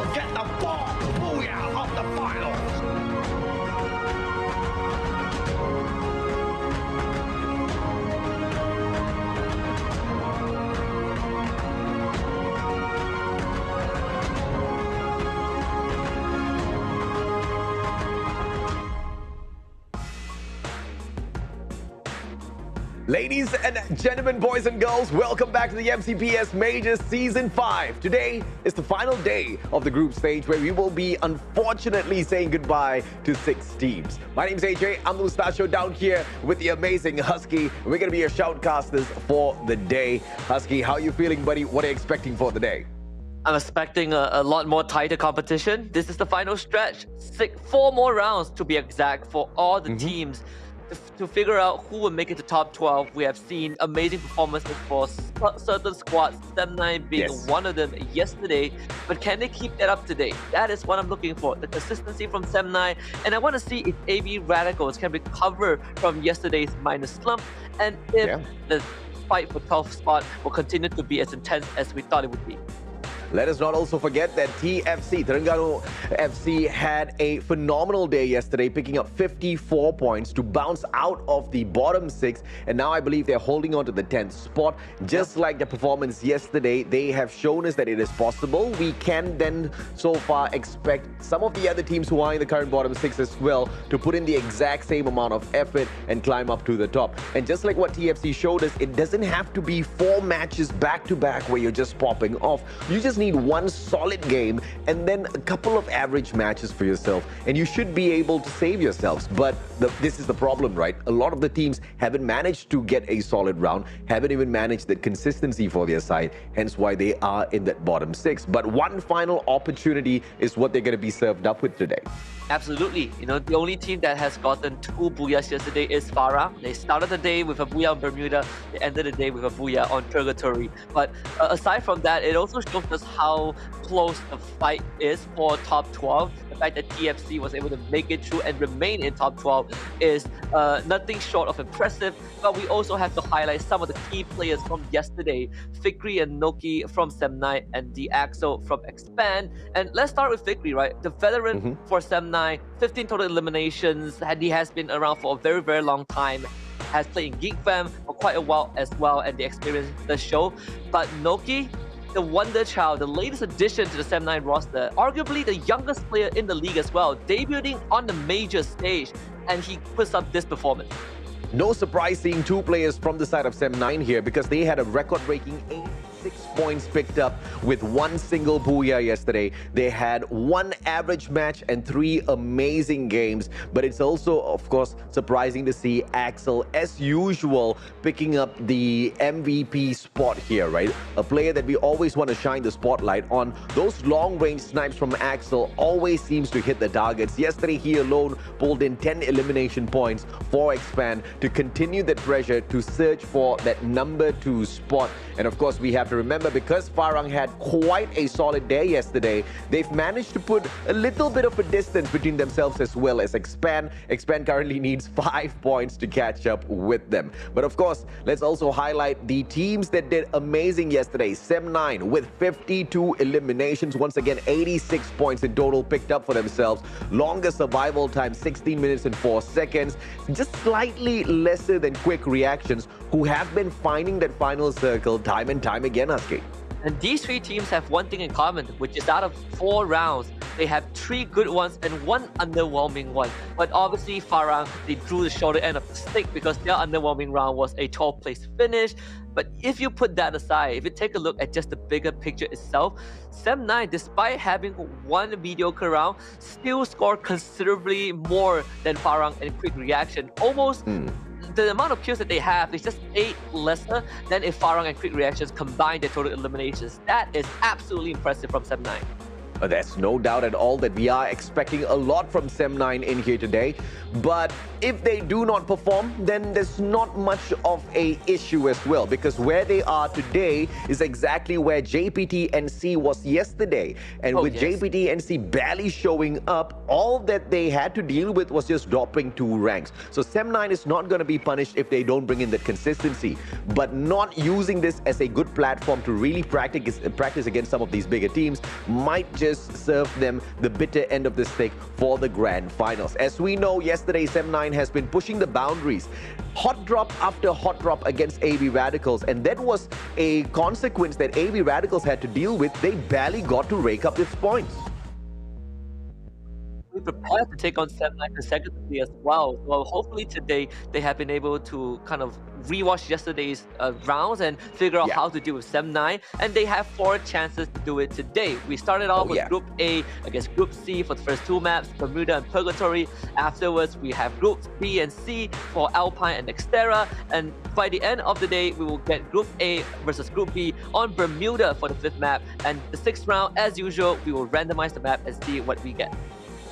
will get the Pop-Pow of the finals. Ladies and gentlemen, boys and girls, welcome back to the MCPS Majors Season 5. Today is the final day of the group stage where we will be unfortunately saying goodbye to 6 teams. My name is AJ, I'm the Mustachio down here with the amazing Husky. We're going to be your shoutcasters for the day. Husky, how are you feeling, buddy? What are you expecting for the day? I'm expecting a lot more tighter competition. This is the final stretch. 4 more rounds to be exact for all the teams. To figure out who will make it to top 12, we have seen amazing performances for certain squads, Tem9 being one of them yesterday. But can they keep that up today? That is what I'm looking for, the consistency from Tem9. And I want to see if AB Radicals can recover from yesterday's minus slump, and if the fight for 12th spot will continue to be as intense as we thought it would be. Let us not also forget that TFC, Terengganu FC, had a phenomenal day yesterday, picking up 54 points to bounce out of the bottom 6. And now I believe they're holding on to the 10th spot. Just like the performance yesterday, they have shown us that it is possible. We can then so far expect some of the other teams who are in the current bottom 6 as well to put in the exact same amount of effort and climb up to the top. And just like what TFC showed us, it doesn't have to be 4 matches back-to-back where you're just popping off. You just need one solid game and then a couple of average matches for yourself, and you should be able to save yourselves. But this is the problem, right? A lot of the teams haven't managed to get a solid round, haven't even managed that consistency for their side, hence why they are in that bottom 6. But one final opportunity is what they're going to be served up with today. Absolutely. You know, the only team that has gotten 2 booyahs yesterday is Farah. They started the day with a booyah on Bermuda. They ended the day with a booyah on Purgatory. But aside from that, it also shows us how close the fight is for top 12. The fact that TFC was able to make it through and remain in top 12 is nothing short of impressive. But we also have to highlight some of the key players from yesterday. Fikri and Noki from Tem9 and the Axel from Expand. And let's start with Fikri, right? The veteran for Tem9. 15 total eliminations, and he has been around for a very, very long time. Has played in Geek Fam for quite a while as well, and the experience does show. But Noki, the wonder child, the latest addition to the Tem9 roster, arguably the youngest player in the league as well, debuting on the major stage, and he puts up this performance. No surprise seeing 2 players from the side of Tem9 here, because they had a record-breaking 86 points picked up with 1 single booyah yesterday. They had 1 average match and 3 amazing games. But it's also, of course, surprising to see Axel, as usual, picking up the MVP spot here, right? A player that we always want to shine the spotlight on. Those long-range snipes from Axel always seems to hit the targets. Yesterday, he alone pulled in 10 elimination points for Expand to continue that pressure to search for that number 2 spot. And of course, we have to remember, because Farang had quite a solid day yesterday, they've managed to put a little bit of a distance between themselves as well as Expand. Expand currently needs 5 points to catch up with them. But of course, let's also highlight the teams that did amazing yesterday. Tem9 with 52 eliminations. Once again, 86 points in total picked up for themselves. Longest survival time, 16 minutes and 4 seconds. Just slightly lesser than Quick Reactions, who have been finding that final circle time and time again, Husky. And these 3 teams have one thing in common, which is out of 4 rounds, they have 3 good ones and 1 underwhelming one. But obviously, Farang, they drew the shorter end of the stick because their underwhelming round was a 12th place finish. But if you put that aside, if you take a look at just the bigger picture itself, Tem9, despite having 1 mediocre round, still scored considerably more than Farang and Quick Reaction. Almost the amount of kills that they have is just 8 lesser than if Farang and Quick Reactions combined their total eliminations. That is absolutely impressive from Tem9. There's no doubt at all that we are expecting a lot from Tem9 in here today. But if they do not perform, then there's not much of a issue as well, because where they are today is exactly where JPT-NC was yesterday. And with JPT-NC barely showing up, all that they had to deal with was just dropping 2 ranks. So Tem9 is not going to be punished if they don't bring in that consistency. But not using this as a good platform to really practice against some of these bigger teams might just just serve them the bitter end of the stick for the grand finals. As we know, yesterday Sem9 has been pushing the boundaries. Hot drop after hot drop against AB Radicals, and that was a consequence that AB Radicals had to deal with. They barely got to rake up its points. We prepared to take on Sem9 consecutively as well. So hopefully today they have been able to kind of rewatch yesterday's rounds and figure out how to deal with Sem9. And they have 4 chances to do it today. We started off with Group A against Group C for the first 2 maps, Bermuda and Purgatory. Afterwards, we have Groups B and C for Alpine and Nextera. And by the end of the day, we will get Group A versus Group B on Bermuda for the 5th map. And the 6th round, as usual, we will randomize the map and see what we get.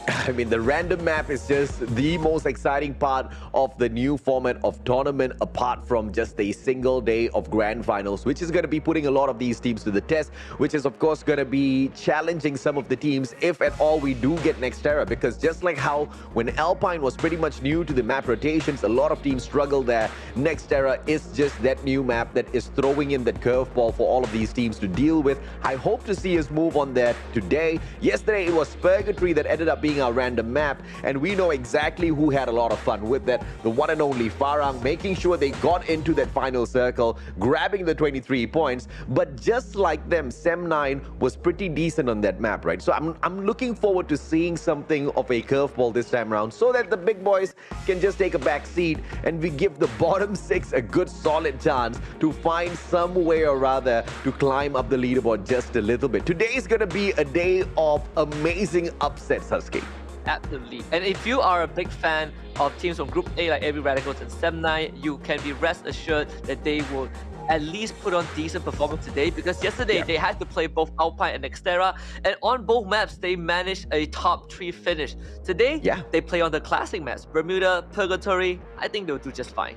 I mean, the random map is just the most exciting part of the new format of tournament, apart from just a single day of grand finals, which is going to be putting a lot of these teams to the test, which is of course going to be challenging some of the teams, if at all we do get Nextera, because just like how when Alpine was pretty much new to the map rotations, a lot of teams struggle there. Nextera is just that new map that is throwing in that curveball for all of these teams to deal with. I hope to see us move on there today. Yesterday it was Purgatory that ended up being our random map, and we know exactly who had a lot of fun with that. The one and only Farang, making sure they got into that final circle, grabbing the 23 points. But just like them, Sem9 was pretty decent on that map, right? So I'm looking forward to seeing something of a curveball this time around, so that the big boys can just take a back seat and we give the bottom 6 a good solid chance to find some way or rather to climb up the leaderboard just a little bit. Today is going to be a day of amazing upsets, Husky. Absolutely. And if you are a big fan of teams from Group A like AB Radicals and Sem9, you can be rest assured that they will at least put on decent performance today, because yesterday they had to play both Alpine and Nextera, and on both maps they managed a top 3 finish. Today, they play on the classic maps, Bermuda, Purgatory. I think they'll do just fine.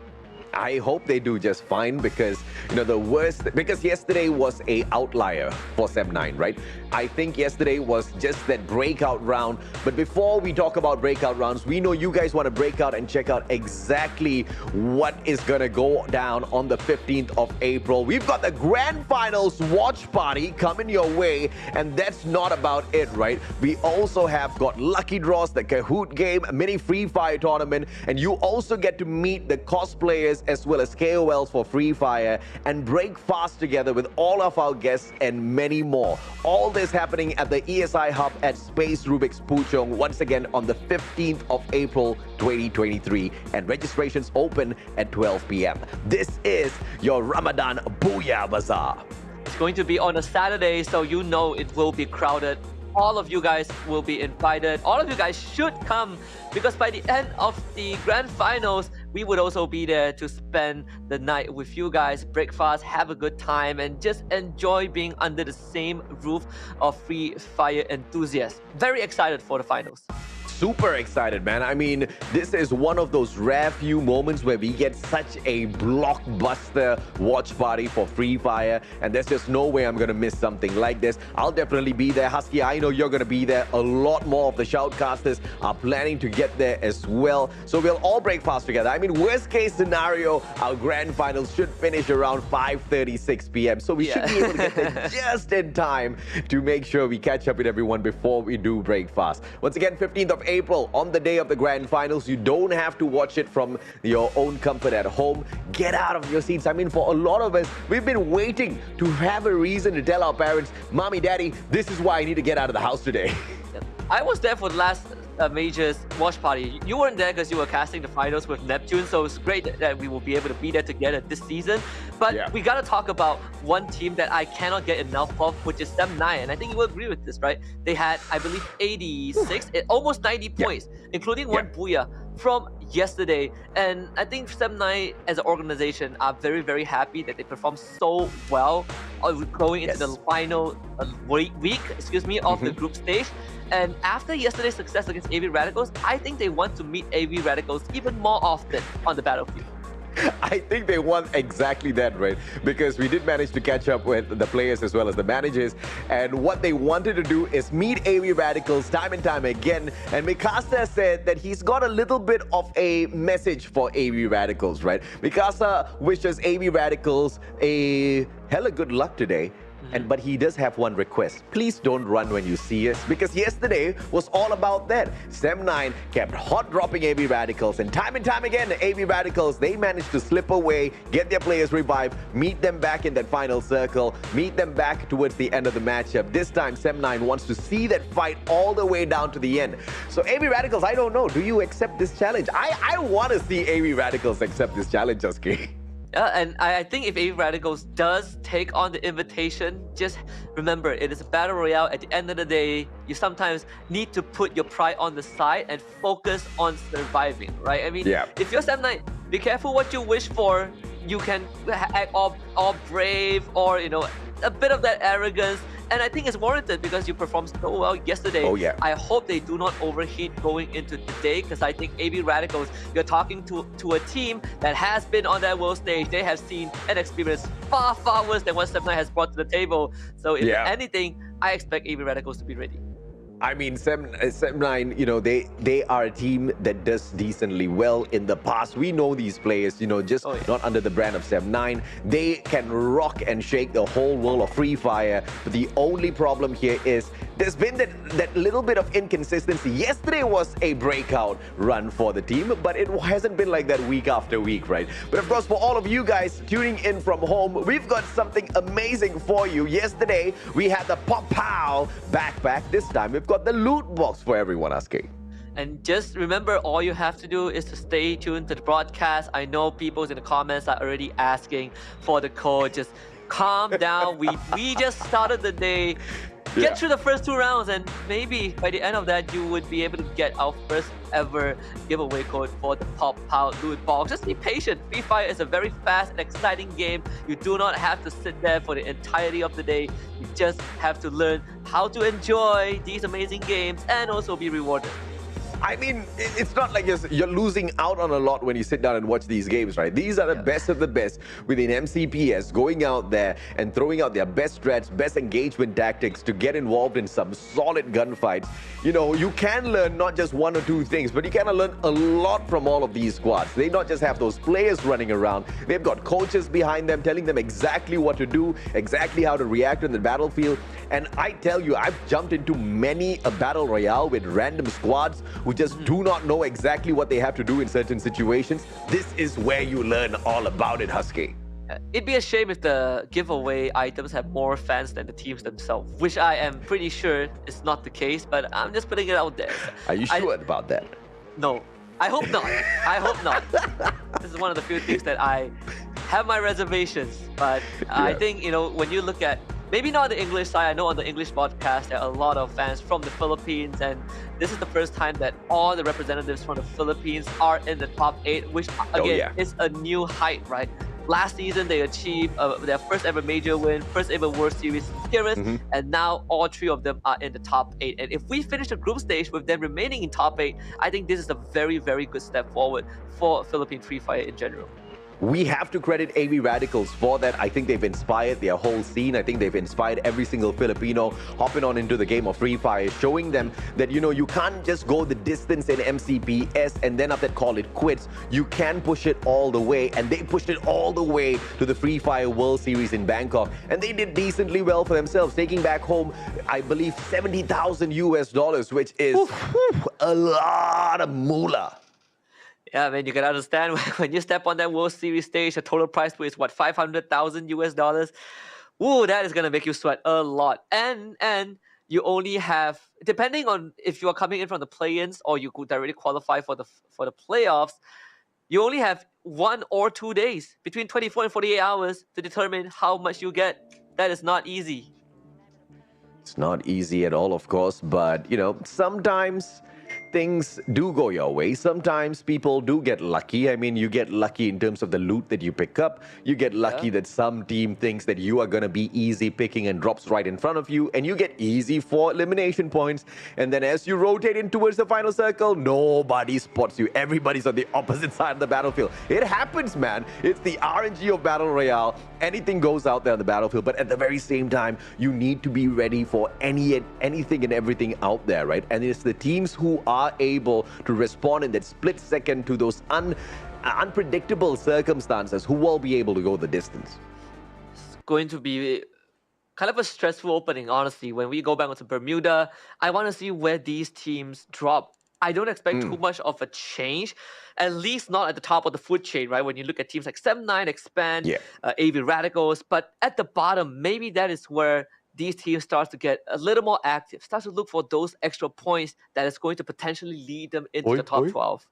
I hope they do just fine, because because yesterday was a outlier for Sem9, right? I think yesterday was just that breakout round. But before we talk about breakout rounds, we know you guys want to break out and check out exactly what is going to go down on the 15th of April. We've got the grand finals watch party coming your way, and that's not about it, right? We also have got lucky draws, the Kahoot game, a mini Free Fire tournament, and you also get to meet the cosplayers as well as KOLs for Free Fire and break fast together with all of our guests and many more. All this happening at the ESI Hub at Space Rubik's Puchong once again on the 15th of April 2023, and registrations open at 12 p.m. This is your Ramadan Booyah Bazaar. It's going to be on a Saturday, so you know it will be crowded. All of you guys will be invited. All of you guys should come, because by the end of the grand finals, we would also be there to spend the night with you guys, break fast, have a good time, and just enjoy being under the same roof of Free Fire enthusiasts. Very excited for the finals. Super excited, man. I mean, this is one of those rare few moments where we get such a blockbuster watch party for Free Fire, and there's just no way I'm gonna miss something like this. I'll definitely be there. Husky, I know you're gonna be there. A lot more of the shoutcasters are planning to get there as well, so we'll all break fast together. I mean, worst case scenario, our grand finals should finish around 5:36 p.m. so we should be able to get there just in time to make sure we catch up with everyone before we do break fast. Once again, 15th of April, on the day of the grand finals. You don't have to watch it from your own comfort at home. Get out of your seats. I mean, for a lot of us, we've been waiting to have a reason to tell our parents, Mommy, Daddy, this is why I need to get out of the house today. I was there for the last Majors watch party. You weren't there because you were casting the finals with Neptune, so it's great that we will be able to be there together this season. But we gotta talk about one team that I cannot get enough of, which is Sem9. And I think you will agree with this, right? They had, I believe, 86, almost 90 points, including one Booyah from yesterday. And I think Sem9 as an organization are very, very happy that they performed so well going into the final week of the group stage. And after yesterday's success against AB Radicals, I think they want to meet AB Radicals even more often on the battlefield. I think they want exactly that, right? Because we did manage to catch up with the players as well as the managers, and what they wanted to do is meet AB Radicals time and time again. And Mikasa said that he's got a little bit of a message for AB Radicals, right? Mikasa wishes AB Radicals a hella good luck today. But he does have one request. Please don't run when you see us, because yesterday was all about that. Sem9 kept hot dropping AB Radicals, and time again, the AB Radicals, they managed to slip away, get their players revived, meet them back in that final circle, meet them back towards the end of the matchup. This time, Sem9 wants to see that fight all the way down to the end. So AB Radicals, I don't know, do you accept this challenge? I want to see AB Radicals accept this challenge, Husky. Yeah, and I think if AB Radicals does take on the invitation, just remember, it is a battle royale. At the end of the day, you sometimes need to put your pride on the side and focus on surviving, right? I mean, if you're Sem9, be careful what you wish for. You can act all brave, or, you know, a bit of that arrogance. And I think it's warranted because you performed so well yesterday. Oh, yeah. I hope they do not overheat going into today, because I think AB Radicals, you're talking to a team that has been on that world stage. They have seen and experienced far worse than what Sem9 has brought to the table. So if anything, I expect AB Radicals to be ready. I mean, Sem9, you know, they are a team that does decently well in the past. We know these players, you know, just not under the brand of Sem9. They can rock and shake the whole world of Free Fire. But the only problem here is there's been that little bit of inconsistency. Yesterday was a breakout run for the team, but it hasn't been like that week after week, right? But of course, for all of you guys tuning in from home, we've got something amazing for you. Yesterday, we had the Pop-Pow backpack. This time, we've got the loot box for everyone, Aske. And just remember, all you have to do is to stay tuned to the broadcast. I know people in the comments are already asking for the code. Just calm down. We just started the day. Get through the first 2 rounds, and maybe by the end of that, you would be able to get our first ever giveaway code for the Pop-Pow loot box. Just be patient. Free Fire is a very fast and exciting game. You do not have to sit there for the entirety of the day. You just have to learn how to enjoy these amazing games and also be rewarded. I mean, it's not like you're losing out on a lot when you sit down and watch these games, right? These are the best of the best within MCPS, going out there and throwing out their best strats, best engagement tactics to get involved in some solid gunfights. You know, you can learn not just 1 or 2 things, but you can learn a lot from all of these squads. They not just have those players running around, they've got coaches behind them telling them exactly what to do, exactly how to react in the battlefield. And I tell you, I've jumped into many a battle royale with random squads who just do not know exactly what they have to do in certain situations. This is where you learn all about it, Husky. It'd be a shame if the giveaway items have more fans than the teams themselves, which I am pretty sure is not the case, but I'm just putting it out there. Are you sure about that? No, I hope not. I hope not. This is one of the few things that I have my reservations, but I think, you know, when you look at, maybe not on the English side, I know on the English podcast there are a lot of fans from the Philippines, and this is the first time that all the representatives from the Philippines are in the top 8, which again is a new height, right? Last season, they achieved their first ever major win, first ever World Series appearance, and now all 3 of them are in the top 8. And if we finish the group stage with them remaining in top 8, I think this is a very good step forward for Philippine Free Fire in general. We have to credit AB Radicals for that. I think they've inspired their whole scene. I think they've inspired every single Filipino hopping on into the game of Free Fire, showing them that, you know, you can't just go the distance in MCPS and then after that call it quits. You can push it all the way, and they pushed it all the way to the Free Fire World Series in Bangkok, and they did decently well for themselves, taking back home, I believe, $70,000 US, which is a lot of moolah. Yeah, man, you can understand when you step on that World Series stage, the total prize pool is what, $500,000 US? Ooh, that is gonna make you sweat a lot. And you only have, depending on if you are coming in from the play-ins or you could directly qualify for the playoffs, you only have 1 or 2 days, between 24 and 48 hours, to determine how much you get. That is not easy. It's not easy at all, of course, but, you know, sometimes things do go your way. Sometimes people do get lucky. I mean, you get lucky in terms of the loot that you pick up. You get lucky that some team thinks that you are going to be easy picking and drops right in front of you, and you get easy 4 elimination points. And then as you rotate in towards the final circle, nobody spots you. Everybody's on the opposite side of the battlefield. It happens, man. It's the RNG of Battle Royale. Anything goes out there on the battlefield, but at the very same time, you need to be ready for anything and everything out there, right? And it's the teams who are able to respond in that split second to those unpredictable circumstances who will be able to go the distance. going to be kind of a stressful opening, honestly. When we go back onto Bermuda, I want to see where these teams drop. I don't expect too much of a change, at least not at the top of the food chain, right? When you look at teams like 7-9, Expand, Yeah. AV Radicals, but at the bottom, maybe that is where these teams start to get a little more active, start to look for those extra points that is going to potentially lead them into the top 12.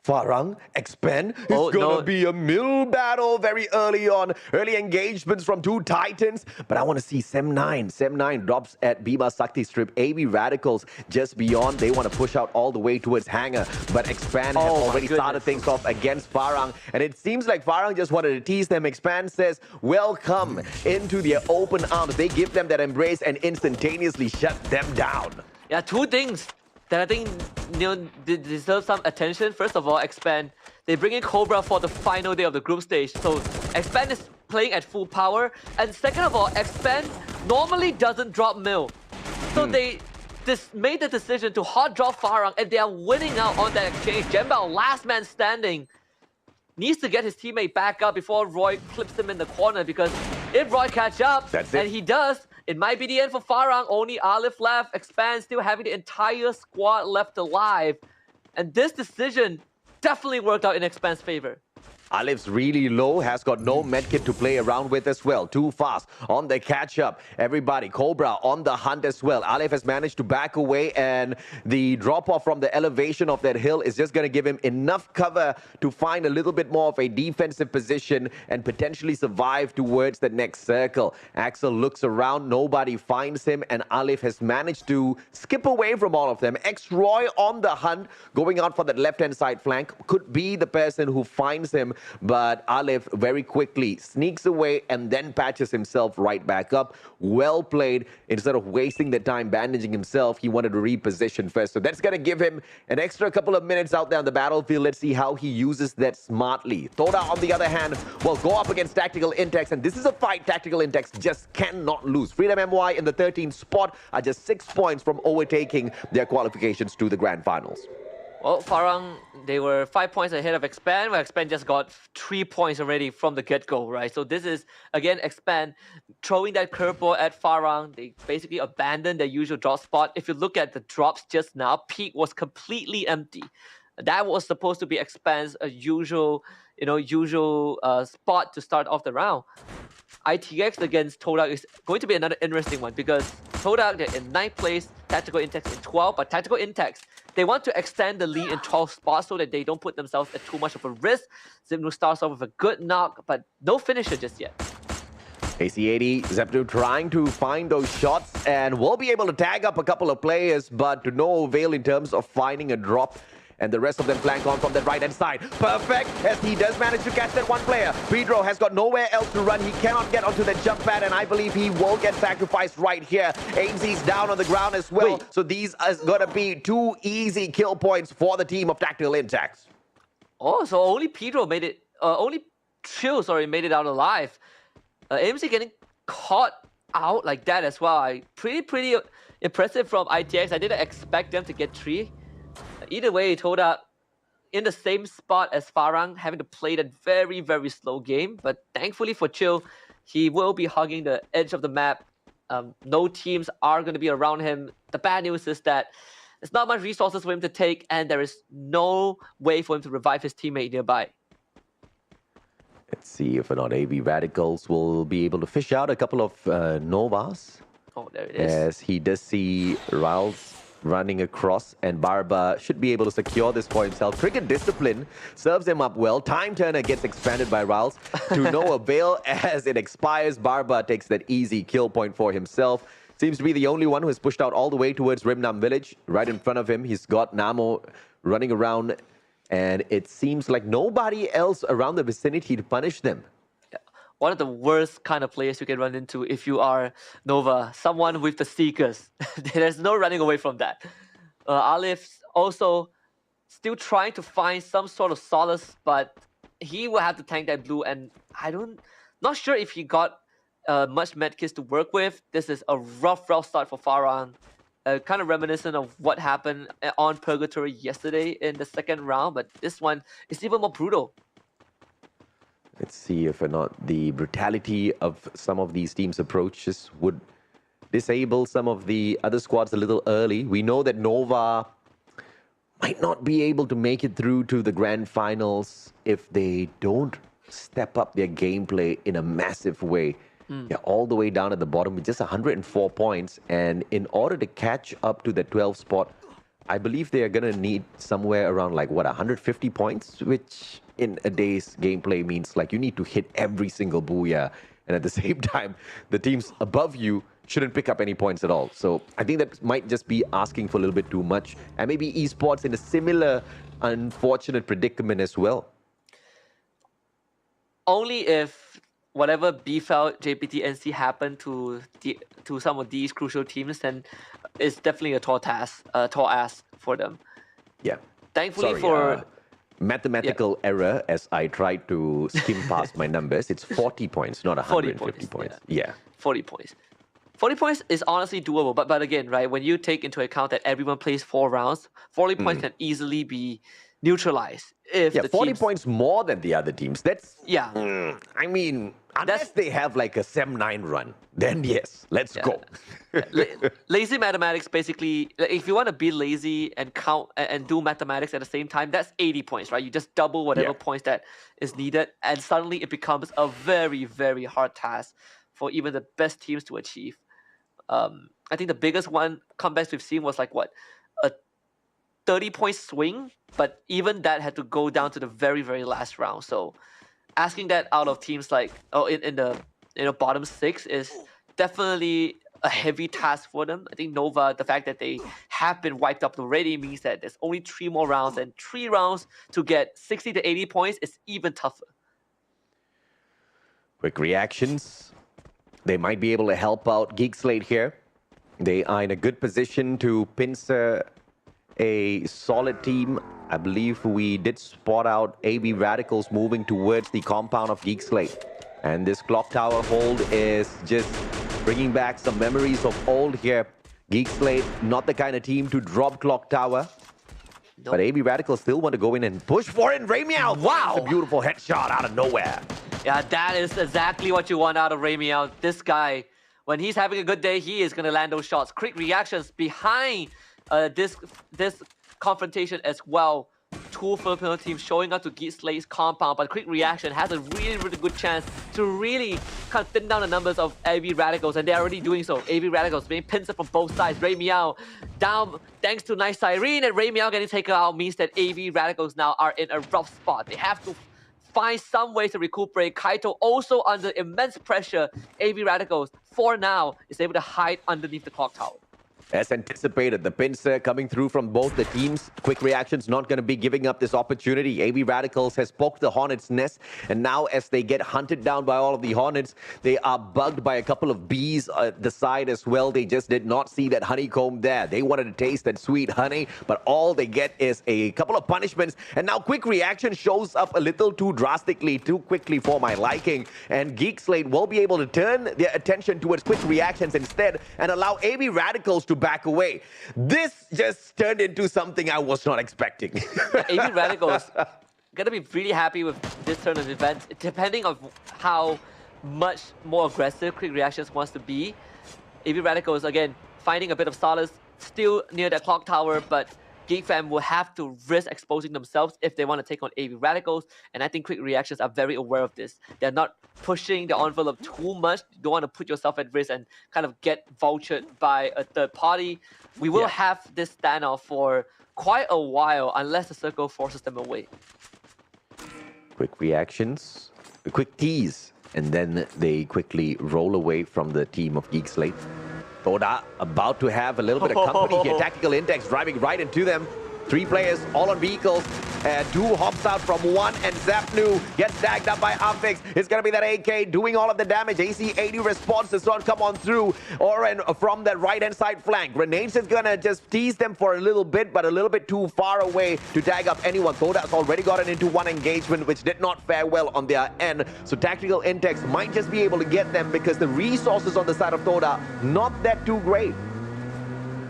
Farang, Expand, Oh, it's gonna no. be a mill battle very early on. Early engagements from two Titans. But I want to see Sem9. Sem9 drops at Bima Sakti Strip. AB Radicals just beyond. They want to push out all the way towards Hangar. But Expand has already started things off against Farang. And it seems like Farang just wanted to tease them. Expand says, welcome into their open arms. They give them that embrace and instantaneously shut them down. Yeah, two things that I think deserve some attention. First of all, Expand, they bring in Cobra for the final day of the group stage. So Expand is playing at full power. And second of all, Expand normally doesn't drop mill. So they made the decision to hot drop Farang, and they are winning out on that exchange. Jembao, last man standing, needs to get his teammate back up before Roy clips him in the corner, because if Roy catch up, and he does, it might be the end for Farang. Only Aleph left. Expand still having the entire squad left alive. And this decision definitely worked out in Expand's favor. Alif's really low, has got no medkit to play around with as well. Too fast on the catch-up. Everybody, Cobra on the hunt as well. Alif has managed to back away, and the drop-off from the elevation of that hill is just going to give him enough cover to find a little bit more of a defensive position and potentially survive towards the next circle. Axel looks around, nobody finds him, and Alif has managed to skip away from all of them. X-Roy on the hunt, going out for that left-hand side flank. Could be the person who finds him, but Aleph very quickly sneaks away and then patches himself right back up. Well played. Instead of wasting the time bandaging himself, he wanted to reposition first. So that's going to give him an extra couple of minutes out there on the battlefield. Let's see how he uses that smartly. Thoda, on the other hand, will go up against Tactical Intex, and this is a fight Tactical Intex just cannot lose. Freedom MY in the 13th spot are just 6 points from overtaking their qualifications to the grand finals. Well, Farang, they were 5 points ahead of Expand, where Expand just got 3 points already from the get-go, right? So this is, again, Expand throwing that curveball at Farang. They basically abandoned their usual drop spot. If you look at the drops just now, Peak was completely empty. That was supposed to be Expand's usual spot to start off the round. ITX against Todak is going to be another interesting one, because Todak, they're in 9th place, Tactical Intex in 12, but Tactical Intex, they want to extend the lead in 12 spots so that they don't put themselves at too much of a risk. Zipnu starts off with a good knock, but no finisher just yet. AC80, Zeptu trying to find those shots, and will be able to tag up a couple of players, but to no avail in terms of finding a drop. And the rest of them flank on from the right-hand side. Perfect, as he does manage to catch that one player. Pedro has got nowhere else to run. He cannot get onto the jump pad, and I believe he will get sacrificed right here. AZ's down on the ground as well. So these are going to be 2 easy kill points for the team of Tactical Intex. Oh, so only Pedro made it, only Chill, made it out alive. AMC getting caught out like that as well. Pretty impressive from ITX. I didn't expect them to get 3. Either way, Toda in the same spot as Farang, having to play that very, very slow game. But thankfully for Chill, he will be hugging the edge of the map. No teams are going to be around him. The bad news is that there's not much resources for him to take, and there is no way for him to revive his teammate nearby. Let's see if or not AV Radicals will be able to fish out a couple of Novas. Oh, there it is. As he does see Riles running across, and Barba should be able to secure this for himself. Cricket Discipline serves him up well. Time Turner gets expanded by Riles to no avail as it expires. Barba takes that easy kill point for himself. Seems to be the only one who has pushed out all the way towards Rimnam village. Right in front of him, he's got Namo running around, and it seems like nobody else around the vicinity to punish them. One of the worst kind of players you can run into if you are Nova, someone with the Seekers. There's no running away from that. Alif also still trying to find some sort of solace, but he will have to tank that blue, and not sure if he got much medkits to work with. This is a rough start for Farang. Kind of reminiscent of what happened on Purgatory yesterday in the second round, but this one is even more brutal. Let's see if or not the brutality of some of these teams' approaches would disable some of the other squads a little early. We know that Nova might not be able to make it through to the grand finals if they don't step up their gameplay in a massive way. They're all the way down at the bottom with just 104 points. And in order to catch up to the 12th spot, I believe they are going to need somewhere around 150 points, which in a day's gameplay means you need to hit every single booyah. And at the same time, the teams above you shouldn't pick up any points at all. So I think that might just be asking for a little bit too much. And maybe esports in a similar unfortunate predicament as well. Only if whatever beef out JPT NC happened to some of these crucial teams, then it's definitely a tall ask for them. Yeah. Thankfully mathematical error as I tried to skim past my numbers. It's 40 points, not 150 points. Yeah. 40 points. 40 points is honestly doable, but again, right, when you take into account that everyone plays 4 rounds, 40 points can easily be neutralized. If the 40 teams... points more than the other teams. That's, I mean, unless they have a SEM9 run, then yes, let's go. Lazy mathematics, basically, if you want to be lazy and count and do mathematics at the same time, that's 80 points, right? You just double whatever points that is needed, and suddenly it becomes a very, very hard task for even the best teams to achieve. I think the biggest comebacks we've seen was a 30-point swing, but even that had to go down to the very, very last round. So asking that out of teams in the bottom 6 is definitely a heavy task for them. I think Nova, the fact that they have been wiped up already means that there's only 3 more rounds, and 3 rounds to get 60 to 80 points is even tougher. Quick reactions. They might be able to help out Geek Slate here. They are in a good position to pincer a solid team. I believe we did spot out AB Radicals moving towards the compound of Geek Slate. And this clock tower hold is just bringing back some memories of old here. Geek Slate, not the kind of team to drop clock tower. Nope. But AB Radicals still want to go in and push for it. Raymeow, wow! It's a beautiful headshot out of nowhere. Yeah, that is exactly what you want out of Raymeow. This guy, when he's having a good day, he is going to land those shots. Quick reactions behind this confrontation as well. 2 Filipino teams showing up to Geek Slate's compound, but Quick Reaction has a really, really good chance to really kind of thin down the numbers of AB Radicals, and they're already doing so. AB Radicals being pinned from both sides. Raymeow down thanks to Nice Siren, and Raymeow getting taken out means that AB Radicals now are in a rough spot. They have to find some ways to recuperate. Kaito also under immense pressure. AB Radicals, for now, is able to hide underneath the clock tower. As anticipated, the pincer coming through from both the teams. Quick Reaction's not going to be giving up this opportunity. AB Radicals has poked the Hornets' nest, and now as they get hunted down by all of the Hornets, they are bugged by a couple of bees at the side as well. They just did not see that honeycomb there. They wanted to taste that sweet honey, but all they get is a couple of punishments. And now Quick Reaction shows up a little too drastically, too quickly for my liking. And Geek Slate will be able to turn their attention towards Quick Reactions instead and allow AB Radicals to back away. This just turned into something I was not expecting. AB Radicals gonna be really happy with this turn of events, depending on how much more aggressive Quick Reactions wants to be. AB Radicals, again, finding a bit of solace still near the clock tower, but Geek Fam will have to risk exposing themselves if they want to take on AB Radicals, and I think Quick Reactions are very aware of this. They're not pushing the envelope too much. You don't want to put yourself at risk and kind of get vultured by a third party. We will have this standoff for quite a while unless the circle forces them away. Quick Reactions, a quick tease, and then they quickly roll away from the team of Geek Slate. Toda about to have a little bit of company here. Tactical Index driving right into them. 3 players all on vehicles. 2 hops out from 1, and Zapnu gets tagged up by Afix. It's going to be that AK doing all of the damage. AC-80 response does not come on through. Oren from that right-hand side flank. Grenades is going to just tease them for a little bit, but a little bit too far away to tag up anyone. Toda's already gotten into 1 engagement, which did not fare well on their end. So Tactical Index might just be able to get them because the resources on the side of Toda, not that too great.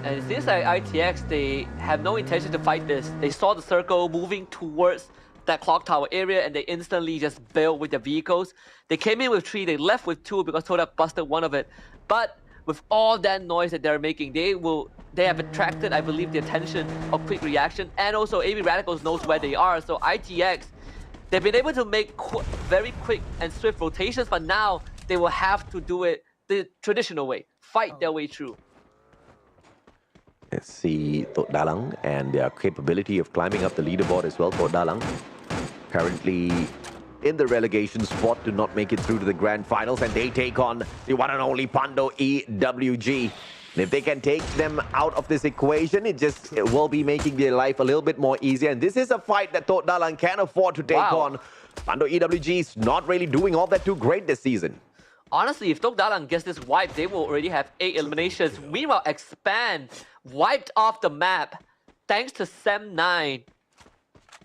And it seems like ITX, they have no intention to fight this. They saw the circle moving towards that clock tower area and they instantly just bailed with their vehicles. They came in with 3, they left with 2 because Todak busted one of it. But with all that noise that they're making, they have attracted, I believe, the attention of Quick Reaction, and also AB Radicals knows where they are. So ITX, they've been able to make very quick and swift rotations, but now they will have to do it the traditional way, fight their way through. Let's see Tok Dalang and their capability of climbing up the leaderboard as well. Tok Dalang currently in the relegation spot to not make it through to the grand finals, and they take on the one and only Pando EWG. And if they can take them out of this equation, it will be making their life a little bit more easier. And this is a fight that Tok Dalang can afford to take on. Pando EWG is not really doing all that too great this season. Honestly, if Tok Dalang gets this wipe, they will already have 8 eliminations. Meanwhile, Expand wiped off the map thanks to Sem9.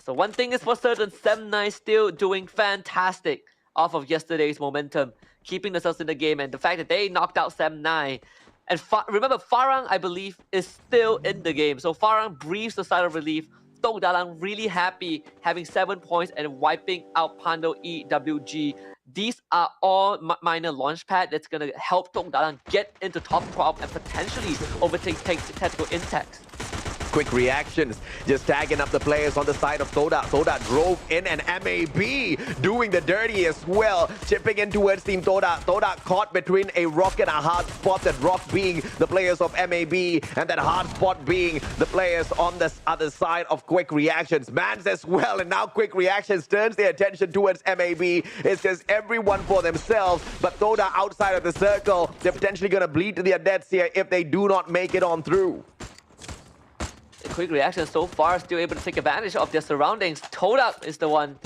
So one thing is for certain, Sem9 still doing fantastic off of yesterday's momentum, keeping themselves in the game, and the fact that they knocked out Sem9. And remember, Farang, I believe, is still in the game. So Farang breathes a sigh of relief. Tok Dalang really happy having 7 points and wiping out Pando EWG. These are all minor launchpad that's going to help Tok Dalang get into top 12 and potentially overtake Tactical Intex. Quick Reactions just tagging up the players on the side of Toda. Toda drove in, and MAB doing the dirty as well, chipping in towards Team Toda. Toda caught between a rock and a hard spot, that rock being the players of MAB and that hard spot being the players on the other side of Quick Reactions. Mans as well, and now Quick Reactions turns their attention towards MAB. It's just everyone for themselves, but Toda outside of the circle, they're potentially going to bleed to their deaths here if they do not make it on through. Quick Reaction so far still able to take advantage of their surroundings. Todak is the one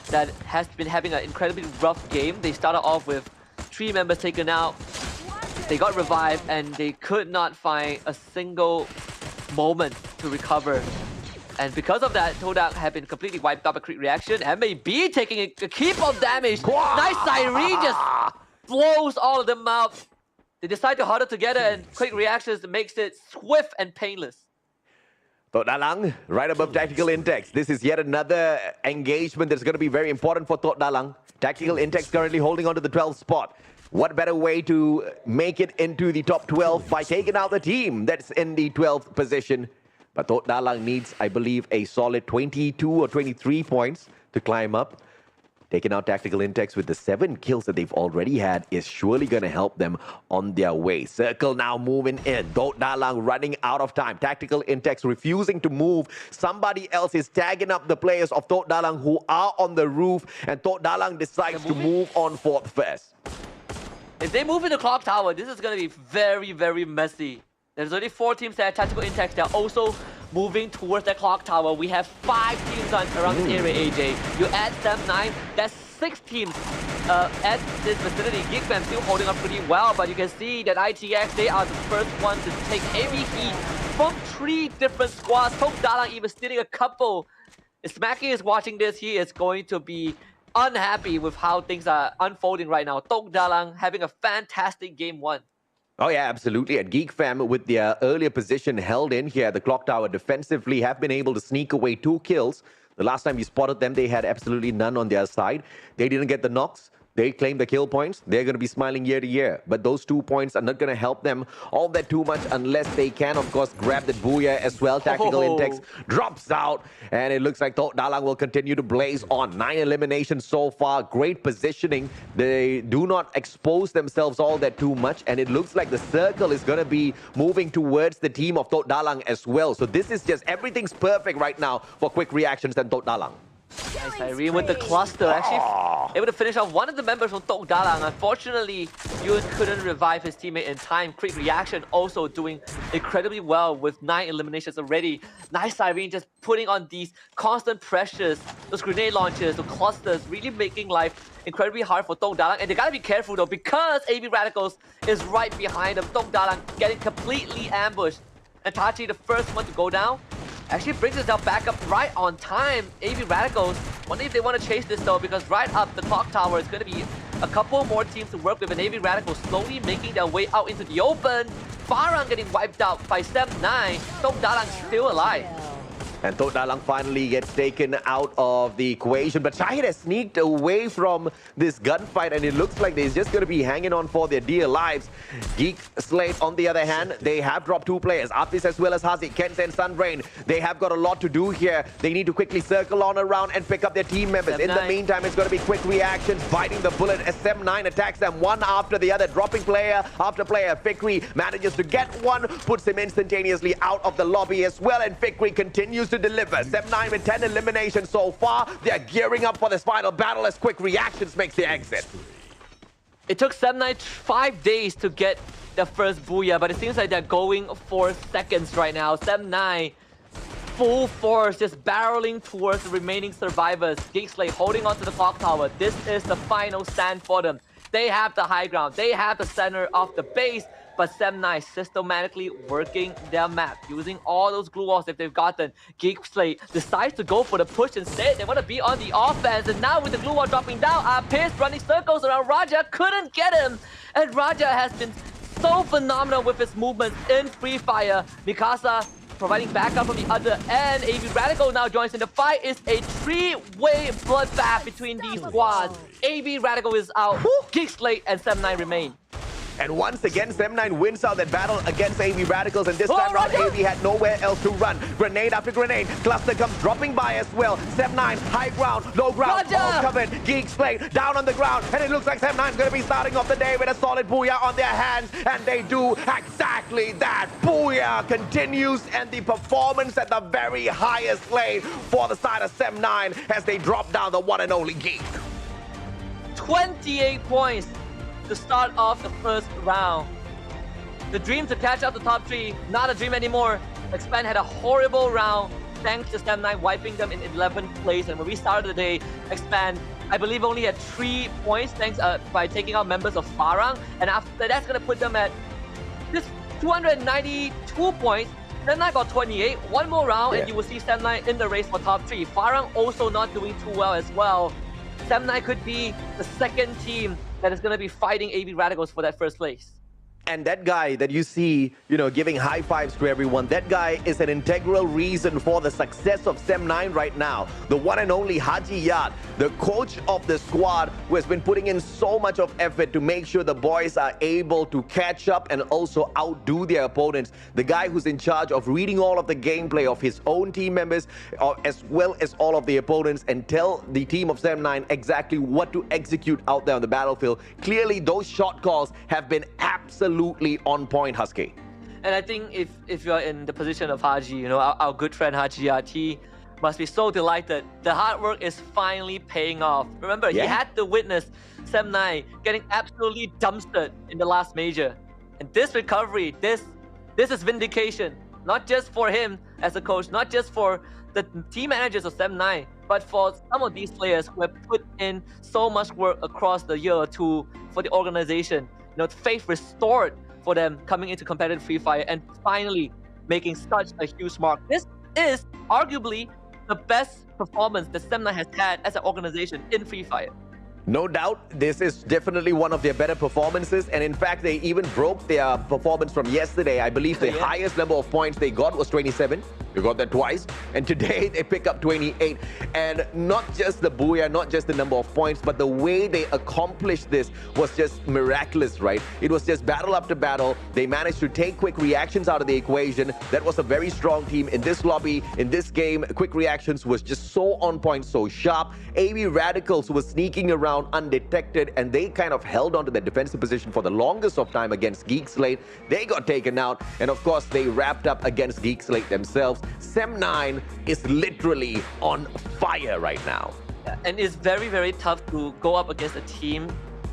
that has been having an incredibly rough game. They started off with 3 members taken out. They got revived and they could not find a single moment to recover. And because of that, Todak have been completely wiped out by Quick Reaction. MAB taking a keep of damage. Nice Siren just blows all of them out. They decide to huddle together, and Quick Reactions makes it swift and painless. Tok Dalang, right above Tactical Intex. This is yet another engagement that's going to be very important for Tok Dalang. Tactical Intex currently holding on to the 12th spot. What better way to make it into the top 12 by taking out the team that's in the 12th position? But Tok Dalang needs, I believe, a solid 22 or 23 points to climb up. Taking out Tactical Intex with the 7 kills that they've already had is surely going to help them on their way. Circle now moving in. Tok Dalang running out of time. Tactical Intex refusing to move. Somebody else is tagging up the players of Tok Dalang who are on the roof, and Tok Dalang decides to move on 4th first. If they move in the clock tower, this is going to be very, very messy. There's only 4 teams that have Tactical Intex. They're also moving towards the clock tower. We have 5 teams around this area, AJ. You add Sem9, that's 6 teams at this vicinity. Geekfam still holding up pretty well, but you can see that ITX, they are the first ones to take heavy heat from 3 different squads. Tok Dalang even stealing a couple. If Smacky is watching this, he is going to be unhappy with how things are unfolding right now. Tok Dalang having a fantastic game 1. Oh yeah, absolutely. And Geek Fam, with their earlier position held in here, the clock tower defensively have been able to sneak away 2 kills. The last time we spotted them, they had absolutely none on their side. They didn't get the knocks. They claim the kill points. They're going to be smiling year to year. But those 2 points are not going to help them all that too much unless they can, of course, grab the booyah as well. Tactical Intex drops out. And it looks like Tok Dalang will continue to blaze on. 9 eliminations so far. Great positioning. They do not expose themselves all that too much. And it looks like the circle is going to be moving towards the team of Tok Dalang as well. So this is just, everything's perfect right now for Quick Reactions and Tok Dalang. Nice Irene with the cluster, actually able to finish off one of the members from Tok Dalang. Unfortunately, Yun couldn't revive his teammate in time. Quick Reaction also doing incredibly well with 9 eliminations already. Nice Irene just putting on these constant pressures, those grenade launchers, the clusters, really making life incredibly hard for Tok Dalang. And they gotta be careful though, because AB Radicals is right behind them. Tok Dalang getting completely ambushed. And Tachi, the first one to go down, actually brings himself back up right on time. AB Radicals, wonder if they want to chase this though, because right up the clock tower is going to be a couple more teams to work with, and AB Radicals slowly making their way out into the open. Farang getting wiped out by Sem9. Tok Dalang still alive. And Thot Dalang finally gets taken out of the equation. But Shahid has sneaked away from this gunfight, and it looks like they're just going to be hanging on for their dear lives. Geek Slate, on the other hand, they have dropped 2 players, Apis as well as Hazi, Kent and Sunbrain. They have got a lot to do here. They need to quickly circle on around and pick up their team members. In the meantime, it's going to be quick reactions, biting the bullet as Sem9 attacks them one after the other, dropping player after player. Fikri manages to get one, puts him instantaneously out of the lobby as well, and Fikri continues to deliver. Sem9 with 10 eliminations so far. They're gearing up for this final battle as Quick Reactions makes the exit. It took Sem9 5 days to get the first Booyah, but it seems like they're going for seconds right now. Sem9, full force, just barreling towards the remaining survivors. Geekslate holding onto the clock tower. This is the final stand for them. They have the high ground. They have the center of the base. But Sem9 systematically working their map, using all those glue walls that they've gotten. Geekslate decides to go for the push instead. They want to be on the offense, and now with the glue wall dropping down, Pissed running circles around Raja, couldn't get him. And Raja has been so phenomenal with his movements in Free Fire. Mikasa providing backup from the other end. AB Radical now joins in. The fight is a 3-way bloodbath between these squads. AB Radical is out, Geekslate and Sem9 remain. And once again, Sem9 wins out that battle against AV Radicals, and this time around, AV had nowhere else to run. Grenade after grenade, Cluster comes dropping by as well. Sem9, high ground, low ground, all covered. Geekslate down on the ground, and it looks like Sem9 is going to be starting off the day with a solid Booyah on their hands, and they do exactly that. Booyah continues, and the performance at the very highest lane for the side of Sem9 as they drop down the one and only Geek. 28 points to start off the first round. The dream to catch up the top 3, not a dream anymore. Expand had a horrible round thanks to Sem9 wiping them in 11th place. And when we started the day, Expand, I believe, only had 3 points thanks by taking out members of Farang. And after that's going to put them at just 292 points. Sem9 got 28. One more round and you will see Sem9 in the race for top 3. Farang also not doing too well as well. Sem9 could be the second team that is going to be fighting AB Radicals for that first place. And that guy that you see, giving high fives to everyone, that guy is an integral reason for the success of Sem9 right now. The one and only Haji Yat, the coach of the squad, who has been putting in so much of effort to make sure the boys are able to catch up and also outdo their opponents. The guy who's in charge of reading all of the gameplay of his own team members, as well as all of the opponents, and tell the team of Sem9 exactly what to execute out there on the battlefield. Clearly, those shot calls have been absolutely on point, Husky. And I think if you're in the position of Haji, our good friend Haji Yat, he must be so delighted. The hard work is finally paying off. Remember, he had to witness Sem9 getting absolutely dumpstered in the last major. And this recovery, this is vindication, not just for him as a coach, not just for the team managers of Sem9, but for some of these players who have put in so much work across the year or two for the organization. Faith restored for them coming into competitive Free Fire and finally making such a huge mark. This is arguably the best performance that Sem9 has had as an organization in Free Fire. No doubt, this is definitely one of their better performances, and in fact, they even broke their performance from yesterday. I believe the highest number of points they got was 27. They got that twice, and today they pick up 28. And not just the Booyah, not just the number of points, but the way they accomplished this was just miraculous, right? It was just battle after battle. They managed to take Quick Reactions out of the equation. That was a very strong team in this lobby, in this game. Quick Reactions was just so on point, so sharp. AB Radicals was sneaking around undetected, and they kind of held on to their defensive position for the longest of time against Geekslate. They got taken out, and of course they wrapped up against Geekslate themselves. Sem9 is literally on fire right now. And it's very, very tough to go up against a team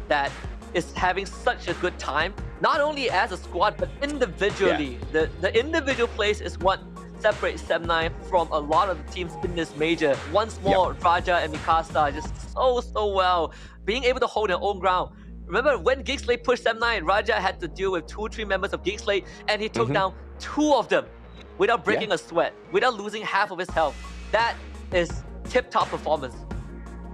that is having such a good time, not only as a squad, but individually. The individual plays is what separates Sem9 from a lot of the teams in this major. Once more, Raja and Mikasa just so well, being able to hold their own ground. Remember, when Geekslate pushed Sem9, Raja had to deal with 2-3 members of Geekslate, and he took down 2 of them without breaking a sweat, without losing half of his health. That is tip-top performance.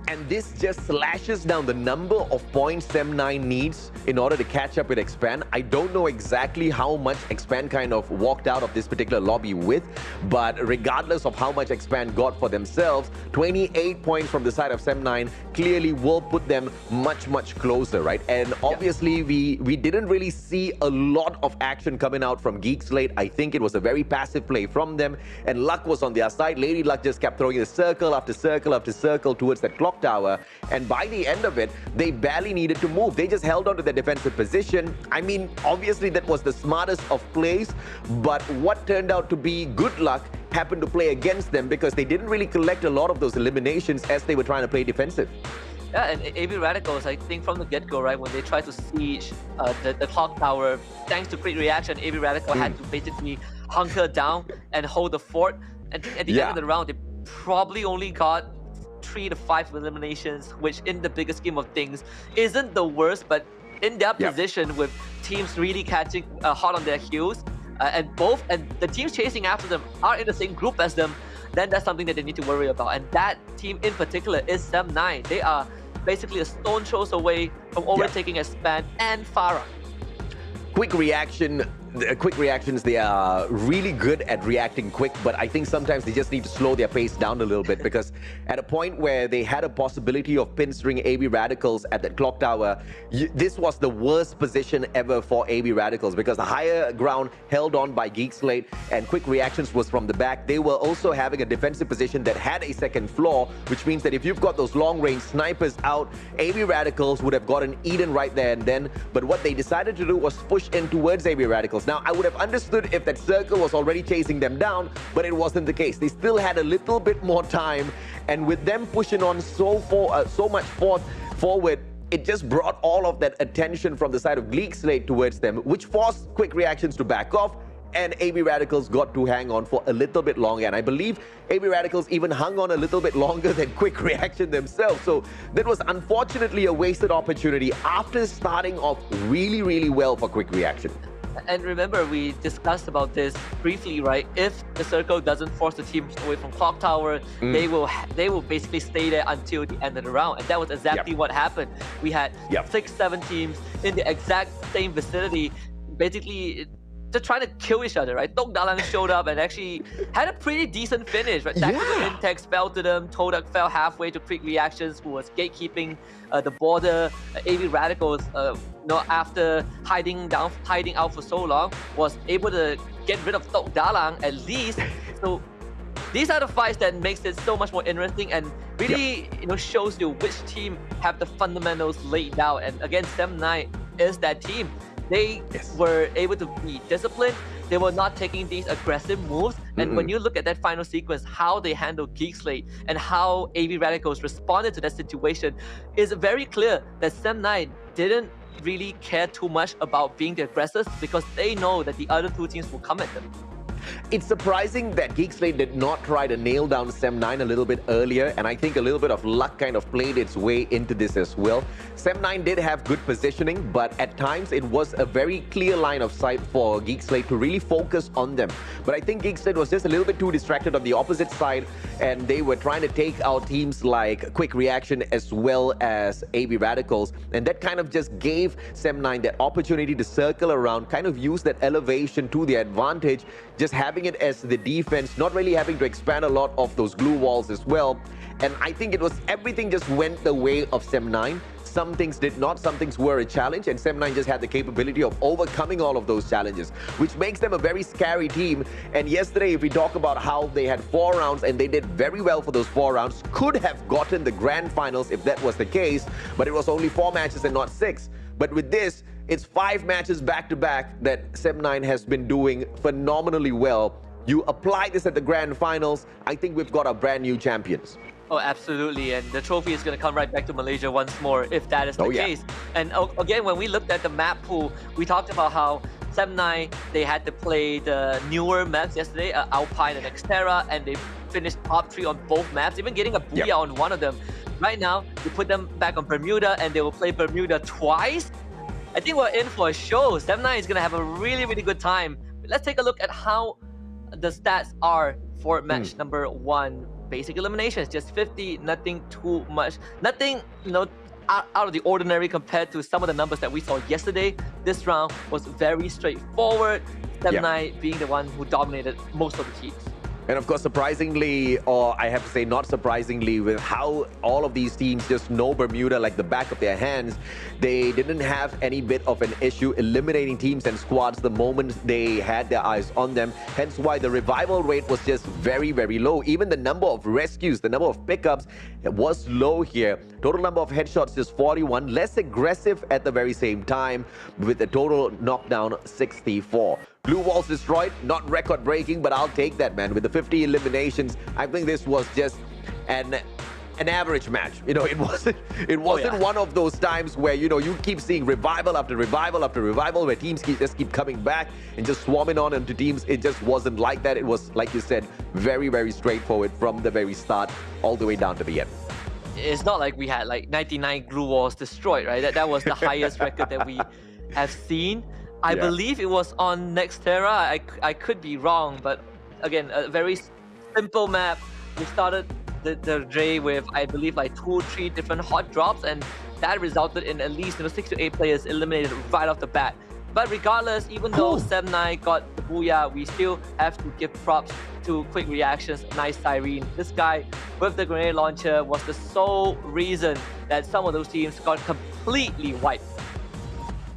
And this just slashes down the number of points Sem9 needs in order to catch up with Expand. I don't know exactly how much Expand kind of walked out of this particular lobby with, but regardless of how much Expand got for themselves, 28 points from the side of Sem9 clearly will put them much, much closer, right? And obviously, we didn't really see a lot of action coming out from Geek Slate. I think it was a very passive play from them, and Luck was on their side. Lady Luck just kept throwing the circle after circle after circle towards that clock tower, and by the end of it, they barely needed to move. They just held on to their defensive position. I mean, obviously that was the smartest of plays, but what turned out to be good luck happened to play against them because they didn't really collect a lot of those eliminations as they were trying to play defensive. Yeah, and AB Radicals, I think from the get-go, right, when they tried to siege the clock tower, thanks to quick reaction, AB Radical had to basically hunker down and hold the fort. And at the end of the round, they probably only got 3 to 5 eliminations, which in the bigger scheme of things isn't the worst, but in their position with teams really catching hot on their heels, and the teams chasing after them are in the same group as them, then that's something that they need to worry about. And that team in particular is Sem9. They are basically a stone throws away from overtaking Expand and Farah. Quick reactions, they are really good at reacting quick, but I think sometimes they just need to slow their pace down a little bit because at a point where they had a possibility of pinstring AB Radicals at that clock tower, this was the worst position ever for AB Radicals because the higher ground held on by Geek Slate and quick reactions was from the back. They were also having a defensive position that had a second floor, which means that if you've got those long range snipers out, AB Radicals would have gotten eaten right there and then. But what they decided to do was push in towards AB Radicals. Now, I would have understood if that circle was already chasing them down, but it wasn't the case. They still had a little bit more time, and with them pushing on so much forward, it just brought all of that attention from the side of Geek Slate towards them, which forced quick reactions to back off, and AB Radicals got to hang on for a little bit longer. And I believe AB Radicals even hung on a little bit longer than quick reaction themselves. So that was unfortunately a wasted opportunity after starting off really, really well for quick reaction. And remember, we discussed about this briefly, right? If the circle doesn't force the teams away from clock tower, they will basically stay there until the end of the round. And that was exactly what happened. We had 6-7 teams in the exact same vicinity, basically just trying to kill each other, right? Tok Dalang showed up and actually had a pretty decent finish, right? Tactical Intex fell to them, Todak fell halfway to quick reactions, who was gatekeeping the border. AB Radicals, after hiding out for so long, was able to get rid of Tok Dalang at least. So these are the fights that makes it so much more interesting and really shows you which team have the fundamentals laid down. And again, Sem9 is that team. They were able to be disciplined. They were not taking these aggressive moves. And when you look at that final sequence, how they handled Geek Slate and how AB Radicals responded to that situation is very clear that Sem9 didn't really care too much about being the aggressors because they know that the other two teams will come at them. It's surprising that Geek Slate did not try to nail down Sem9 a little bit earlier, and I think a little bit of luck kind of played its way into this as well. Sem9 did have good positioning, but at times it was a very clear line of sight for Geek Slate to really focus on them. But I think Geek Slate was just a little bit too distracted on the opposite side, and they were trying to take out teams like Quick Reaction as well as AB Radicals, and that kind of just gave Sem9 that opportunity to circle around, kind of use that elevation to their advantage, just having it as the defense, not really having to expand a lot of those glue walls as well. And I think it was everything just went the way of Sem9. Some things did not, some things were a challenge, and Sem9 just had the capability of overcoming all of those challenges, which makes them a very scary team. And yesterday, if we talk about how they had 4 rounds and they did very well for those 4 rounds, could have gotten the grand finals if that was the case, but it was only 4 matches and not 6. But with this, it's 5 matches back-to-back that Sem9 has been doing phenomenally well. You apply this at the grand finals, I think we've got our brand new champions. Oh, absolutely. And the trophy is going to come right back to Malaysia once more if that is the case. And again, when we looked at the map pool, we talked about how Sem9, they had to play the newer maps yesterday, Alpine and Xterra, and they finished top 3 on both maps, even getting a booyah on one of them. Right now, we put them back on Bermuda, and they will play Bermuda twice. I think we're in for a show. Sem9 is going to have a really, really good time. But let's take a look at how the stats are for match number 1. basic eliminations, just 50, nothing too much, nothing, out of the ordinary compared to some of the numbers that we saw yesterday. This round was very straightforward, Sem9 being the one who dominated most of the teams. And of course, surprisingly, or I have to say not surprisingly, with how all of these teams just know Bermuda like the back of their hands, they didn't have any bit of an issue eliminating teams and squads the moment they had their eyes on them. Hence why the revival rate was just very, very low. Even the number of rescues, the number of pickups was low here. Total number of headshots just 41, less aggressive at the very same time, with a total knockdown 64. Blue walls destroyed, not record breaking, but I'll take that, man. With the 50 eliminations, I think this was just an average match. It wasn't one of those times where, you keep seeing revival after revival after revival, where teams just keep coming back and just swarming on into teams. It just wasn't like that. It was, like you said, very, very straightforward from the very start all the way down to the end. It's not like we had like 99 glue walls destroyed, right? That was the highest record that we have seen. I believe it was on Nextera. I could be wrong, but again, a very simple map. We started the day with, I believe, like 2 or 3 different hot drops, and that resulted in at least 6 to 8 players eliminated right off the bat. But regardless, even though Sem9 got the booyah, we still have to give props to quick reactions. Nice Siren. This guy with the grenade launcher was the sole reason that some of those teams got completely wiped.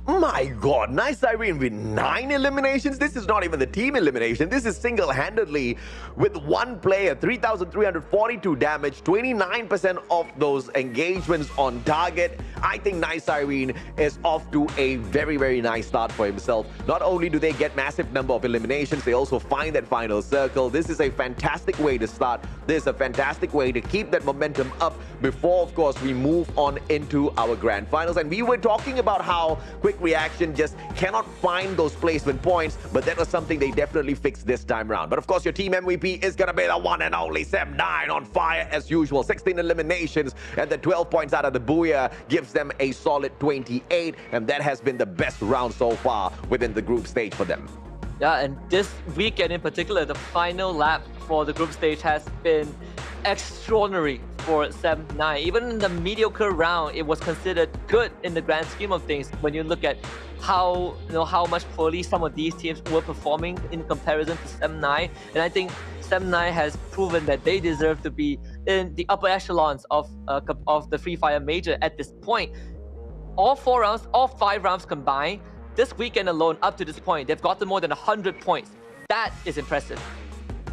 My God, Nice Irene with 9 eliminations. This is not even the team elimination. This is single-handedly with one player, 3,342 damage, 29% of those engagements on target. I think Nice Irene is off to a very, very nice start for himself. Not only do they get massive number of eliminations, they also find that final circle. This is a fantastic way to start. This is a fantastic way to keep that momentum up before, of course, we move on into our grand finals. And we were talking about how Quick Reaction just cannot find those placement points, but that was something they definitely fixed this time around. But of course, your team MVP is gonna be the one and only Sem9, on fire as usual. 16 eliminations, and the 12 points out of the booyah gives them a solid 28, and that has been the best round so far within the group stage for them. Yeah, and this weekend in particular, the final lap for the group stage has been extraordinary for Sem9. Even in the mediocre round, it was considered good in the grand scheme of things when you look at how much poorly some of these teams were performing in comparison to Sem9. And I think Sem9 has proven that they deserve to be in the upper echelons of the Free Fire Major at this point. All 5 rounds combined, this weekend alone, up to this point, they've gotten more than 100 points. That is impressive.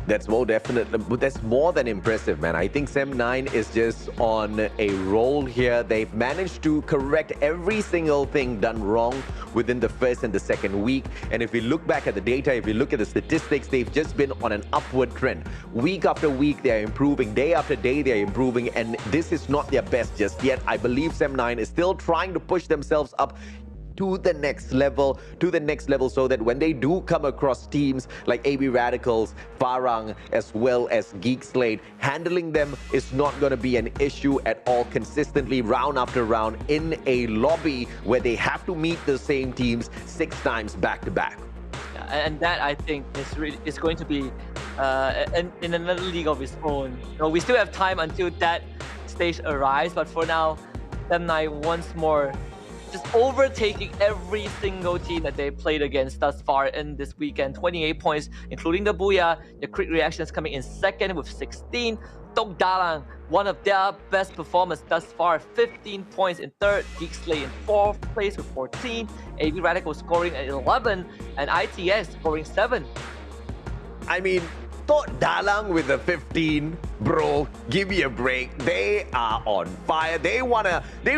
That's more than impressive, man. I think Sem9 is just on a roll here. They've managed to correct every single thing done wrong within the first and the second week. And if we look back at the data, if we look at the statistics, they've just been on an upward trend. Week after week, they're improving. Day after day, they're improving. And this is not their best just yet. I believe Sem9 is still trying to push themselves up to the next level, so that when they do come across teams like AB Radicals, Farang, as well as Geek Slate, handling them is not going to be an issue at all consistently, round after round, in a lobby where they have to meet the same teams 6 times back to back. And that, I think, is going to be in another league of its own. We still have time until that stage arrives, but for now, Sem9 once more just overtaking every single team that they played against thus far in this weekend. 28 points, including the booyah. The quick reactions coming in second with 16. Tok Dalang, one of their best performers thus far, 15 points in third. Geek Slate in 4th place with 14. AB Radical scoring at 11, and ITS scoring 7. I mean, Tok Dalang with the 15, bro, give me a break. They are on fire. They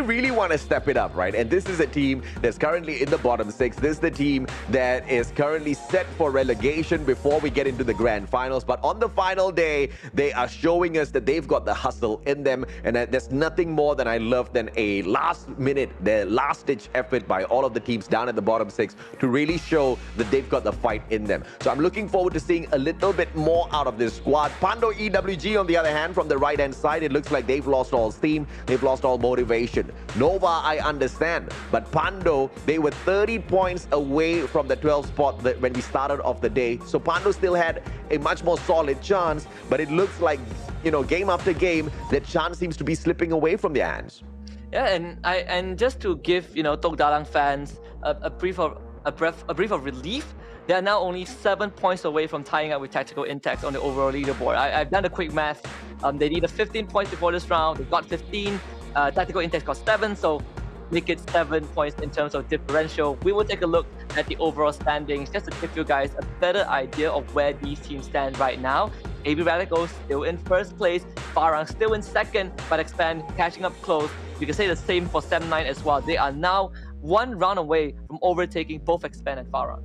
really wanna step it up, right? And this is a team that's currently in the bottom 6. This is the team that is currently set for relegation before we get into the grand finals. But on the final day, they are showing us that they've got the hustle in them, and there's nothing more than I love than a last-ditch effort by all of the teams down at the bottom 6 to really show that they've got the fight in them. So I'm looking forward to seeing a little bit more out of this squad. Pando EWG, on the other hand, from the right-hand side, it looks like they've lost all steam. They've lost all motivation. Nova, I understand. But Pando, they were 30 points away from the 12th spot when we started off the day. So Pando still had a much more solid chance, but it looks like game after game, that chance seems to be slipping away from their hands. Yeah, and just to give Tok Dalang fans a brief of relief, they are now only 7 points away from tying up with Tactical Index on the overall leaderboard. I've done the quick math. They needed 15 points before this round. They got 15. Tactical Index got 7, so make it 7 points in terms of differential. We will take a look at the overall standings just to give you guys a better idea of where these teams stand right now. AB Radicals still in first place, Farang still in second, but Expand catching up close. You can say the same for Sem9 as well. They are now 1 round away from overtaking both Expand and Farang.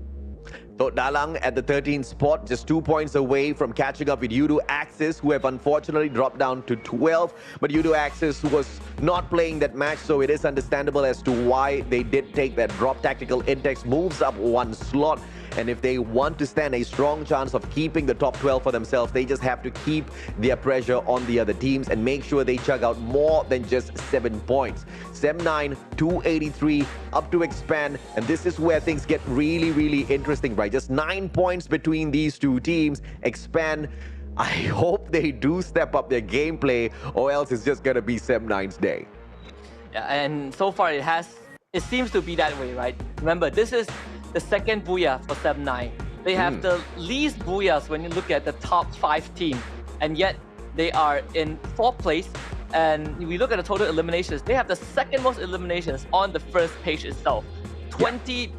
Tok Dalang at the 13th spot, just 2 points away from catching up with Yudu Axis, who have unfortunately dropped down to 12. But Yudu Axis was not playing that match, so it is understandable as to why they did take that drop. Tactical Index moves up 1 slot. And if they want to stand a strong chance of keeping the top 12 for themselves, they just have to keep their pressure on the other teams and make sure they chug out more than just 7 points. Sem9, 283, up to Expand. And this is where things get really, really interesting, right? Just 9 points between these two teams. Expand, I hope they do step up their gameplay, or else it's just going to be Sem9's day. Yeah, and so far it seems to be that way, right? Remember, this is the second booyah for Sem9. They have the least booyahs when you look at the top 5 teams, and yet they are in 4th place. And if we look at the total eliminations, they have the second most eliminations on the first page itself. 20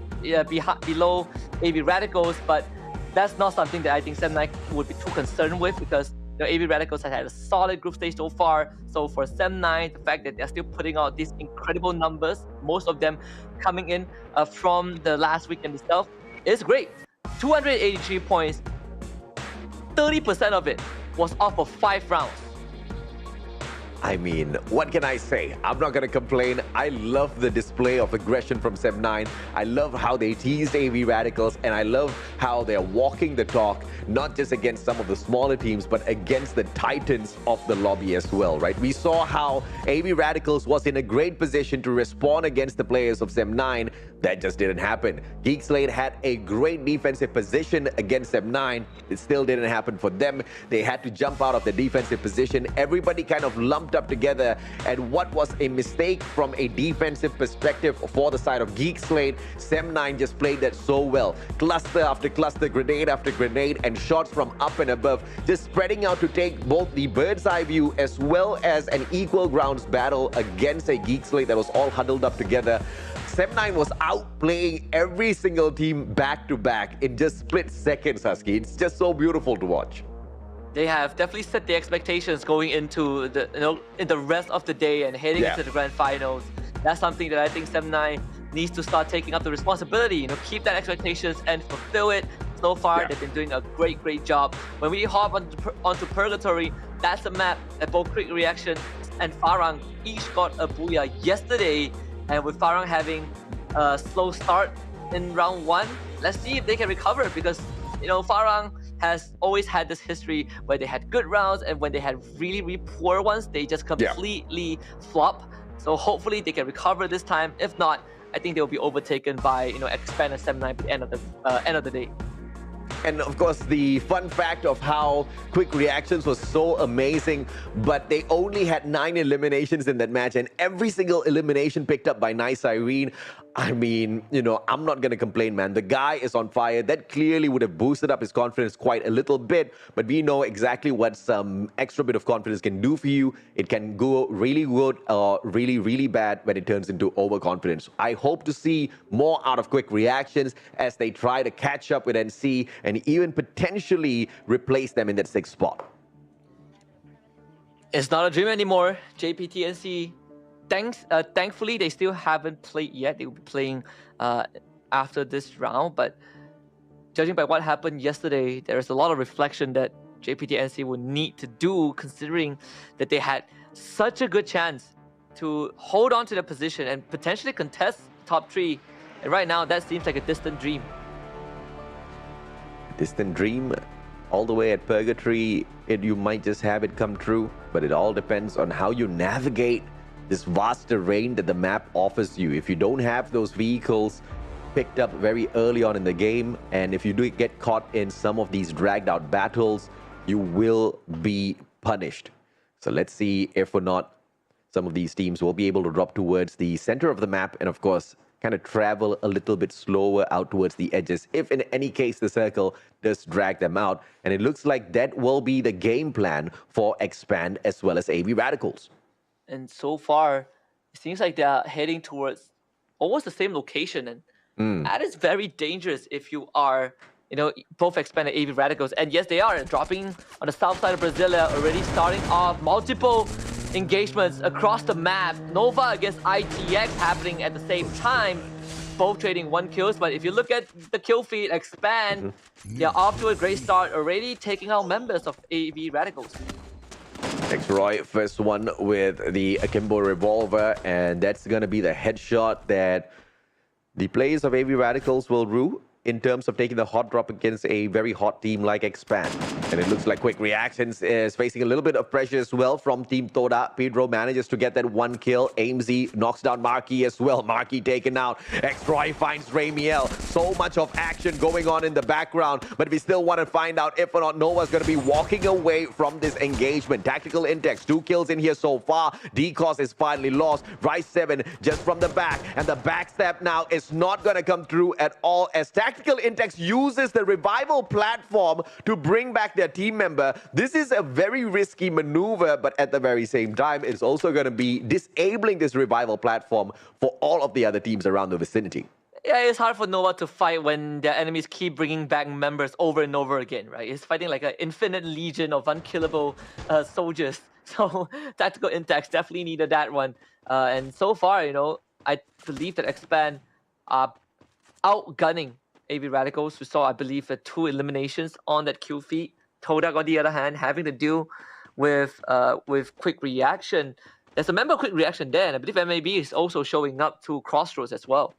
below AB Radicals, but that's not something that I think Sem9 would be too concerned with, because AB Radicals has had a solid group stage so far. So for Sem9, the fact that they're still putting out these incredible numbers, most of them coming in from the last weekend itself, is great. 283 points, 30% of it was off of 5 rounds. I mean, what can I say? I'm not going to complain. I love the display of aggression from Sem9. I love how they teased AB Radicals, and I love how they're walking the talk, not just against some of the smaller teams, but against the titans of the lobby as well, right? We saw how AB Radicals was in a great position to respond against the players of Sem9. That just didn't happen. Geek Slate had a great defensive position against Sem9. It still didn't happen for them. They had to jump out of the defensive position. Everybody kind of lumped up together, and what was a mistake from a defensive perspective for the side of Geek Slate, Sem9 just played that so well. Cluster after cluster, grenade after grenade, and shots from up and above, just spreading out to take both the bird's eye view as well as an equal grounds battle against a Geek Slate that was all huddled up together. Sem9 was outplaying every single team back to back in just split seconds, Husky. It's just so beautiful to watch. They have definitely set the expectations going into the in the rest of the day and heading into the grand finals. That's something that I think Sem9 needs to start taking up the responsibility. Keep that expectations and fulfill it. So far, they've been doing a great job. When we hop onto Purgatory, that's a map that both Quick Reaction and Farang each got a booyah yesterday. And with Farang having a slow start in round 1, let's see if they can recover, because Farang has always had this history where they had good rounds, and when they had really poor ones, they just completely flop. So hopefully they can recover this time. If not, I think they'll be overtaken by Expand and Sem9 at the end of the day. And of course, the fun fact of how Quick Reactions was so amazing, but they only had 9 eliminations in that match, and every single elimination picked up by Nice Irene. I mean, I'm not going to complain, man. The guy is on fire. That clearly would have boosted up his confidence quite a little bit, but we know exactly what some extra bit of confidence can do for you. It can go really good or really bad when it turns into overconfidence. I hope to see more out of Quick Reactions as they try to catch up with NC and even potentially replace them in that 6th spot. It's not a dream anymore. JPT NC, thankfully, they still haven't played yet. They will be playing after this round. But judging by what happened yesterday, there is a lot of reflection that JPT NC will need to do, considering that they had such a good chance to hold on to their position and potentially contest top 3. And right now, that seems like a distant dream. Distant dream, all the way at Purgatory, you might just have it come true, but it all depends on how you navigate this vast terrain that the map offers you. If you don't have those vehicles picked up very early on in the game, and if you do get caught in some of these dragged out battles, you will be punished. So let's see if or not some of these teams will be able to drop towards the center of the map and, of course, kind of travel a little bit slower out towards the edges if in any case the circle does drag them out. And it looks like that will be the game plan for Expand as well as AV Radicals. And so far, it seems like they're heading towards almost the same location. And that is very dangerous if you are, both Expand and AV Radicals. And yes, they are dropping on the south side of Brasilia, already starting off multiple engagements across the map. Nova against ITX happening at the same time, both trading 1 kills. But if you look at the kill feed, Expand, they're off to a great start, already taking out members of AV Radicals. Thanks, Roy. First one with the Akimbo revolver, and that's going to be the headshot that the players of AV Radicals will rue in terms of taking the hot drop against a very hot team like Expand. And it looks like Quick Reactions is facing a little bit of pressure as well from Team Toda. Pedro manages to get that 1 kill. AMZ knocks down Marquis as well. Marquis taken out. X-Roy finds Ramiel. So much of action going on in the background, but we still want to find out if or not Nova's going to be walking away from this engagement. Tactical Intex, 2 kills in here so far. DCOS is finally lost. Rice 7 just from the back, and the backstab now is not going to come through at all as Tactical Intex uses the revival platform to bring back their team member. This is a very risky maneuver, but at the very same time, it's also going to be disabling this revival platform for all of the other teams around the vicinity. Yeah, it's hard for Nova to fight when their enemies keep bringing back members over and over again, right? It's fighting like an infinite legion of unkillable soldiers. So Tactical Intex definitely needed that one. And so far, I believe that Expand are outgunning AV Radicals. We saw, I believe, 2 eliminations on that kill feed. Todak, on the other hand, having to deal with Quick Reaction. There's a member Quick Reaction there, and I believe MAB is also showing up to Crossroads as well.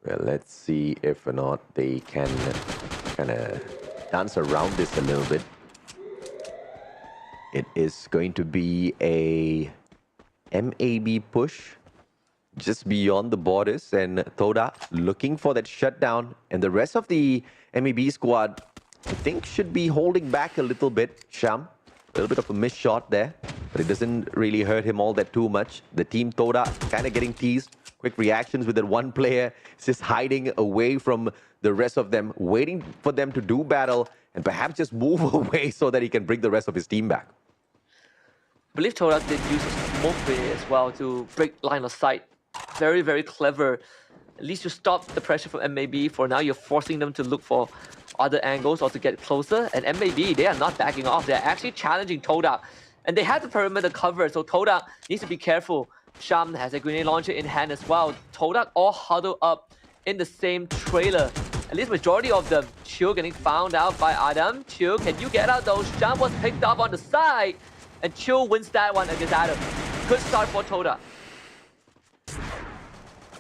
Well, let's see if or not they can kind of dance around this a little bit. It is going to be a MAB push just beyond the borders, and Toda looking for that shutdown, and the rest of the MAB squad, I think, should be holding back a little bit. Sham, a little bit of a missed shot there, but it doesn't really hurt him all that too much. The team Toda kind of getting teased. Quick Reactions with that one player just hiding away from the rest of them, waiting for them to do battle and perhaps just move away so that he can bring the rest of his team back. I believe Toda did use a smoke grenade as well to break line of sight. Very, very clever. At least you stop the pressure from MAB. For now, you're forcing them to look for other angles or to get closer. And MAB, they are not backing off. They're actually challenging Toda. And they have the perimeter covered, so Toda needs to be careful. Sham has a grenade launcher in hand as well. Toda all huddled up in the same trailer. At least majority of them. Chill getting found out by Adam. Chill, can you get out though? Sham was picked up on the side. And Chill wins that one against Adam. Good start for Toda.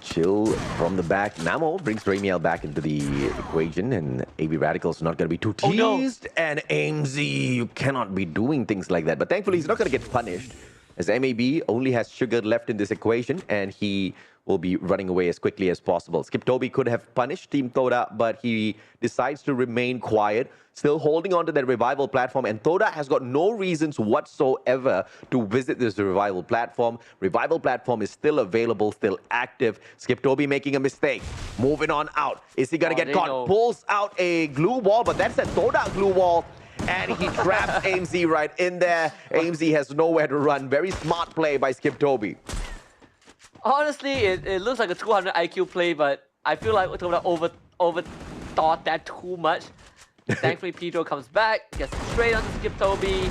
Chill from the back. Namo brings Ramiel back into the equation, and AV Radicals not going to be too teased. Oh, no. And AMZ, you cannot be doing things like that. But thankfully, he's not going to get punished, as MAB only has Sugar left in this equation, and he will be running away as quickly as possible. Skip Toby could have punished Team Toda, but he decides to remain quiet, still holding on to that revival platform, and Toda has got no reasons whatsoever to visit this revival platform. Revival platform is still available, still active. Skip Toby making a mistake, moving on out. Is he gonna get caught? Pulls out a glue wall, but that's a Toda glue wall, and he traps AMZ right in there. AMZ has nowhere to run. Very smart play by Skip Toby. Honestly, it looks like a 200 IQ play, but I feel like Toda overthought that too much. Thankfully, Pedro comes back, gets straight onto Skip Toby.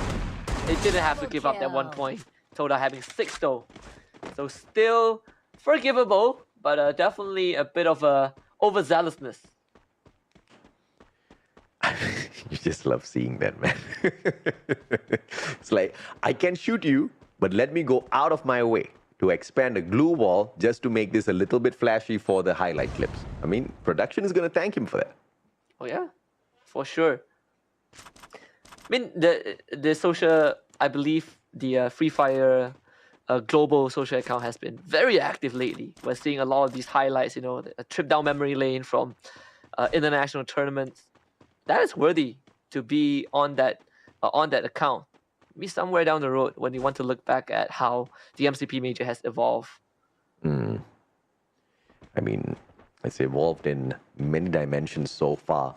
They didn't have to give up that 1 point. Toda having 6 though. So still forgivable, but definitely a bit of a overzealousness. You just love seeing that, man. It's like, I can shoot you, but let me go out of my way to expand a glue wall just to make this a little bit flashy for the highlight clips. I mean, production is going to thank him for that. Oh yeah, for sure. I mean, the social, I believe the Free Fire global social account has been very active lately. We're seeing a lot of these highlights, a trip down memory lane from international tournaments. That is worthy to be on that account. maybe somewhere down the road when you want to look back at how the MCP Major has evolved. I mean, it's evolved in many dimensions so far.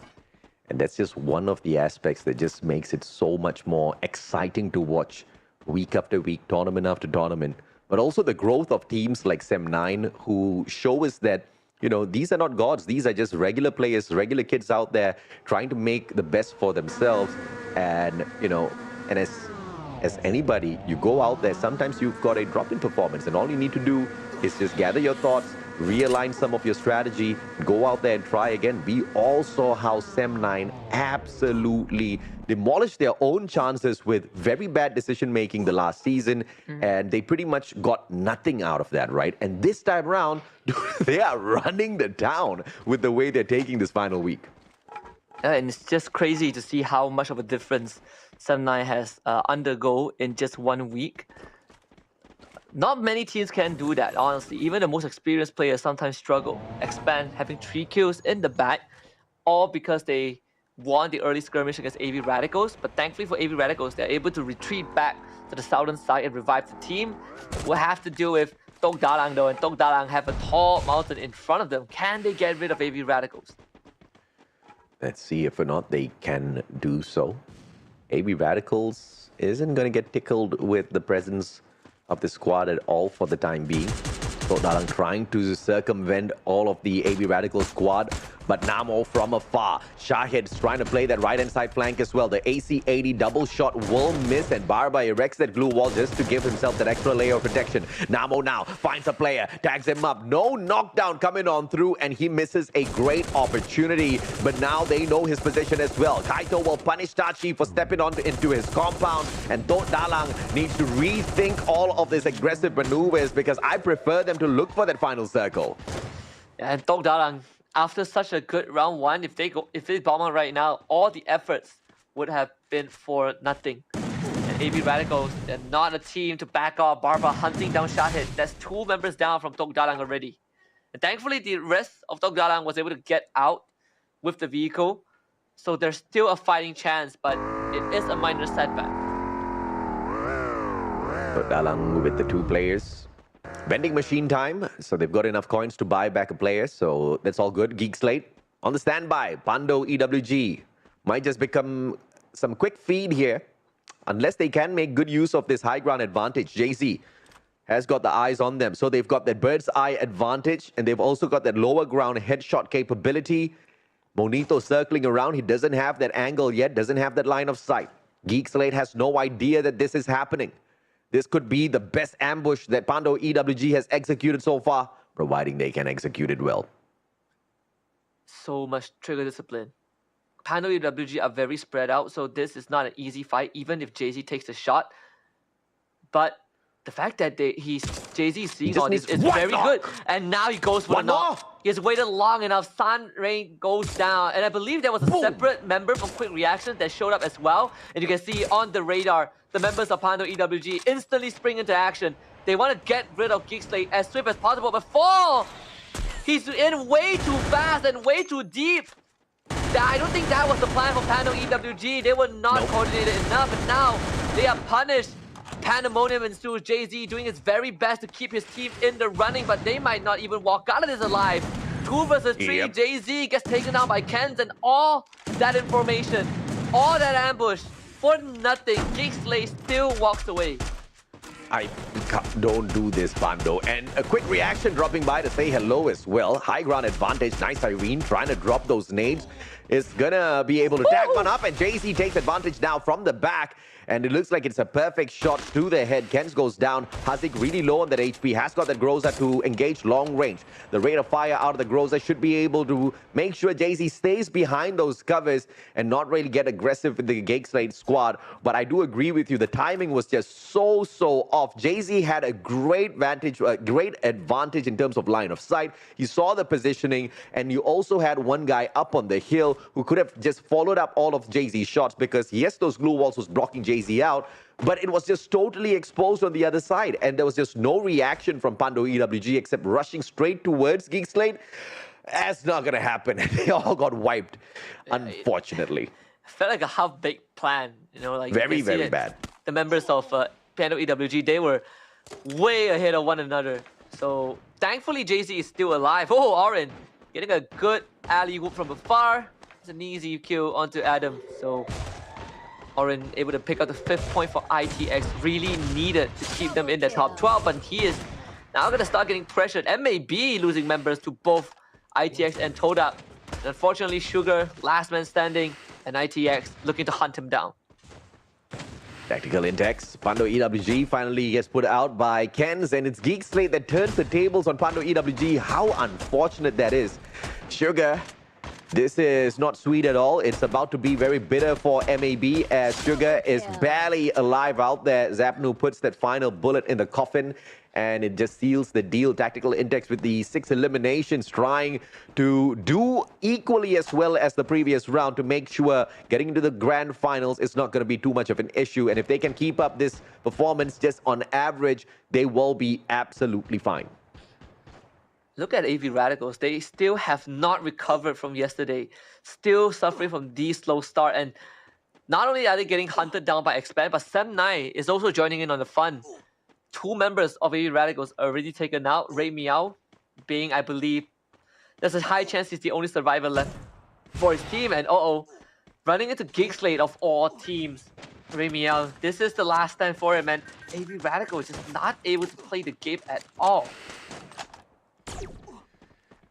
And that's just one of the aspects that just makes it so much more exciting to watch week after week, tournament after tournament. But also the growth of teams like Sem9 who show us that, you know, these are not gods. These are just regular players, regular kids out there trying to make the best for themselves. And, you know, and as anybody, you go out there, sometimes you've got a drop in performance and all you need to do is just gather your thoughts, realign some of your strategy, go out there and try again. We all saw how Sem9 absolutely demolished their own chances with very bad decision making the last season, and they pretty much got nothing out of that, right? And this time around, they are running the town with the way they're taking this final week. And it's just crazy to see how much of a difference Sem9 has undergo in just 1 week. Not many teams can do that, honestly. Even the most experienced players sometimes struggle. Expand having 3 kills in the bag, all because they won the early skirmish against AV Radicals. But thankfully for AV Radicals, they're able to retreat back to the southern side and revive the team. We'll have to deal with Tok Dalang though, and Tok Dalang have a tall mountain in front of them. Can they get rid of AV Radicals? Let's see if or not they can do so. AV Radicals isn't going to get tickled with the presence of the squad at all for the time being. Tok Dalang trying to circumvent all of the AV Radical squad, but Namo from afar. Shahid's trying to play that right-hand side flank as well. The AC-80 double shot will miss, and Barba erects that glue wall just to give himself that extra layer of protection. Namo now finds a player, tags him up. No knockdown coming on through, and he misses a great opportunity. But now they know his position as well. Kaito will punish Tachi for stepping on into his compound, and Tok Dalang needs to rethink all of these aggressive maneuvers, because I prefer them to look for that final circle. And Tok Dalang, after such a good round 1, if they bomb out right now, all the efforts would have been for nothing. And AV Radicals, they're not a team to back off. Barba hunting down Shahid. That's 2 members down from Tok Dalang already. And thankfully, the rest of Tok Dalang was able to get out with the vehicle. So there's still a fighting chance, but it is a minor setback. Tok Dalang with the 2 players. Vending machine time, so they've got enough coins to buy back a player, so that's all good. Geek Slate on the standby. Pando EWG might just become some quick feed here, unless they can make good use of this high ground advantage. Jay-Z has got the eyes on them, so they've got that bird's eye advantage, and they've also got that lower ground headshot capability. Monito circling around, he doesn't have that angle yet, doesn't have that line of sight. Geek Slate has no idea that this is happening. This could be the best ambush that Pando EWG has executed so far, providing they can execute it well. So much trigger discipline. Pando EWG are very spread out, so this is not an easy fight, even if Jay-Z takes the shot. But the fact that Jay-Z is seeing all this is very good. And now he goes for the knock. He has waited long enough. Sun Rain goes down. And I believe there was a separate member from Quick Reaction that showed up as well. And you can see on the radar, the members of Pando EWG instantly spring into action. They want to get rid of Geek Slate as swift as possible, but fall! He's in way too fast and way too deep. I don't think that was the plan for Pando EWG. They were not coordinated enough, and now they are punished. Pandemonium ensues. Jay-Z doing his very best to keep his team in the running, but they might not even walk out of this alive. 2 versus 3, yep. Jay-Z gets taken down by Kens, and all that information, all that ambush, for nothing. Geek Slate still walks away. Don't do this, Pando. And a quick reaction dropping by to say hello as well. High ground advantage. Nice Irene trying to drop those nades. Is gonna be able to tag one up, and Jay-Z takes advantage now from the back. And it looks like it's a perfect shot to the head. Kens goes down. Hazik really low on that HP. Has got that Groza to engage long range. The rate of fire out of the Groza should be able to make sure Jay-Z stays behind those covers and not really get aggressive with the Geek Slate squad. But I do agree with you. The timing was just so off. Jay-Z had a great advantage in terms of line of sight. He saw the positioning, and you also had one guy up on the hill who could have just followed up all of Jay-Z's shots, because yes, those glue walls was blocking Jay-Z out, but it was just totally exposed on the other side, and there was just no reaction from Pando EWG except rushing straight towards Geek Slate. That's not gonna happen. They all got wiped, unfortunately. It felt like a half-baked plan, you know, like very bad. the members of Pando EWG, they were way ahead of one another. So thankfully, JZ is still alive. Oh, Oren getting a good alley-oop from afar. It's an easy kill onto Adam. So Oren able to pick up the 5th point for ITX. Really needed to keep them in the top 12, but he is now going to start getting pressured. MAB losing members to both ITX and Todak. And unfortunately, Sugar, last man standing, and ITX looking to hunt him down. Tactical index. Pando EWG finally gets put out by Kens, and it's Geek Slate that turns the tables on Pando EWG. How unfortunate that is. Sugar, this is not sweet at all. It's about to be very bitter for MAB as Sugar is barely alive out there. Zapnu puts that final bullet in the coffin, and it just seals the deal. Tactical index with the 6 eliminations, trying to do equally as well as the previous round to make sure getting into the grand finals is not going to be too much of an issue. And if they can keep up this performance just on average, they will be absolutely fine. Look at AV Radicals. They still have not recovered from yesterday. Still suffering from the slow start. And not only are they getting hunted down by Expand, but Sem9 is also joining in on the fun. 2 members of AV Radicals already taken out. Ray Meow being, I believe, there's a high chance he's the only survivor left for his team. And running into Geek Slate of all teams. Ray Meow, this is the last stand for him, and AV Radical is just not able to play the game at all.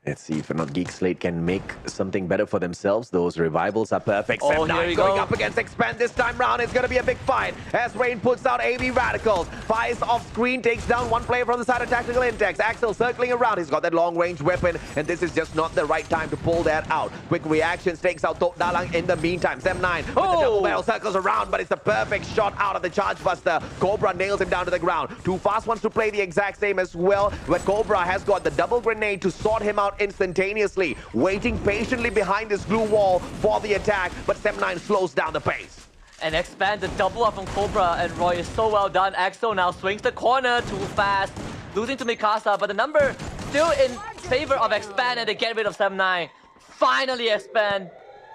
Let's see if not Geek Slate can make something better for themselves. Those revivals are perfect. Oh, Sem9 going up against Expand this time round. It's going to be a big fight as Rain puts out AV Radicals. Fires off screen, takes down one player from the side of Tactical Index. Axel circling around. He's got that long range weapon, and this is just not the right time to pull that out. Quick reactions takes out Tok Dalang in the meantime. Sem9 with the double barrel circles around, but it's a perfect shot out of the Charge Buster. Cobra nails him down to the ground. 2 fast ones to play the exact same as well, but Cobra has got the double grenade to sort him out instantaneously, waiting patiently behind this blue wall for the attack, but Sem9 slows down the pace. And Expand the double up from Cobra, and Roy is so well done. Axel now swings the corner too fast, losing to Mikasa, but the number still in favor of Expand, and they get rid of Sem9. Finally, Expand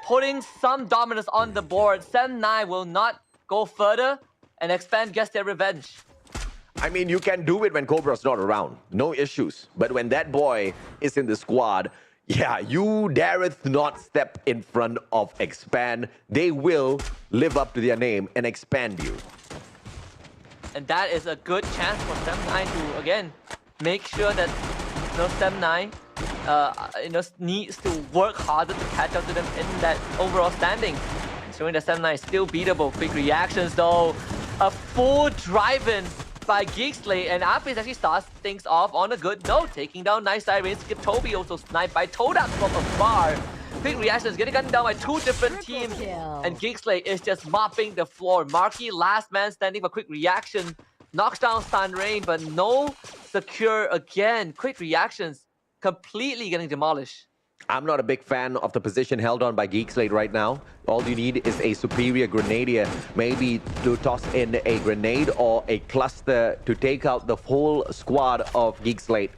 putting some dominance on the board. Sem9 will not go further, and Expand gets their revenge. I mean, you can do it when Cobra's not around. No issues. But when that boy is in the squad, yeah, you dareth not step in front of Expand. They will live up to their name and expand you. And that is a good chance for Sem9 to, again, make sure that Sem9 needs to work harder to catch up to them in that overall standing. Showing that Sem9 is still beatable. Quick reactions though. A full drive-in by Geek Slate, and Apis actually starts things off on a good note, taking down Nice Siren. Skip Toby also sniped by Todak from afar. Quick reactions getting gunned down by 2 different teams, and Geek Slate is just mopping the floor. Marky, last man standing for quick reaction, knocks down Sun Rain, but no secure again. Quick reactions completely getting demolished. I'm not a big fan of the position held on by Geek Slate right now. All you need is a superior grenadier, maybe to toss in a grenade or a cluster to take out the whole squad of Geek Slate.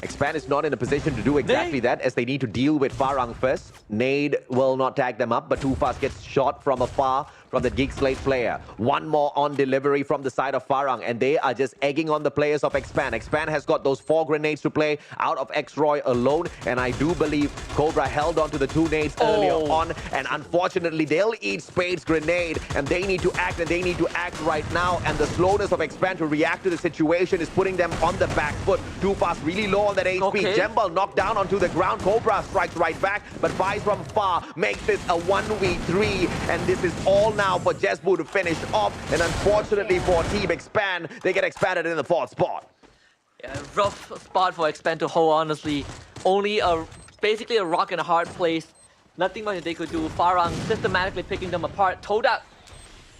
Expand is not in a position to do exactly that, as they need to deal with Farang first. Nade will not tag them up, but Too Fast gets shot from afar from the Geek Slate player. One more on delivery from the side of Farang, and they are just egging on the players of Expand. Expand has got those 4 grenades to play out of X-Roy alone, and I do believe Cobra held on to the 2 nades earlier on, and unfortunately they'll eat Spade's grenade, and they need to act, and they need to act right now, and the slowness of Expand to react to the situation is putting them on the back foot. Too Fast really low on that HP. Jembal knocked down onto the ground. Cobra strikes right back, but fires from far, makes this a 1v3, and this is all now for Jesbu to finish off, and unfortunately for Team Expand, they get expanded in the 4th spot. Yeah, rough spot for Expand to hold, honestly. Only basically a rock in a hard place. Nothing much they could do. Farang systematically picking them apart. Todak,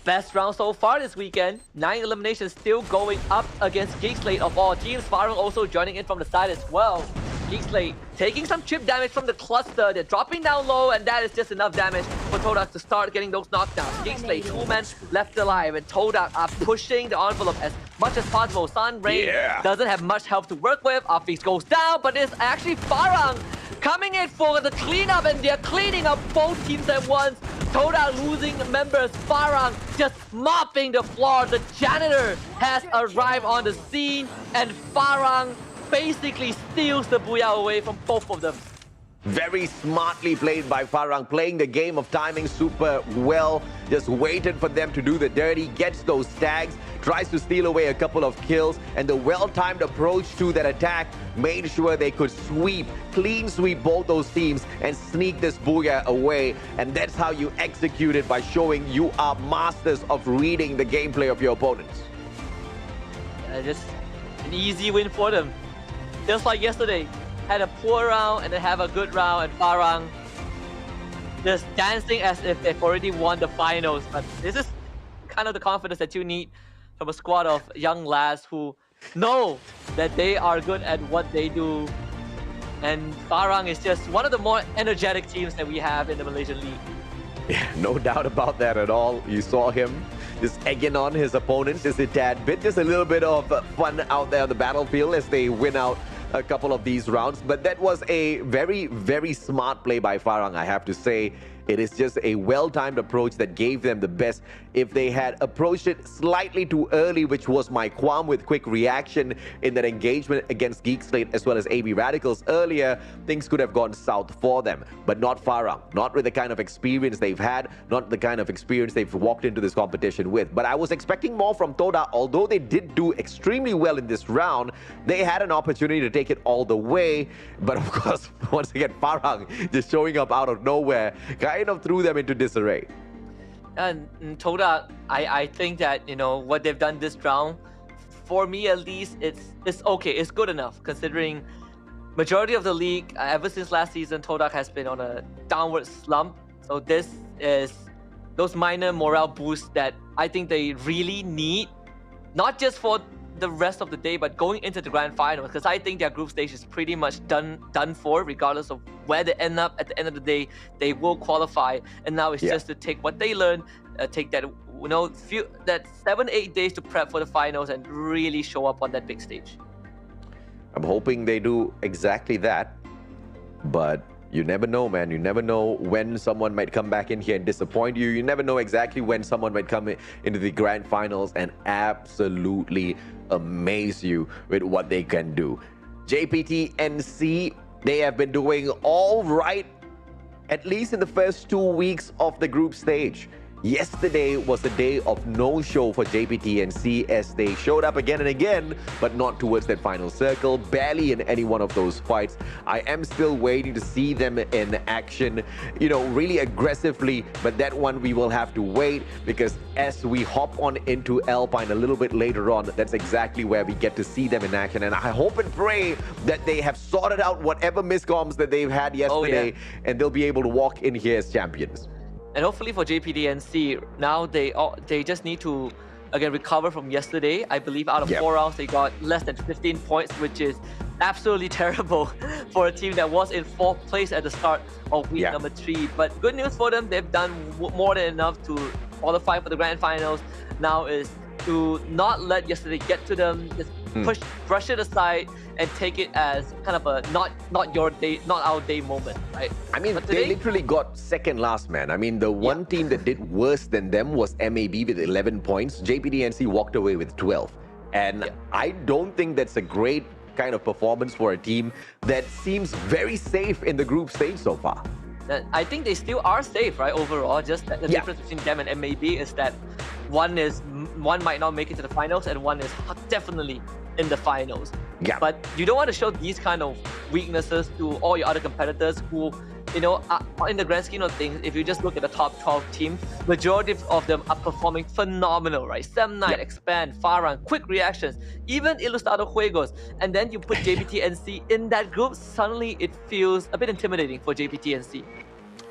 best round so far this weekend. 9 eliminations still going up against Geek Slate of all teams. Farang also joining in from the side as well. Geek Slate taking some chip damage from the cluster. They're dropping down low, and that is just enough damage for Todak to start getting those knockdowns. Geek Slate, 2 men left alive, and Todak are pushing the envelope as much as possible. Sun Rain doesn't have much help to work with. Afis goes down, but it's actually Farang coming in for the cleanup, and they're cleaning up both teams at once. Toda losing members, Farang just mopping the floor. The janitor has arrived on the scene, and Farang basically steals the Booyah away from both of them. Very smartly played by Farang, playing the game of timing super well. Just waited for them to do the dirty, gets those tags, tries to steal away a couple of kills, and the well-timed approach to that attack made sure they could clean sweep both those teams and sneak this Booyah away. And that's how you execute it, by showing you are masters of reading the gameplay of your opponents. Just an easy win for them. Just like yesterday. Had a poor round and then have a good round, and Farang just dancing as if they've already won the finals. But this is kind of the confidence that you need from a squad of young lads who know that they are good at what they do. And Farang is just one of the more energetic teams that we have in the Malaysian League. Yeah, no doubt about that at all. You saw him just egging on his opponents just a tad bit. Just a little bit of fun out there on the battlefield as they win out a couple of these rounds. But that was a very, very smart play by Farang, I have to say. It is just a well-timed approach that gave them the best. If they had approached it slightly too early, which was my qualm with quick reaction in that engagement against Geek Slate as well as AB Radicals earlier, things could have gone south for them. But not Farang, not with the kind of experience they've had, not the kind of experience they've walked into this competition with. But I was expecting more from Toda. Although they did do extremely well in this round, they had an opportunity to take it all the way. But of course, once again, Farang just showing up out of nowhere, kind of threw them into disarray. And Toda, I think that, you know, what they've done this round, for me at least, it's okay, it's good enough, considering majority of the league, ever since last season, Todak has been on a downward slump. So this is those minor morale boosts that I think they really need, not just for the rest of the day, but going into the grand final, because I think their group stage is pretty much done for, regardless of where they end up. At the end of the day, they will qualify, and now it's just to take what they learned, take that, you know, that 7-8 days to prep for the finals and really show up on that big stage. I'm hoping they do exactly that, but you never know, man. You never know when someone might come back in here and disappoint you. You never know exactly when someone might come into the grand finals and absolutely amaze you with what they can do. JPT-NC, they have been doing all right, at least in the first 2 weeks of the group stage. Yesterday was a day of no-show for JPT-NC as they showed up again and again, but not towards that final circle, barely in any one of those fights. I am still waiting to see them in action, you know, really aggressively, but that one we will have to wait, because as we hop on into Alpine a little bit later on, that's exactly where we get to see them in action. And I hope and pray that they have sorted out whatever miscoms that they've had yesterday, and they'll be able to walk in here as champions. And hopefully for JPT-NC, now they just need to, again, recover from yesterday. I believe out of 4 rounds, they got less than 15 points, which is absolutely terrible for a team that was in 4th place at the start of week number 3. But good news for them, they've done more than enough to qualify for the grand finals. Now is to not let yesterday get to them, just brush it aside and take it as kind of a not your day, not our day moment, right? I mean, they literally got second last, man. I mean, the one team that did worse than them was MAB with 11 points. JPT-NC walked away with 12. And I don't think that's a great kind of performance for a team that seems very safe in the group stage so far. I think they still are safe, right, overall. Just that the difference between them and MAB is that one might not make it to the finals and one is definitely in the finals. But you don't want to show these kind of weaknesses to all your other competitors who, you know, in the grand scheme of things, if you just look at the top 12 teams, majority of them are performing phenomenal, right? Sem9, Expand, Farang, quick reactions, even Ilustrado Juegos. And then you put JPT-NC in that group, suddenly it feels a bit intimidating for JPT-NC.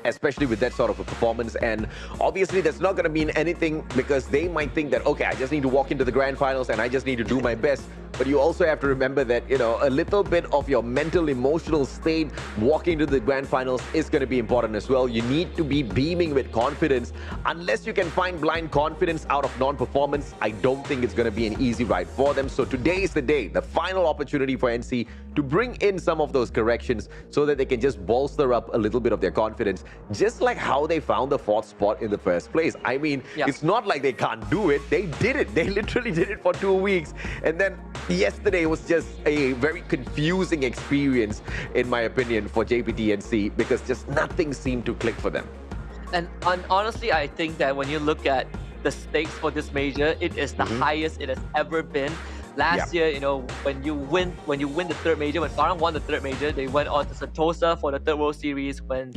especially with that sort of a performance. And obviously that's not going to mean anything, because they might think that, okay, I just need to walk into the grand finals and I just need to do my best. But you also have to remember that, you know, a little bit of your mental, emotional state walking to the grand finals is going to be important as well. You need to be beaming with confidence. Unless you can find blind confidence out of non-performance, I don't think it's going to be an easy ride for them. So today is the day, the final opportunity for NC to bring in some of those corrections so that they can just bolster up a little bit of their confidence, just like how they found the 4th spot in the first place. I mean, it's not like they can't do it. They did it. They literally did it for 2 weeks. And then yesterday was just a very confusing experience, in my opinion, for JPTNC, because just nothing seemed to click for them. And honestly, I think that when you look at the stakes for this major, it is the highest it has ever been. Last year, you know, when you win the 3rd major, when Farang won the 3rd major, they went on to Sentosa for the 3rd World Series. When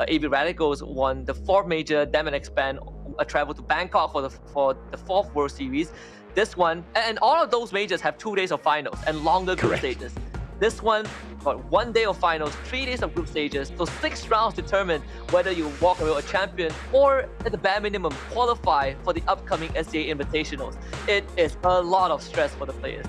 AB Radicals won the 4th major, Dem and Expand traveled to Bangkok for the 4th World Series. This one, and all of those majors have 2 days of finals and longer group stages. This one got 1 day of finals, 3 days of group stages. So 6 rounds determine whether you walk away a champion or, at the bare minimum, qualify for the upcoming SCA Invitationals. It is a lot of stress for the players.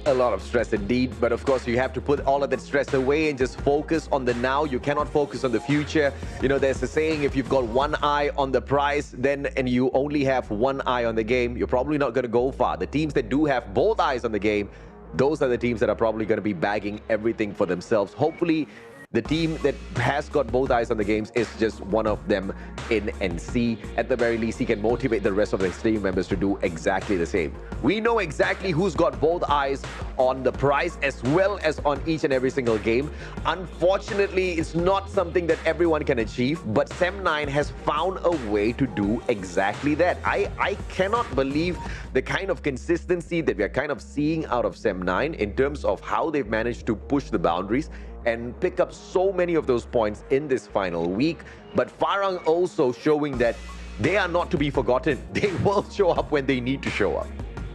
A lot of stress indeed, but of course you have to put all of that stress away and just focus on the now. You cannot focus on the future. You know, there's a saying, if you've got one eye on the prize and you only have one eye on the game, you're probably not going to go far. The teams that do have both eyes on the game, those are the teams that are probably going to be bagging everything for themselves. Hopefully, the team that has got both eyes on the games is just one of them in NC. At the very least, he can motivate the rest of the team members to do exactly the same. We know exactly who's got both eyes on the prize as well as on each and every single game. Unfortunately, it's not something that everyone can achieve, but Sem9 has found a way to do exactly that. I cannot believe the kind of consistency that we are kind of seeing out of Sem9 in terms of how they've managed to push the boundaries and pick up so many of those points in this final week. But Farang also showing that they are not to be forgotten. They will show up when they need to show up.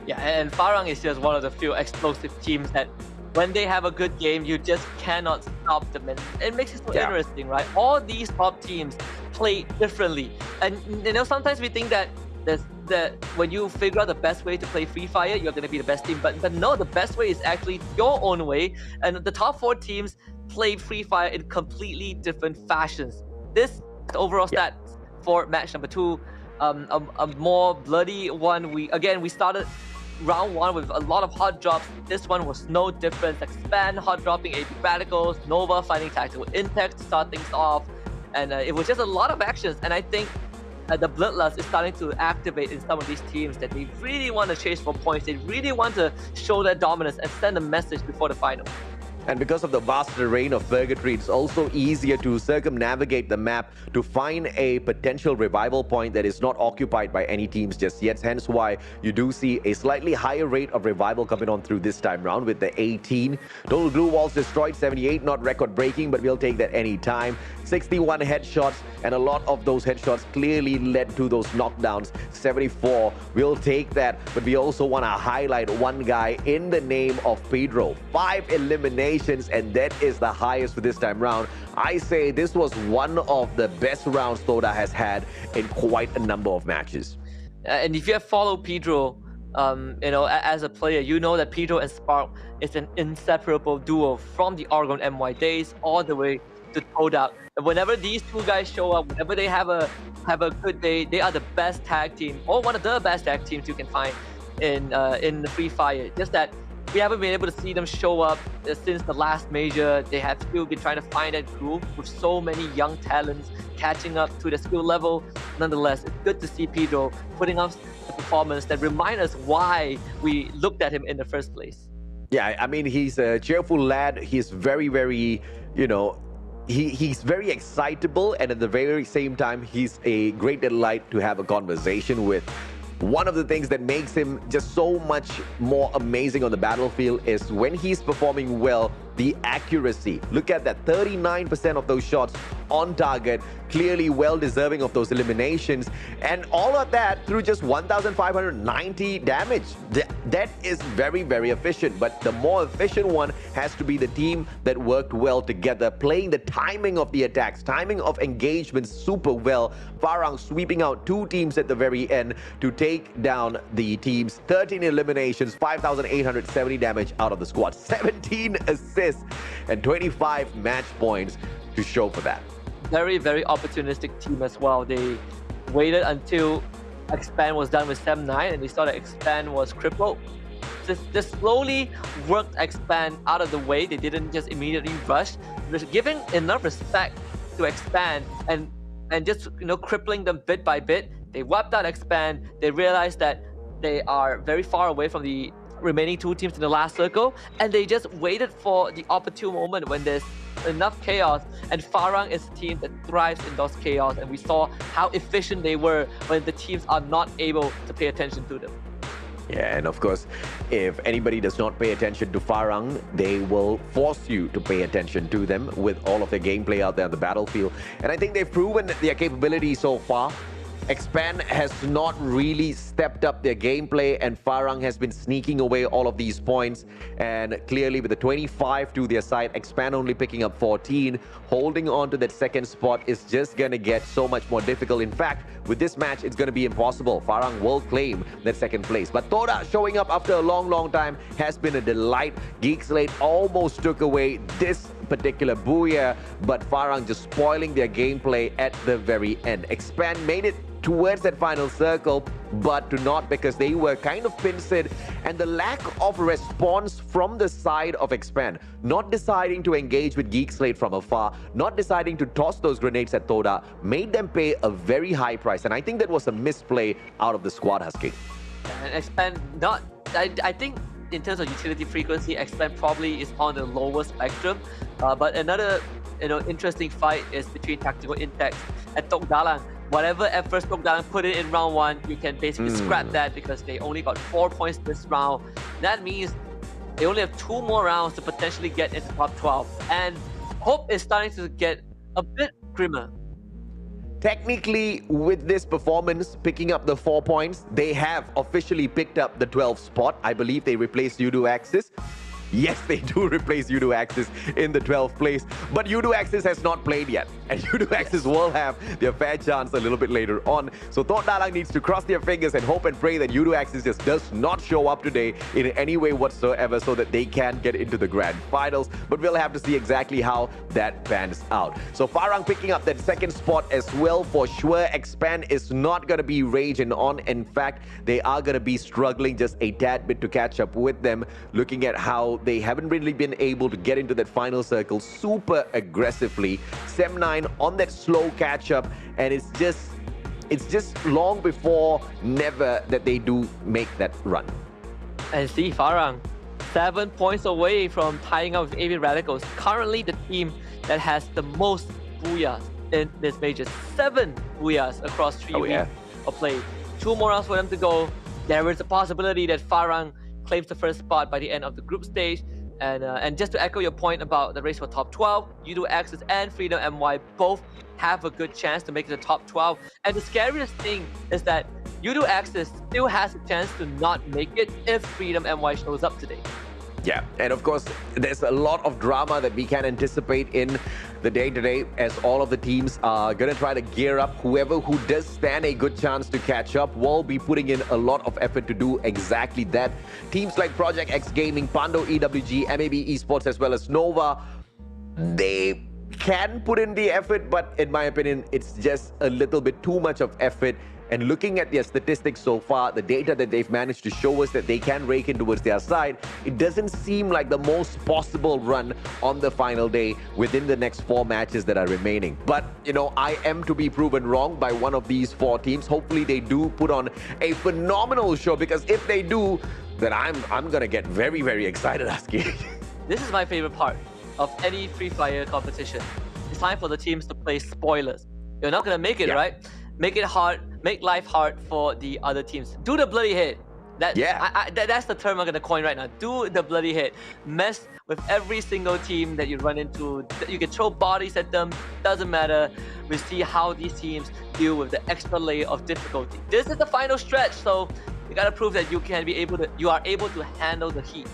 Yeah, and Farang is just one of the few explosive teams that when they have a good game, you just cannot stop them. And it makes it so interesting, right? All these top teams play differently. And you know, sometimes we think that when you figure out the best way to play Free Fire, you're going to be the best team. But no, the best way is actually your own way. And the top 4 teams play Free Fire in completely different fashions. This overall stats for match number 2, a more bloody one. We started round 1 with a lot of hot drops. This one was no different. Expand hot dropping AB Radicals, Nova finding tactical intact to start things off, and it was just a lot of actions. And I think the bloodlust is starting to activate in some of these teams, that they really want to chase for points. They really want to show their dominance and send a message before the final. And because of the vast terrain of Purgatory, it's also easier to circumnavigate the map to find a potential revival point that is not occupied by any teams just yet. Hence why you do see a slightly higher rate of revival coming on through this time round with the 18. Total glue walls destroyed, 78, not record breaking, but we'll take that any time. 61 headshots, and a lot of those headshots clearly led to those knockdowns. 74, we'll take that, but we also want to highlight one guy in the name of Pedro. 5 eliminations, and that is the highest for this time round. I say this was one of the best rounds Toda has had in quite a number of matches. And if you have followed Pedro, you know, as a player, you know that Pedro and Spark is an inseparable duo from the Oregon MY days all the way to Toda. And whenever these two guys show up, whenever they have a good day, they are the best tag team, or one of the best tag teams you can find in the Free Fire. Just that we haven't been able to see them show up since the last major. They have still been trying to find that groove with so many young talents catching up to the skill level. Nonetheless, it's good to see Pedro putting up the performance that remind us why we looked at him in the first place. Yeah, I mean, he's a cheerful lad. He's very, very, you know, he's very excitable, and at the very same time, he's a great delight to have a conversation with. One of the things that makes him just so much more amazing on the battlefield is when he's performing well, the accuracy. Look at that, 39% of those shots on target, clearly well deserving of those eliminations, and all of that through just 1,590 damage. That is very, very efficient, but the more efficient one has to be the team that worked well together, playing the timing of the attacks, timing of engagements super well. Farang sweeping out two teams at the very end to take down the teams. 13 eliminations, 5,870 damage out of the squad, 17 assists, and 25 match points to show for that. Very, very opportunistic team as well. They waited until Expand was done with Sem9 and they saw that Expand was crippled. Just slowly worked Expand out of the way. They didn't just immediately rush. Giving enough respect to Expand and just crippling them bit by bit. They wiped out Expand. They realized that they are very far away from the remaining two teams in the last circle, and they just waited for the opportune moment when there's enough chaos, and Farang is a team that thrives in those chaos, and we saw how efficient they were when the teams are not able to pay attention to them. Yeah, and of course, if anybody does not pay attention to Farang, they will force you to pay attention to them with all of their gameplay out there on the battlefield. And I think they've proven their capability so far. Expand has not really stepped up their gameplay, and Farang has been sneaking away all of these points. And clearly with the 25 to their side, Expand only picking up 14, holding on to that second spot is just going to get so much more difficult. In fact, with this match, it's going to be impossible. Farang will claim that second place. But Toda showing up after a long time has been a delight. Geekslate almost took away this particular booyah, but Farang just spoiling their gameplay at the very end. Expand made it towards that final circle, but to not, because they were kind of pinched, and the lack of response from the side of Expand, not deciding to engage with Geekslate from afar, not deciding to toss those grenades at Toda, made them pay a very high price, and I think that was a misplay out of the squad, Husky. And Expand, I think in terms of utility frequency, Expand probably is on the lower spectrum, but another interesting fight is between Tactical Intex and Tok Dalang. Whatever efforts Tok Dalang put in round 1, you can basically scrap that because they only got 4 points this round. That means they only have 2 more rounds to potentially get into top 12. And hope is starting to get a bit grimmer. Technically, with this performance, picking up the 4 points, they have officially picked up the 12th spot. I believe they replaced Yudu Axis. Yes, they do replace Yudu Axis in the 12th place, but Yudu Axis has not played yet, and Yudu Axis will have their fair chance a little bit later on. So Tok Dalang needs to cross their fingers and hope and pray that Yudu Axis just does not show up today in any way whatsoever so that they can get into the grand finals, but we'll have to see exactly how that pans out. So Farang picking up that second spot as well for sure. Expand is not going to be raging on. In fact, they are going to be struggling just a tad bit to catch up with them, looking at how they haven't really been able to get into that final circle super aggressively. Sem9 on that slow catch up, and it's just long before never that they do make that run. And see, Farang, 7 points away from tying up with AV Radicals. Currently the team that has the most booyahs in this major. 7 booyahs across 3 weeks of play. 2 more rounds for them to go. There is a possibility that Farang claims the first spot by the end of the group stage. And just to echo your point about the race for top 12, Yudu Axis and Freedom MY both have a good chance to make it to top 12. And the scariest thing is that Yudu Axis still has a chance to not make it if Freedom MY shows up today. Yeah, and of course, there's a lot of drama that we can anticipate in the day today, as all of the teams are going to try to gear up. Whoever who does stand a good chance to catch up will be putting in a lot of effort to do exactly that. Teams like Project X Gaming, Pando EWG, MAB Esports, as well as Nova, they can put in the effort, but in my opinion, it's just a little bit too much of effort. And looking at their statistics so far, the data that they've managed to show us that they can rake in towards their side, it doesn't seem like the most possible run on the final day within the next 4 matches that are remaining. But, I am to be proven wrong by one of these 4 teams. Hopefully they do put on a phenomenal show, because if they do, then I'm going to get very, very excited, Husky. This is my favorite part of any Free Fire competition. It's time for the teams to play spoilers. You're not going to make it, right? Make it hard, make life hard for the other teams. Do the bloody hit. That's the term I'm gonna coin right now. Do the bloody hit. Mess with every single team that you run into. You can throw bodies at them. Doesn't matter. We see how these teams deal with the extra layer of difficulty. This is the final stretch, so you gotta prove that you are able to handle the heat.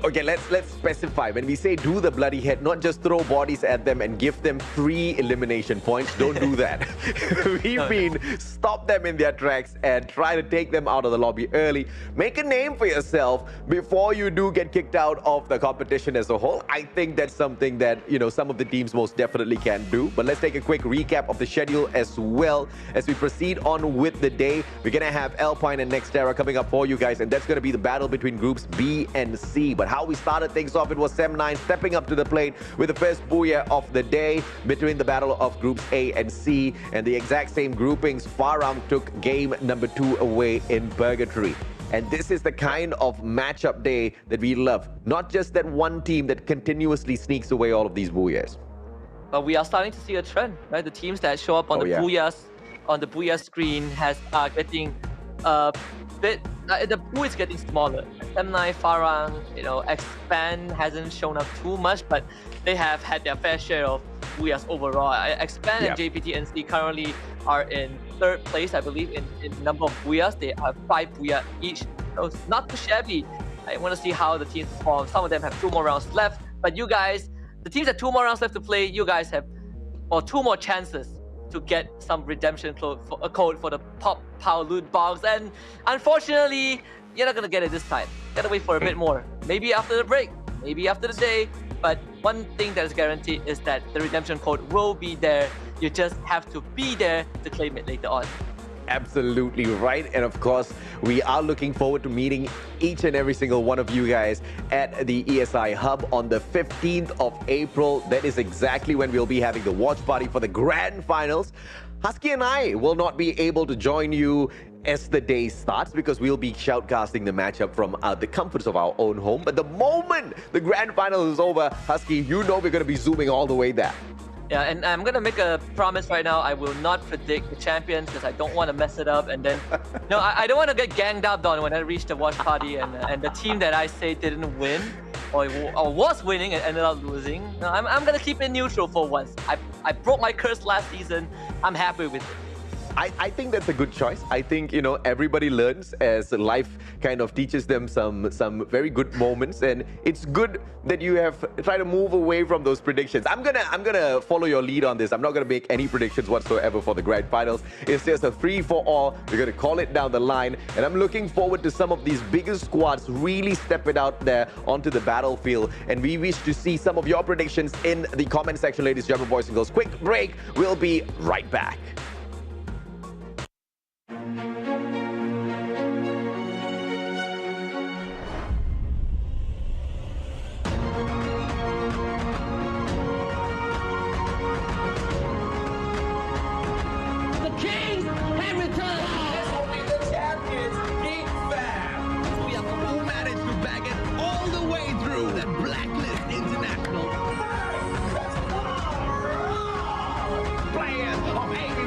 Okay, let's specify. When we say do the bloody hit, not just throw bodies at them and give them free elimination points. Don't do that. We mean stop them in their tracks and try to take them out of the lobby early. Make a name for yourself before you do get kicked out of the competition as a whole. I think that's something that, you know, some of the teams most definitely can do. But let's take a quick recap of the schedule as well as we proceed on with the day. We're going to have Alpine and Nextera coming up for you guys, and that's going to be the battle between groups B and C. But how we started things off, it was Sem9 stepping up to the plate with the first booyah of the day between the battle of groups A and C, and the exact same groupings. Faram took game number 2 away in Purgatory. And this is the kind of matchup day that we love. Not just that one team that continuously sneaks away all of these booyahs. But we are starting to see a trend, right? The teams that show up on booyahs on the booyah screen are getting the pool is getting smaller. Sem9, Farang, you know, Expand hasn't shown up too much, but they have had their fair share of booyahs overall. Expand and JPT&C currently are in 3rd place, I believe, in number of booyahs. They have 5 booyah each, so it's not too shabby. I want to see how the teams perform. Some of them have 2 more rounds left, but you guys, the teams have 2 more rounds left to play. You guys have 2 more chances to get some redemption code for the Pop-Pow loot box, and unfortunately, you're not gonna get it this time. Gotta wait for a bit more. Maybe after the break, maybe after the day. But one thing that is guaranteed is that the redemption code will be there. You just have to be there to claim it later on. Absolutely right. And of course, we are looking forward to meeting each and every single one of you guys at the ESI Hub on the 15th of April. That is exactly when we'll be having the watch party for the grand finals. Husky and I will not be able to join you as the day starts because we'll be shoutcasting the matchup from the comforts of our own home. But the moment the grand final is over, Husky, you know we're going to be zooming all the way there. Yeah, and I'm going to make a promise right now. I will not predict the champions because I don't want to mess it up. And then, no, I don't want to get ganged up on when I reach the watch party and the team that I say didn't win or was winning and ended up losing. No, I'm going to keep it neutral for once. I broke my curse last season. I'm happy with it. I think that's a good choice. I think, you know, everybody learns as life kind of teaches them some very good moments, and it's good that you have tried to move away from those predictions. I'm gonna follow your lead on this. I'm not gonna make any predictions whatsoever for the grand finals. It's just a free for all. We're gonna call it down the line, and I'm looking forward to some of these bigger squads really step it out there onto the battlefield. And we wish to see some of your predictions in the comment section, ladies and gentlemen, boys and girls. Quick break. We'll be right back. Players of 80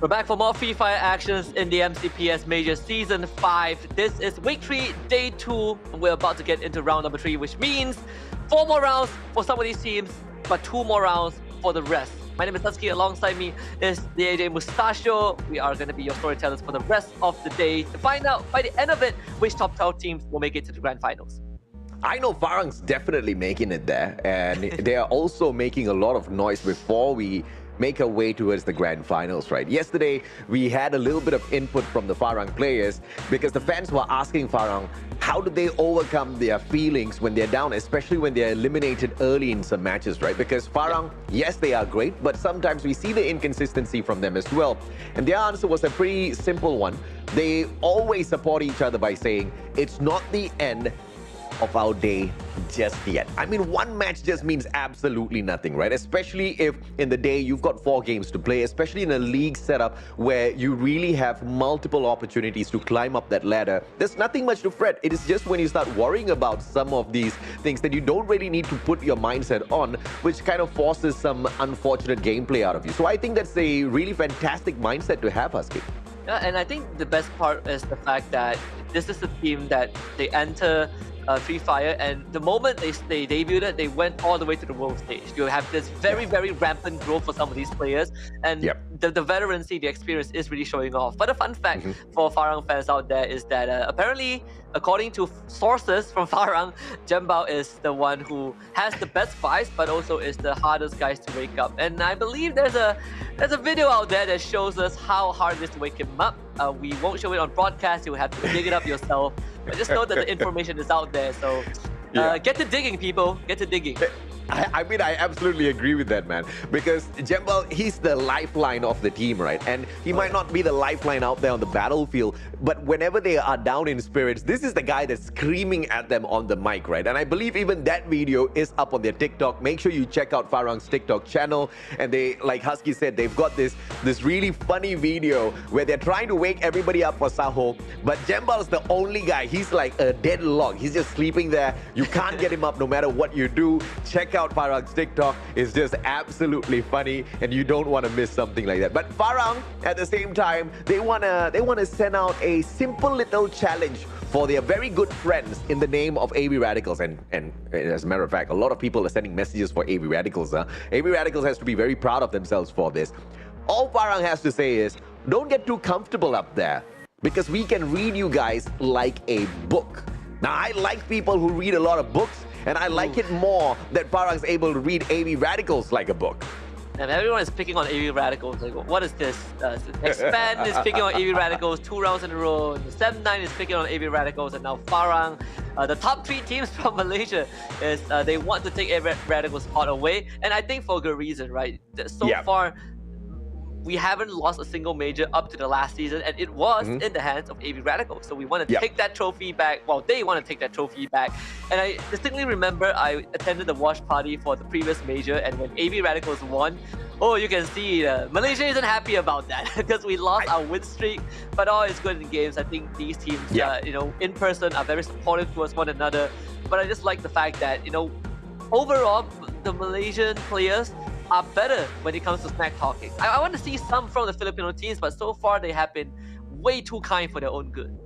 We're back for more Free Fire actions in the MCPS Majors Season 5. This is Week 3, Day 2. We're about to get into round number 3, which means 4 more rounds for some of these teams, but 2 more rounds for the rest. My name is Husky. Alongside me is the AJ Mustachio. We are going to be your storytellers for the rest of the day to find out by the end of it which top 12 teams will make it to the grand finals. I know Farang's definitely making it there, and they are also making a lot of noise before we make our way towards the grand finals, right? Yesterday, we had a little bit of input from the Farang players because the fans were asking Farang, how do they overcome their feelings when they're down, especially when they're eliminated early in some matches, right? Because Farang, yes, they are great, but sometimes we see the inconsistency from them as well. And their answer was a pretty simple one. They always support each other by saying, it's not the end of our day just yet. I mean, one match just means absolutely nothing, right? Especially if in the day you've got 4 games to play, especially in a league setup where you really have multiple opportunities to climb up that ladder. There's nothing much to fret. It is just when you start worrying about some of these things that you don't really need to put your mindset on, which kind of forces some unfortunate gameplay out of you. So I think that's a really fantastic mindset to have, Husky. Yeah, and I think the best part is the fact that this is a team that they enter Free Fire, and the moment they debuted, they went all the way to the world stage. You have this very rampant growth for some of these players, and the veterancy, the experience is really showing off. But a fun fact for Farang fans out there is that apparently, according to sources from Farang, Jembao is the one who has the best vibes, but also is the hardest guys to wake up. And I believe there's a video out there that shows us how hard it is to wake him up. We won't show it on broadcast. You will have to dig it up yourself. But just know that the information is out there. So get to digging, people. Get to digging. I mean, I absolutely agree with that, man. Because Jembao, he's the lifeline of the team, right? And he might not be the lifeline out there on the battlefield, but whenever they are down in spirits, this is the guy that's screaming at them on the mic, right? And I believe even that video is up on their TikTok. Make sure you check out Farang's TikTok channel. And they, like Husky said, they've got this really funny video where they're trying to wake everybody up for Saho, but Jembao is the only guy. He's like a dead log. He's just sleeping there. You can't get him up no matter what you do. Check out Farang's TikTok. Is just absolutely funny, and you don't want to miss something like that. But Farang, at the same time, they wanna send out a simple little challenge for their very good friends in the name of AB Radicals. And as a matter of fact, a lot of people are sending messages for AB Radicals. AB Radicals has to be very proud of themselves for this. All Farang has to say is, don't get too comfortable up there, because we can read you guys like a book. Now, I like people who read a lot of books, and I like it more that Farang's able to read AB Radicals like a book. And everyone is picking on AB Radicals. Like, what is this? Expand is picking on AB Radicals 2 rounds in a row. Sem9 is picking on AB Radicals, and now Farang. The top 3 teams from Malaysia is they want to take AB Radicals spot away, and I think for a good reason, right? So far, we haven't lost a single major up to the last season, and it was in the hands of AB Radicals. So we want to take that trophy back. Well, they want to take that trophy back. And I distinctly remember I attended the watch party for the previous major, and when AB Radicals won, oh, you can see Malaysia isn't happy about that because we lost our win streak. But all is good in games. I think these teams, you know, in person are very supportive towards one another. But I just like the fact that, you know, overall, the Malaysian players are better when it comes to smack talking. I want to see some from the Filipino teams, but so far they have been way too kind for their own good.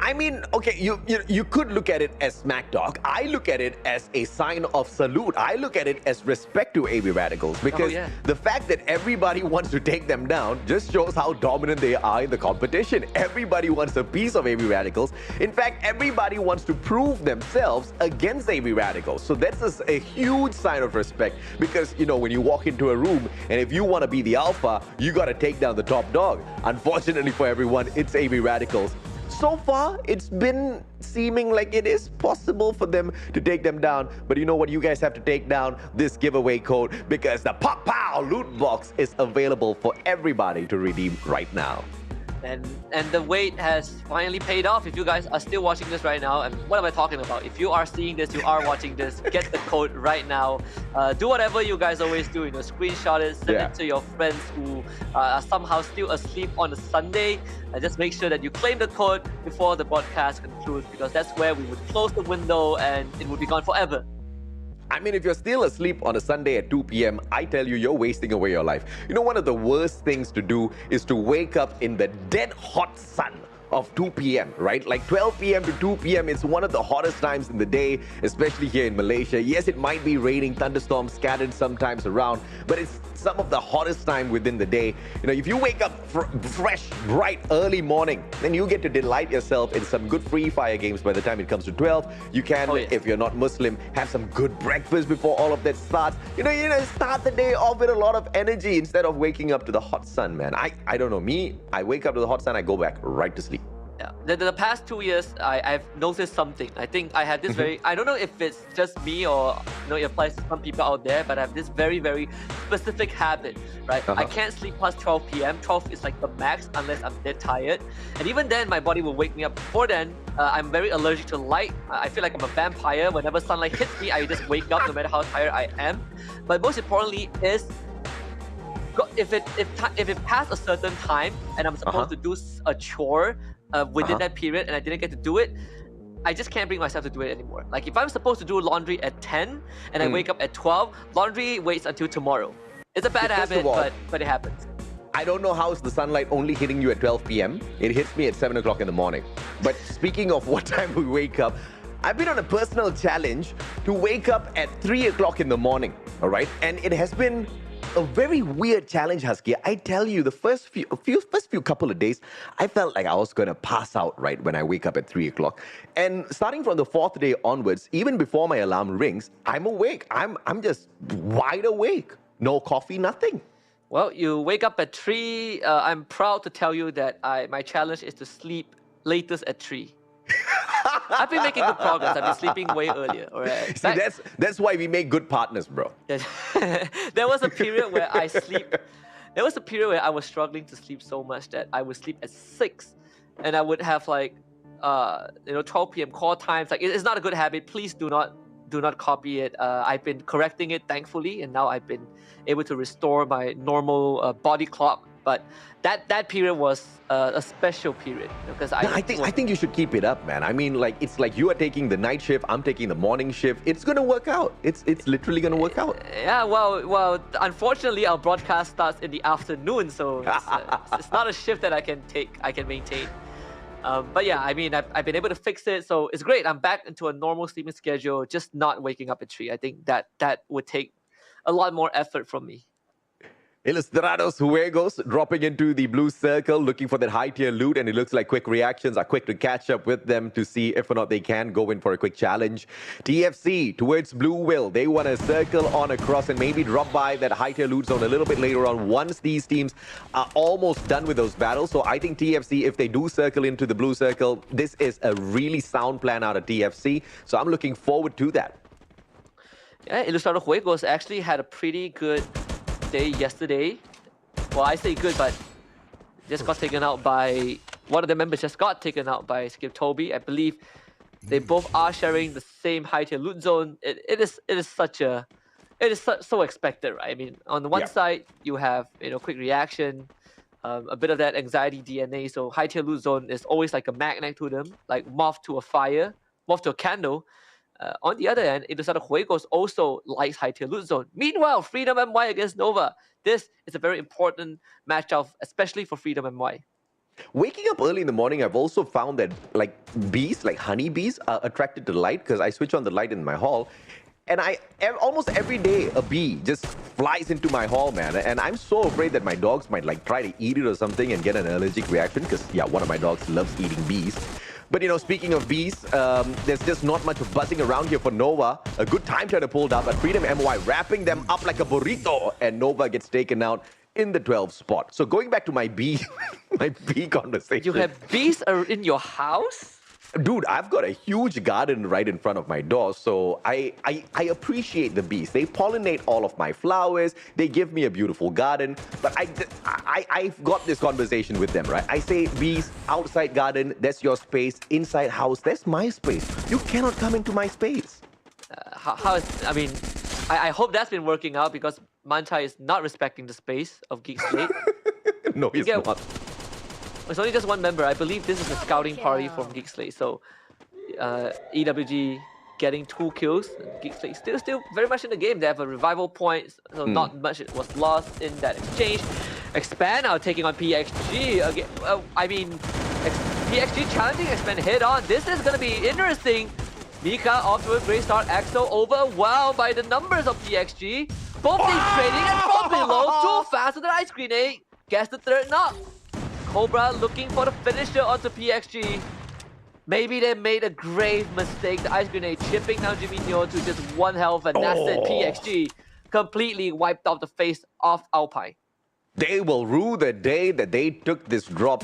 I mean, okay, you could look at it as smack talk. I look at it as a sign of salute. I look at it as respect to AB Radicals, because the fact that everybody wants to take them down just shows how dominant they are in the competition. Everybody wants a piece of AB Radicals. In fact, everybody wants to prove themselves against AB Radicals. So that's a huge sign of respect, because, you know, when you walk into a room and if you want to be the alpha, you got to take down the top dog. Unfortunately for everyone, it's AB Radicals. So far, it's been seeming like it is possible for them to take them down. But you know what? You guys have to take down this giveaway code, because the Pop-Pow loot box is available for everybody to redeem right now. And the wait has finally paid off. If you guys are still watching this right now, and what am I talking about? If you are seeing this, you are watching this, get the code right now. Do whatever you guys always do, you know, screenshot it, send it to your friends who are somehow still asleep on a Sunday. Just make sure that you claim the code before the broadcast concludes, because that's where we would close the window and it would be gone forever. I mean, if you're still asleep on a Sunday at 2 p.m., I tell you, you're wasting away your life. You know, one of the worst things to do is to wake up in the dead hot sun of 2 p.m., right? Like 12 p.m. to 2 p.m., it's one of the hottest times in the day, especially here in Malaysia. Yes, it might be raining, thunderstorms scattered sometimes around, but it's some of the hottest time within the day. You know, if you wake up fresh, bright, early morning, then you get to delight yourself in some good free fire games by the time it comes to 12. You can, if you're not Muslim, have some good breakfast before all of that starts. You know, start the day off with a lot of energy instead of waking up to the hot sun, man. I don't know, me, I wake up to the hot sun, I go back right to sleep. Yeah. The past 2 years, I've noticed something. I think I had this I don't know if it's just me or it applies to some people out there, but I have this very, very specific habit, right? I can't sleep past 12 p.m. 12 is like the max unless I'm dead tired. And even then, my body will wake me up. Before then, I'm very allergic to light. I feel like I'm a vampire. Whenever sunlight hits me, I just wake up no matter how tired I am. But most importantly is, if it passed a certain time and I'm supposed to do a chore within that period and I didn't get to do it, I just can't bring myself to do it anymore. Like if I'm supposed to do laundry at 10 and I wake up at 12, laundry waits until tomorrow. It's a bad habit, but it happens. I don't know how is the sunlight only hitting you at 12 p.m. It hits me at 7 o'clock in the morning. But speaking of what time we wake up, I've been on a personal challenge to wake up at 3 o'clock in the morning, all right? And it has been a very weird challenge, Husky. I tell you, the first few couple of days, I felt like I was going to pass out right when I wake up at 3 o'clock. And starting from the fourth day onwards, even before my alarm rings, I'm awake. I'm just wide awake. No coffee, nothing. Well, you wake up at 3. I'm proud to tell you that my challenge is to sleep latest at 3. I've been making good progress. I've been sleeping way earlier. All right. See, that's why we make good partners, bro. There was a period where There was a period where I was struggling to sleep so much that I would sleep at 6, and I would have like 12 p.m. call times. Like it's not a good habit. Please do not copy it. I've been correcting it, thankfully, and now I've been able to restore my normal body clock. But that period was a special period because I think you should keep it up, man. I mean, like it's like you are taking the night shift, I'm taking the morning shift. It's gonna work out. It's literally gonna work out. Yeah, well, unfortunately, our broadcast starts in the afternoon, so it's not a shift that I can maintain. But yeah, I mean, I've been able to fix it, so it's great. I'm back into a normal sleeping schedule, just not waking up at 3. I think that would take a lot more effort from me. Ilustrados Juegos dropping into the blue circle, looking for that high-tier loot, and it looks like Quick Reactions are quick to catch up with them to see if or not they can go in for a quick challenge. TFC towards Blue Will. They want to circle on across and maybe drop by that high-tier loot zone a little bit later on once these teams are almost done with those battles. So I think TFC, if they do circle into the blue circle, this is a really sound plan out of TFC. So I'm looking forward to that. Yeah, Ilustrados Juegos actually had a pretty good day yesterday. Well, I say good, but just got taken out by one of the members. Just got taken out by Skip Toby. I believe they both are sharing the same high tier loot zone. It is so expected, right? I mean, on the one side you have quick reaction, a bit of that anxiety DNA. So high tier loot zone is always like a magnet to them, like moth to a fire, moth to a candle. On the other end, Ilustrados Juegos also likes high tier loot zone. Meanwhile, Freedom MY against Nova. This is a very important matchup, especially for Freedom MY. Waking up early in the morning, I've also found that like bees, like honeybees, are attracted to light because I switch on the light in my hall. And almost every day, a bee just flies into my hall, man. And I'm so afraid that my dogs might like try to eat it or something and get an allergic reaction because, yeah, one of my dogs loves eating bees. But, speaking of bees, there's just not much of buzzing around here for Nova. A good time trying to pull down, but Freedom MY wrapping them up like a burrito, and Nova gets taken out in the 12th spot. So going back to my bee conversation. You have bees in your house? Dude, I've got a huge garden right in front of my door, so I appreciate the bees. They pollinate all of my flowers. They give me a beautiful garden. But I've got this conversation with them, right? I say, bees, outside garden, that's your space. Inside house, that's my space. You cannot come into my space. I hope that's been working out because Manchai is not respecting the space of Geek Slate. No, he's not. It's only just one member. I believe this is a scouting party from Geek Slate. So, EWG getting 2 kills. Geekslate still very much in the game. They have a revival point, so not much was lost in that exchange. Expand now taking on PXG again. I mean, PXG challenging Expand head on. This is gonna be interesting. Mika off to a great start. Axel overwhelmed by the numbers of PXG. Both teams trading and from below. Too fast with the ice grenade. Gets the third knock. Cobra looking for the finisher onto PXG. Maybe they made a grave mistake. The ice grenade chipping down Jimmy Neo to just 1 health, and that's it. PXG completely wiped off the face of Alpine. They will rue the day that they took this drop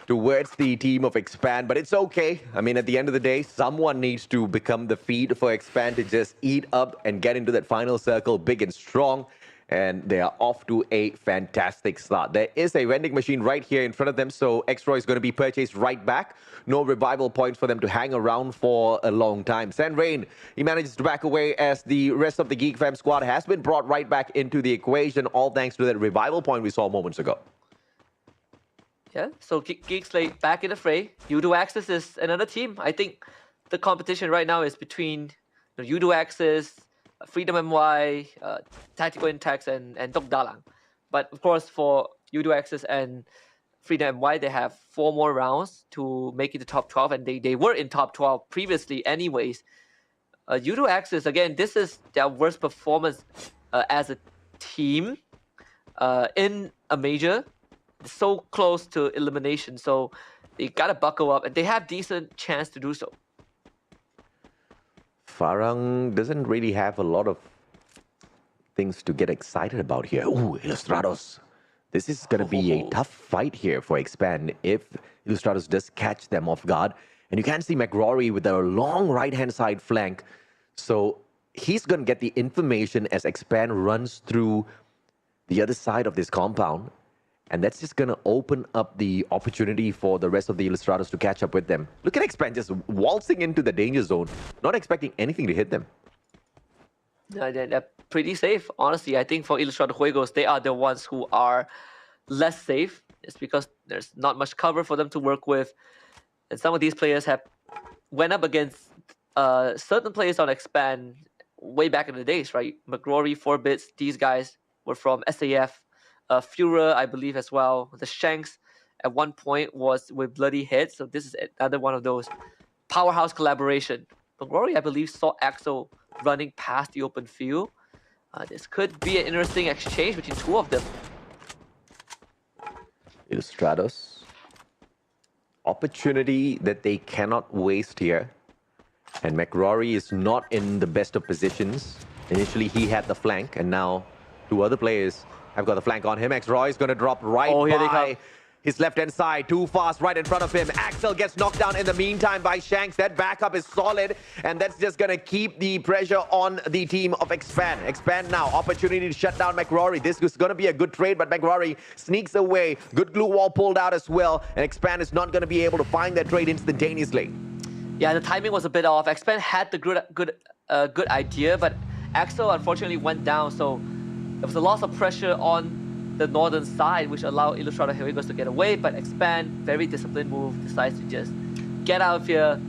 towards the team of Expand, but it's okay. I mean, at the end of the day, someone needs to become the feed for Expand to just eat up and get into that final circle big and strong. And they are off to a fantastic start. There is a vending machine right here in front of them, so X-Roy is going to be purchased right back. No revival points for them to hang around for a long time. Sen Rain, he manages to back away as the rest of the Geek Fam squad has been brought right back into the equation, all thanks to that revival point we saw moments ago. Yeah, so Geek Slate back in the fray. Udo Axis is another team. I think the competition right now is between Udo Axis, Freedom MY, Tactical Intax, and Dok Dalang. But of course, for Udo Axis and Freedom MY, they have 4 more rounds to make it to top 12, and they were in top 12 previously anyways. Udo Axis, again, this is their worst performance as a team in a major. So close to elimination, so they gotta buckle up, and they have decent chance to do so. Farang doesn't really have a lot of things to get excited about here. Ooh, Illustrados. This is going to be a tough fight here for Expand if Illustrados does catch them off guard. And you can see McRory with a long right-hand side flank. So he's going to get the information as Expand runs through the other side of this compound. And that's just going to open up the opportunity for the rest of the Illustrados to catch up with them. Look at Expand just waltzing into the danger zone, not expecting anything to hit them. They're pretty safe, honestly. I think for Ilustrado Juegos, they are the ones who are less safe. It's because there's not much cover for them to work with. And some of these players have went up against certain players on Expand way back in the days, right? McRory, 4-Bits, these guys were from SAF. Führer, I believe, as well. The Shanks at one point was with Bloody Head, so this is another one of those powerhouse collaboration. McRory, I believe, saw Axel running past the open field. This could be an interesting exchange between 2 of them. Illustrados. Opportunity that they cannot waste here. And McRory is not in the best of positions. Initially, he had the flank, and now 2 other players have got the flank on him. X-Roy is going to drop right by his left-hand side. Too fast right in front of him. Axel gets knocked down in the meantime by Shanks. That backup is solid, and that's just going to keep the pressure on the team of Expand. Expand now. Opportunity to shut down McRory. This is going to be a good trade, but McRory sneaks away. Good glue wall pulled out as well, and Expand is not going to be able to find that trade instantaneously. Yeah, the timing was a bit off. Expand had the good idea, but Axel unfortunately went down, so there was a loss of pressure on the northern side, which allowed Ilustrado Juegos to get away, but Expand, very disciplined move, decides to just get out of here,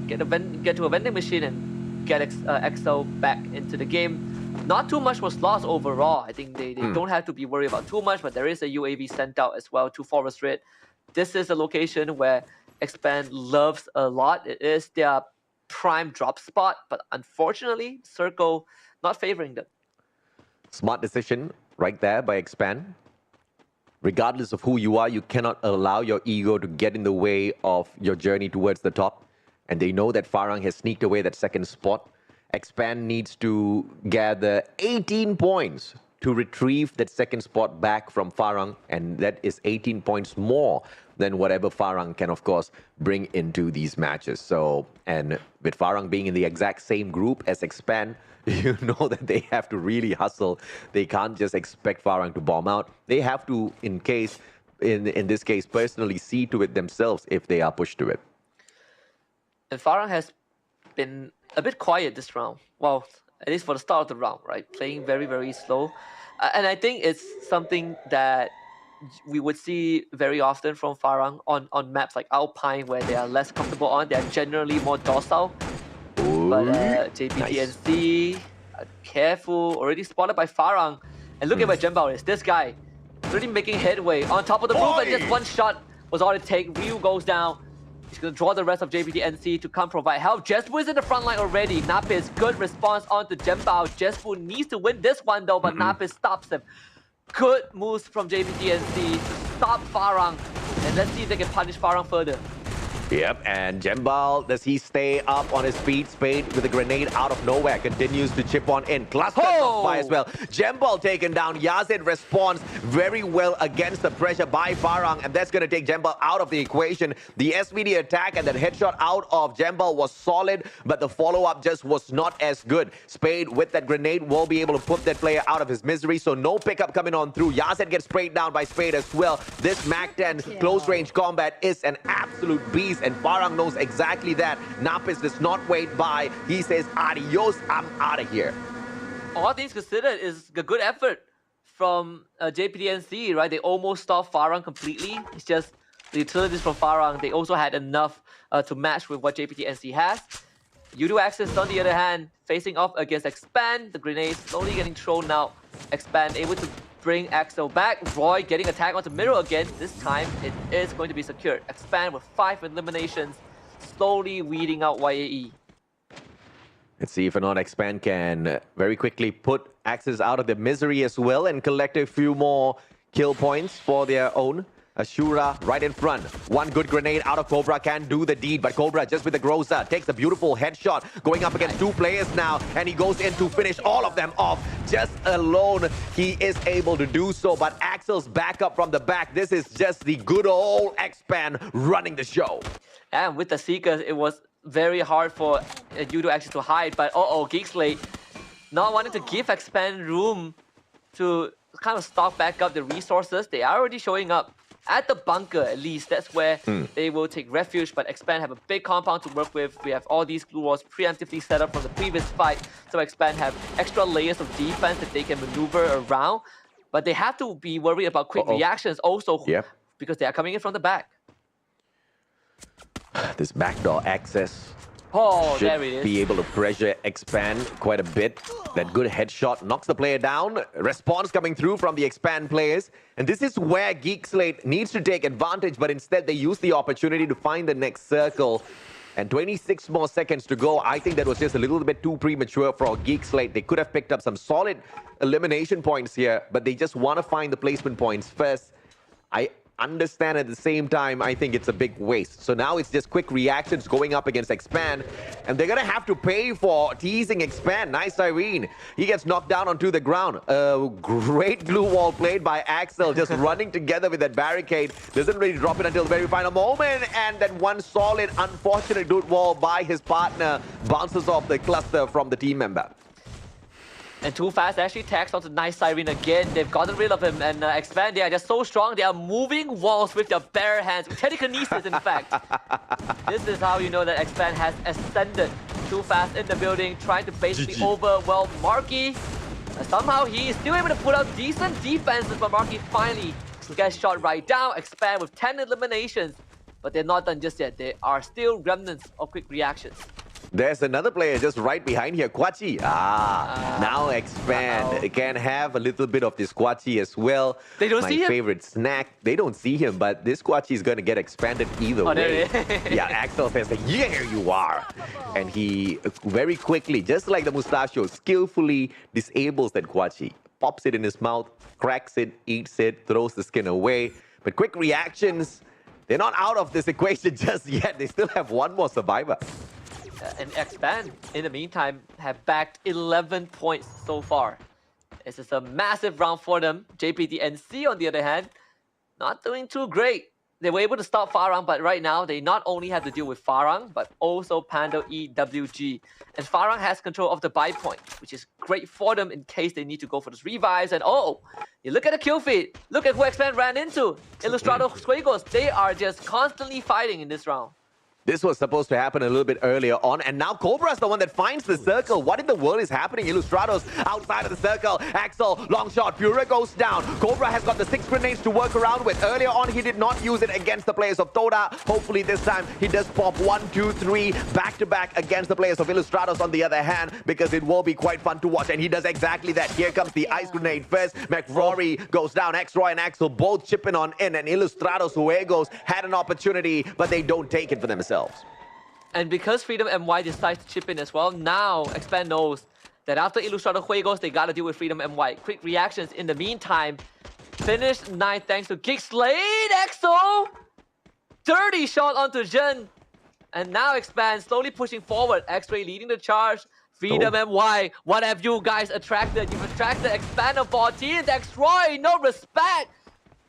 get to a vending machine and get Axel back into the game. Not too much was lost overall. I think they don't have to be worried about too much, but there is a UAV sent out as well to Forest Red. This is a location where Expand loves a lot. It is their prime drop spot, but unfortunately, Circle not favoring them. Smart decision right there by Expand. Regardless of who you are, you cannot allow your ego to get in the way of your journey towards the top. And they know that Farang has sneaked away that second spot. Expand needs to gather 18 points to retrieve that second spot back from Farang. And that is 18 points more than whatever Farang can, of course, bring into these matches. So, and with Farang being in the exact same group as Expand, you know that they have to really hustle. They can't just expect Farang to bomb out. They have to, in this case, personally see to it themselves if they are pushed to it. And Farang has been a bit quiet this round. Well, at least for the start of the round, right? Playing very, very slow. And I think it's something that we would see very often from Farang on maps like Alpine, where they are less comfortable on. They are generally more docile. Ooh, but Nice. JPTNC, careful, already spotted by Farang. And look at where Jembao is. This guy really making headway on top of the roof, and just one shot was all it takes. Ryu goes down. He's going to draw the rest of JPTNC to come provide help. Jespu is in the front line already. Napis, good response onto Jembao. Jespu needs to win this one though, but Napis stops him. Good moves from JPTNC to stop Farang. And let's see if they can punish Farang further. Yep, and Jembal, does he stay up on his feet? Spade with a grenade out of nowhere, continues to chip on in. Cluster by as well. Jembal taken down. Yazid responds very well against the pressure by Farang, and that's going to take Jembal out of the equation. The SVD attack and that headshot out of Jembal was solid, but the follow-up just was not as good. Spade with that grenade will be able to put that player out of his misery, so no pickup coming on through. Yazid gets sprayed down by Spade as well. This MAC-10 close-range combat is an absolute beast, and Farang knows exactly that. Napis does not wait by. He says, adios, I'm out of here. All things considered is a good effort from JPTNC, right? They almost stopped Farang completely. It's just the utilities from Farang, they also had enough to match with what JPTNC has. U2 Axis, on the other hand, facing off against Expand. The grenade slowly getting thrown out. Expand able to bring Axel back. Roy getting attack onto Mirror again. This time, it is going to be secured. Expand with 5 eliminations, slowly weeding out YAE. Let's see if or not Expand can very quickly put Axis out of their misery as well and collect a few more kill points for their own. Ashura right in front. One good grenade out of Cobra can do the deed, but Cobra just with the Groza takes a beautiful headshot, going up against 2 players now, and he goes in to finish all of them off. Just alone, he is able to do so, but Axel's back up from the back. This is just the good old Expand running the show. And with the Seekers, it was very hard for U2 actually to hide, but Geekslate not wanting to give Expand room to kind of stock back up the resources. They are already showing up at the bunker, at least. That's where they will take refuge, but Expand have a big compound to work with. We have all these glue walls preemptively set up from the previous fight, so Expand have extra layers of defense that they can maneuver around, but they have to be worried about quick reactions also, because they are coming in from the back. This backdoor access there it is. be able to pressure Expand quite a bit. That good headshot knocks the player down. Response coming through from the Expand players. And this is where Geek Slate needs to take advantage, but instead they use the opportunity to find the next circle. And 26 more seconds to go. I think that was just a little bit too premature for Geek Slate. They could have picked up some solid elimination points here, but they just want to find the placement points first. I understand at the same time, I think it's a big waste. So now it's just quick reactions going up against Expand, and they're gonna have to pay for teasing Expand. Nice Irene. He gets knocked down onto the ground. Great glue wall played by Axel, just running together with that barricade. Doesn't really drop it until the very final moment, and then one solid, unfortunate glue wall by his partner bounces off the cluster from the team member. And Too Fast actually tags onto Nice Siren again. They've gotten rid of him, and Expand, they are just so strong. They are moving walls with their bare hands. Telekinesis, in fact. This is how you know that Expand has ascended. Too Fast in the building, trying to basically overwhelm Marky. Somehow he is still able to put out decent defenses, but Marky finally gets shot right down. Expand with 10 eliminations. But they're not done just yet. There are still remnants of quick reactions. There's another player just right behind here, Kwachi. Now Expand can have a little bit of this Kwachi as well. They don't see him? My favorite snack. They don't see him, but this Kwachi is going to get expanded either way. Yeah, Axel says, yeah, here you are. And he very quickly, just like the Mustachio, skillfully disables that Kwachi. Pops it in his mouth, cracks it, eats it, throws the skin away. But quick reactions, they're not out of this equation just yet. They still have one more survivor. And Expand, in the meantime, have backed 11 points so far. This is a massive round for them. JPTNC, on the other hand, not doing too great. They were able to stop Farang, but right now, they not only have to deal with Farang, but also Pando EWG. And Farang has control of the buy point, which is great for them in case they need to go for those revives. And you look at the kill feed. Look at who Expand ran into. Ilustrado Squigos. They are just constantly fighting in this round. This was supposed to happen a little bit earlier on, and now Cobra's the one that finds the circle. What in the world is happening? Illustrados outside of the circle. Axel, long shot. Pura goes down. Cobra has got the 6 grenades to work around with. Earlier on, he did not use it against the players of Toda. Hopefully this time, he does pop 1, 2, 3 back-to-back against the players of Illustrados on the other hand, because it will be quite fun to watch, and he does exactly that. Here comes the ice grenade first. McRory goes down. X-Roy and Axel both chipping on in, and Illustrados Juegos had an opportunity, but they don't take it for themselves. And because Freedom MY decides to chip in as well, now Expand knows that after Illustrator Juegos, they gotta deal with Freedom MY. Quick reactions in the meantime. Finished 9th thanks to Geek Slate. EXO! Dirty shot onto Jin. And now Expand slowly pushing forward. X-Ray leading the charge. Freedom MY, what have you guys attracted? You've attracted Expand of 14th. X-Roy, no respect.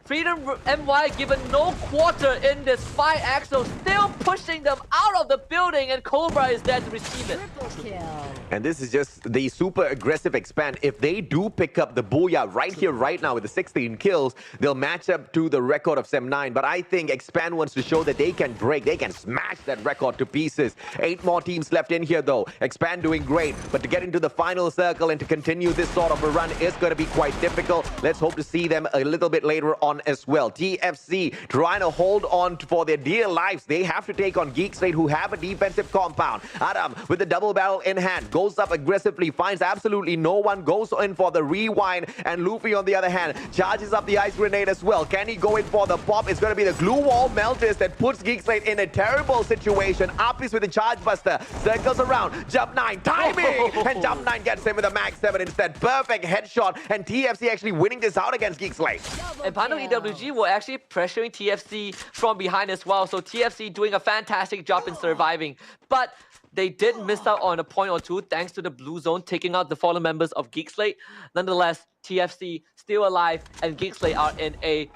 Freedom MY given no quarter in this fight. Axel still pushing them out of the building, and Cobra is there to receive it. Triple kill. And this is just the super aggressive Expand. If they do pick up the Booyah right here, right now with the 16 kills, they'll match up to the record of Sem9. But I think Expand wants to show that they can break, they can smash that record to pieces. 8 more teams left in here though. Expand doing great, but to get into the final circle and to continue this sort of a run is going to be quite difficult. Let's hope to see them a little bit later on as well. TFC trying to hold on for their dear lives. They have to take on Geek Slate, who have a defensive compound. Adam with the double barrel in hand goes up aggressively, finds absolutely no one, goes in for the rewind, and Luffy on the other hand charges up the ice grenade as well. Can he go in for the pop? It's going to be the glue wall melters that puts Geek Slate in a terrible situation. Apis with the charge buster circles around. Jump 9 timing, and Jump 9 gets him with a max 7 instead. Perfect headshot, and TFC actually winning this out against Geek Slate. And Pando EWG were actually pressuring TFC from behind as well. So TFC doing a fantastic job in surviving. But they did miss out on a point or two thanks to the blue zone taking out the fallen members of Geek Slate. Nonetheless, TFC still alive, and Geek Slate are in a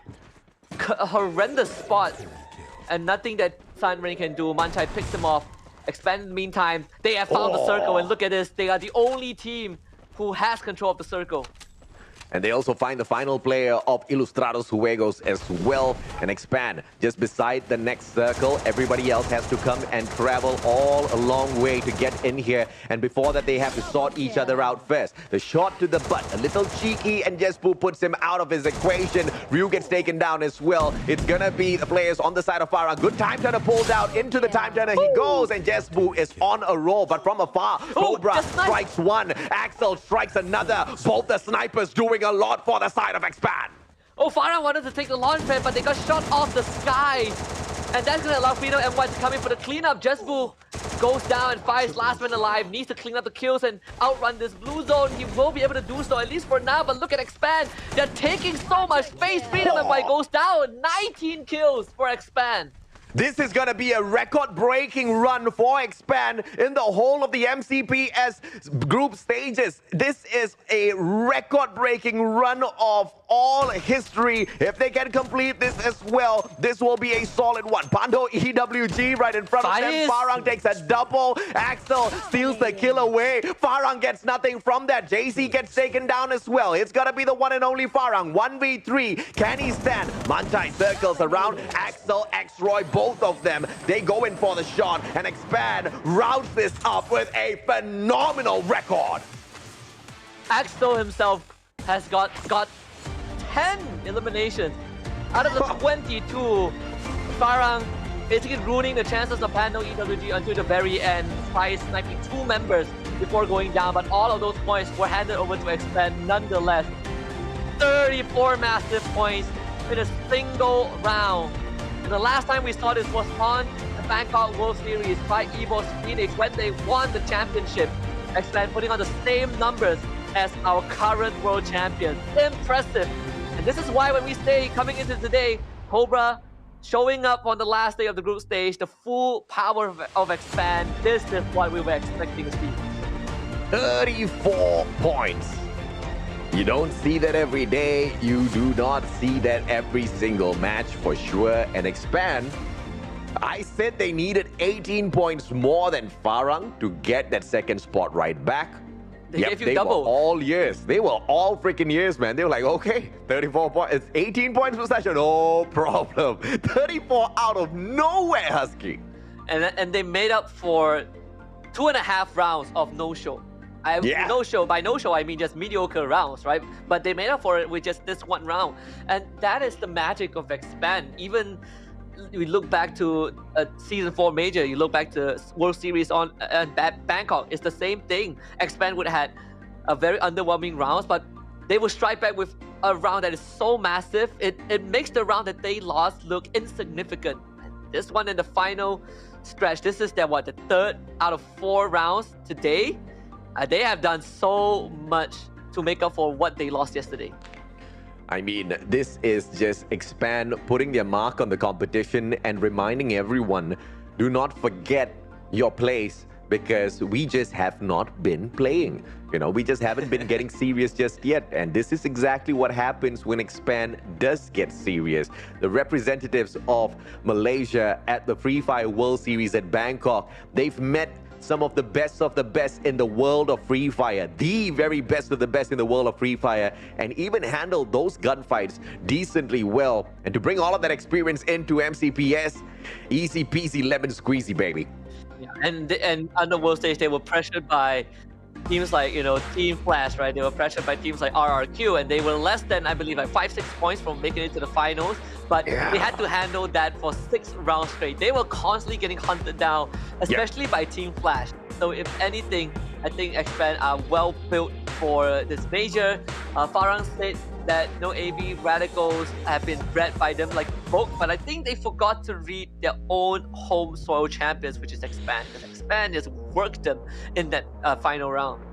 horrendous spot. And nothing that Sun Rain can do. Manchai picks them off. Expand in the meantime, they have found the circle, and look at this. They are the only team who has control of the circle. And they also find the final player of Ilustrados Juegos as well, and Expand just beside the next circle. Everybody else has to come and travel all a long way to get in here, and before that they have to sort each other out first. The shot to the butt, a little cheeky, and Jespu puts him out of his equation. Ryu gets taken down as well. It's gonna be the players on the side of Farah. Good time turner pulled out into the time turner. He goes, and Jespu is on a roll, but from afar, Cobra strikes one, Axel strikes another. Both the snipers doing a lot for the side of Expand. Oh, Farah wanted to take the launch pad, but they got shot off the sky. And that's going to allow Freedom MY to come in for the cleanup. Jesbu goes down and fires last man alive, needs to clean up the kills and outrun this blue zone. He will be able to do so, at least for now, but look at Expand. They're taking so much space. Freedom MY goes down. 19 kills for Expand. This is going to be a record-breaking run for Expand in the whole of the MCPS group stages. This is a record-breaking run of all history. If they can complete this as well, this will be a solid one. Pando EWG right in front of them. Farang takes a double. Axel steals the kill away. Farang gets nothing from that. JC gets taken down as well. It's going to be the one and only Farang. 1v3. Can he stand? Mantai circles around. Axel, X-Roy, both of them, they go in for the shot, and Expand routes this up with a phenomenal record. Axel himself has got 10 eliminations out of the 22. Farang basically ruining the chances of Pando EWG until the very end by sniping 2 members before going down, but all of those points were handed over to Expand nonetheless. 34 massive points in a single round. And the last time we saw this was on the Bangkok World Series by EVOS Phoenix when they won the championship. Expand putting on the same numbers as our current world champions. Impressive. And this is why when we say coming into today, Cobra showing up on the last day of the group stage, the full power of Expand, this is what we were expecting to see. 34 points. You don't see that every day. You do not see that every single match for sure. And Expand, I said they needed 18 points more than Farang to get that second spot right back. They gave you double. Were all years. They were all freaking years, man. They were like, okay, 34 points. It's 18 points per session. No problem. 34 out of nowhere, Husky. and they made up for 2.5 rounds of no-show. No-show, by no-show, I mean just mediocre rounds, right? But they made up for it with just this one round. And that is the magic of Expand. Even we look back to Season 4 Major, you look back to World Series on Bangkok, it's the same thing. Expand would have had a very underwhelming rounds, but they will strike back with a round that is so massive, it makes the round that they lost look insignificant. This one in the final stretch, this is the 3rd out of 4 rounds today. They have done so much to make up for what they lost yesterday. I mean, this is just Expand putting their mark on the competition and reminding everyone, do not forget your place, because we just have not been playing. You know, we just haven't been getting serious just yet. And this is exactly what happens when Expand does get serious. The representatives of Malaysia at the Free Fire World Series at Bangkok, they've met some of the best in the world of Free Fire, the very best of the best in the world of Free Fire, and even handled those gunfights decently well. And to bring all of that experience into MCPS, easy peasy lemon squeezy, baby. Yeah, and on the world stage, they were pressured by teams like, Team Flash, right? They were pressured by teams like RRQ, and they were less than, I believe, like 5-6 points from making it to the finals. But they had to handle that for 6 rounds straight. They were constantly getting hunted down, especially by Team Flash. So if anything, I think Expand are well built for this major. Farang said that AB Radicals have been bred by them like a book, but I think they forgot to read their own home soil champions, which is Expand. Because Expand just worked them in that final round.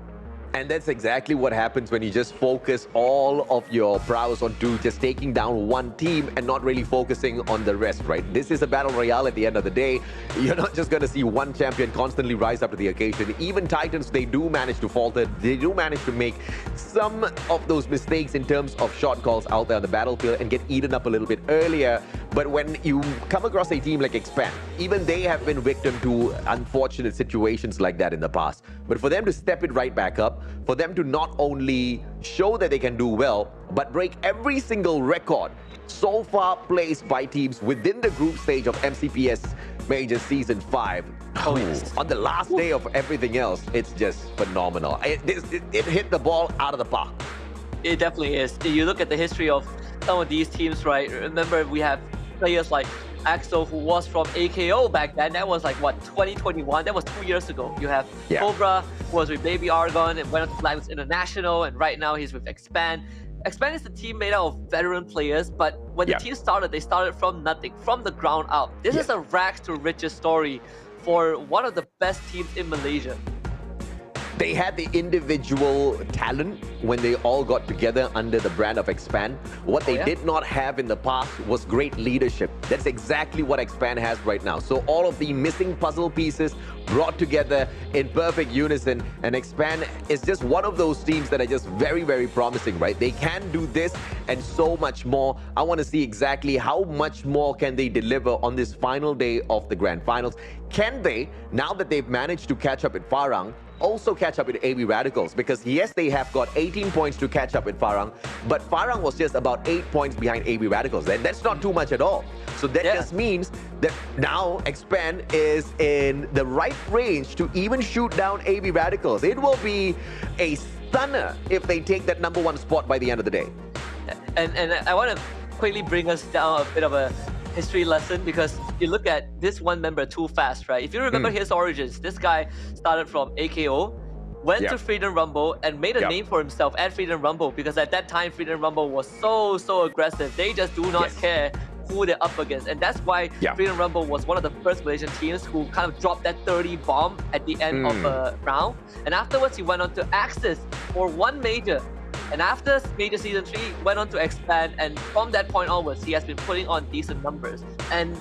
And that's exactly what happens when you just focus all of your prowess onto just taking down one team and not really focusing on the rest, right? This is a battle royale at the end of the day. You're not just going to see one champion constantly rise up to the occasion. Even Titans, they do manage to falter. They do manage to make some of those mistakes in terms of shot calls out there on the battlefield and get eaten up a little bit earlier. But when you come across a team like Expand, even they have been victim to unfortunate situations like that in the past. But for them to step it right back up, for them to not only show that they can do well, but break every single record so far placed by teams within the group stage of MCPS Majors Season 5. Oh, yes. On the last day of everything else, it's just phenomenal. It hit the ball out of the park. It definitely is. You look at the history of some of these teams, right? Remember, we have players like Axel, who was from AKO back then. That was like, 2021? That was 2 years ago. You have Cobra, who was with Baby Argon and went on to Flags International, and right now he's with Expand. Expand is a team made out of veteran players, but when the team started, they started from nothing, from the ground up. This is a rags to riches story for one of the best teams in Malaysia. They had the individual talent when they all got together under the brand of Expand. What they did not have in the past was great leadership. That's exactly what Expand has right now. So all of the missing puzzle pieces brought together in perfect unison, and Expand is just one of those teams that are just very, very promising, right? They can do this and so much more. I want to see exactly how much more can they deliver on this final day of the Grand Finals. Can they, now that they've managed to catch up at Farang, also catch up with AB Radicals? Because yes, they have got 18 points to catch up with Farang, but Farang was just about 8 points behind AB Radicals. And that's not too much at all. So that just means that now Expand is in the right range to even shoot down AB Radicals. It will be a stunner if they take that #1 spot by the end of the day. And I want to quickly bring us down a bit of a history lesson, because you look at this one member Too Fast, right? If you remember his origins, this guy started from AKO, went to Freedom Rumble and made a name for himself at Freedom Rumble, because at that time Freedom Rumble was so aggressive. They just do not care who they're up against, and that's why Freedom Rumble was one of the first Malaysian teams who kind of dropped that 30 bomb at the end of a round. And afterwards he went on to Axis for one major. And after Major Season 3, went on to Expand, and from that point onwards, he has been putting on decent numbers. And,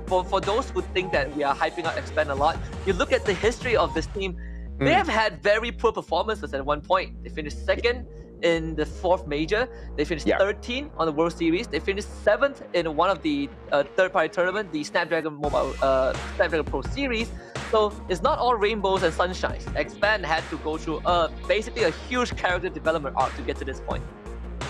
for those who think that we are hyping up Expand a lot, you look at the history of this team, they have had very poor performances at one point. They finished second in the 4th major. They finished 13 on the World Series. They finished 7th in one of the third-party tournament, the Snapdragon Pro Series. So it's not all rainbows and sunshines. Expand had to go through basically a huge character development arc to get to this point.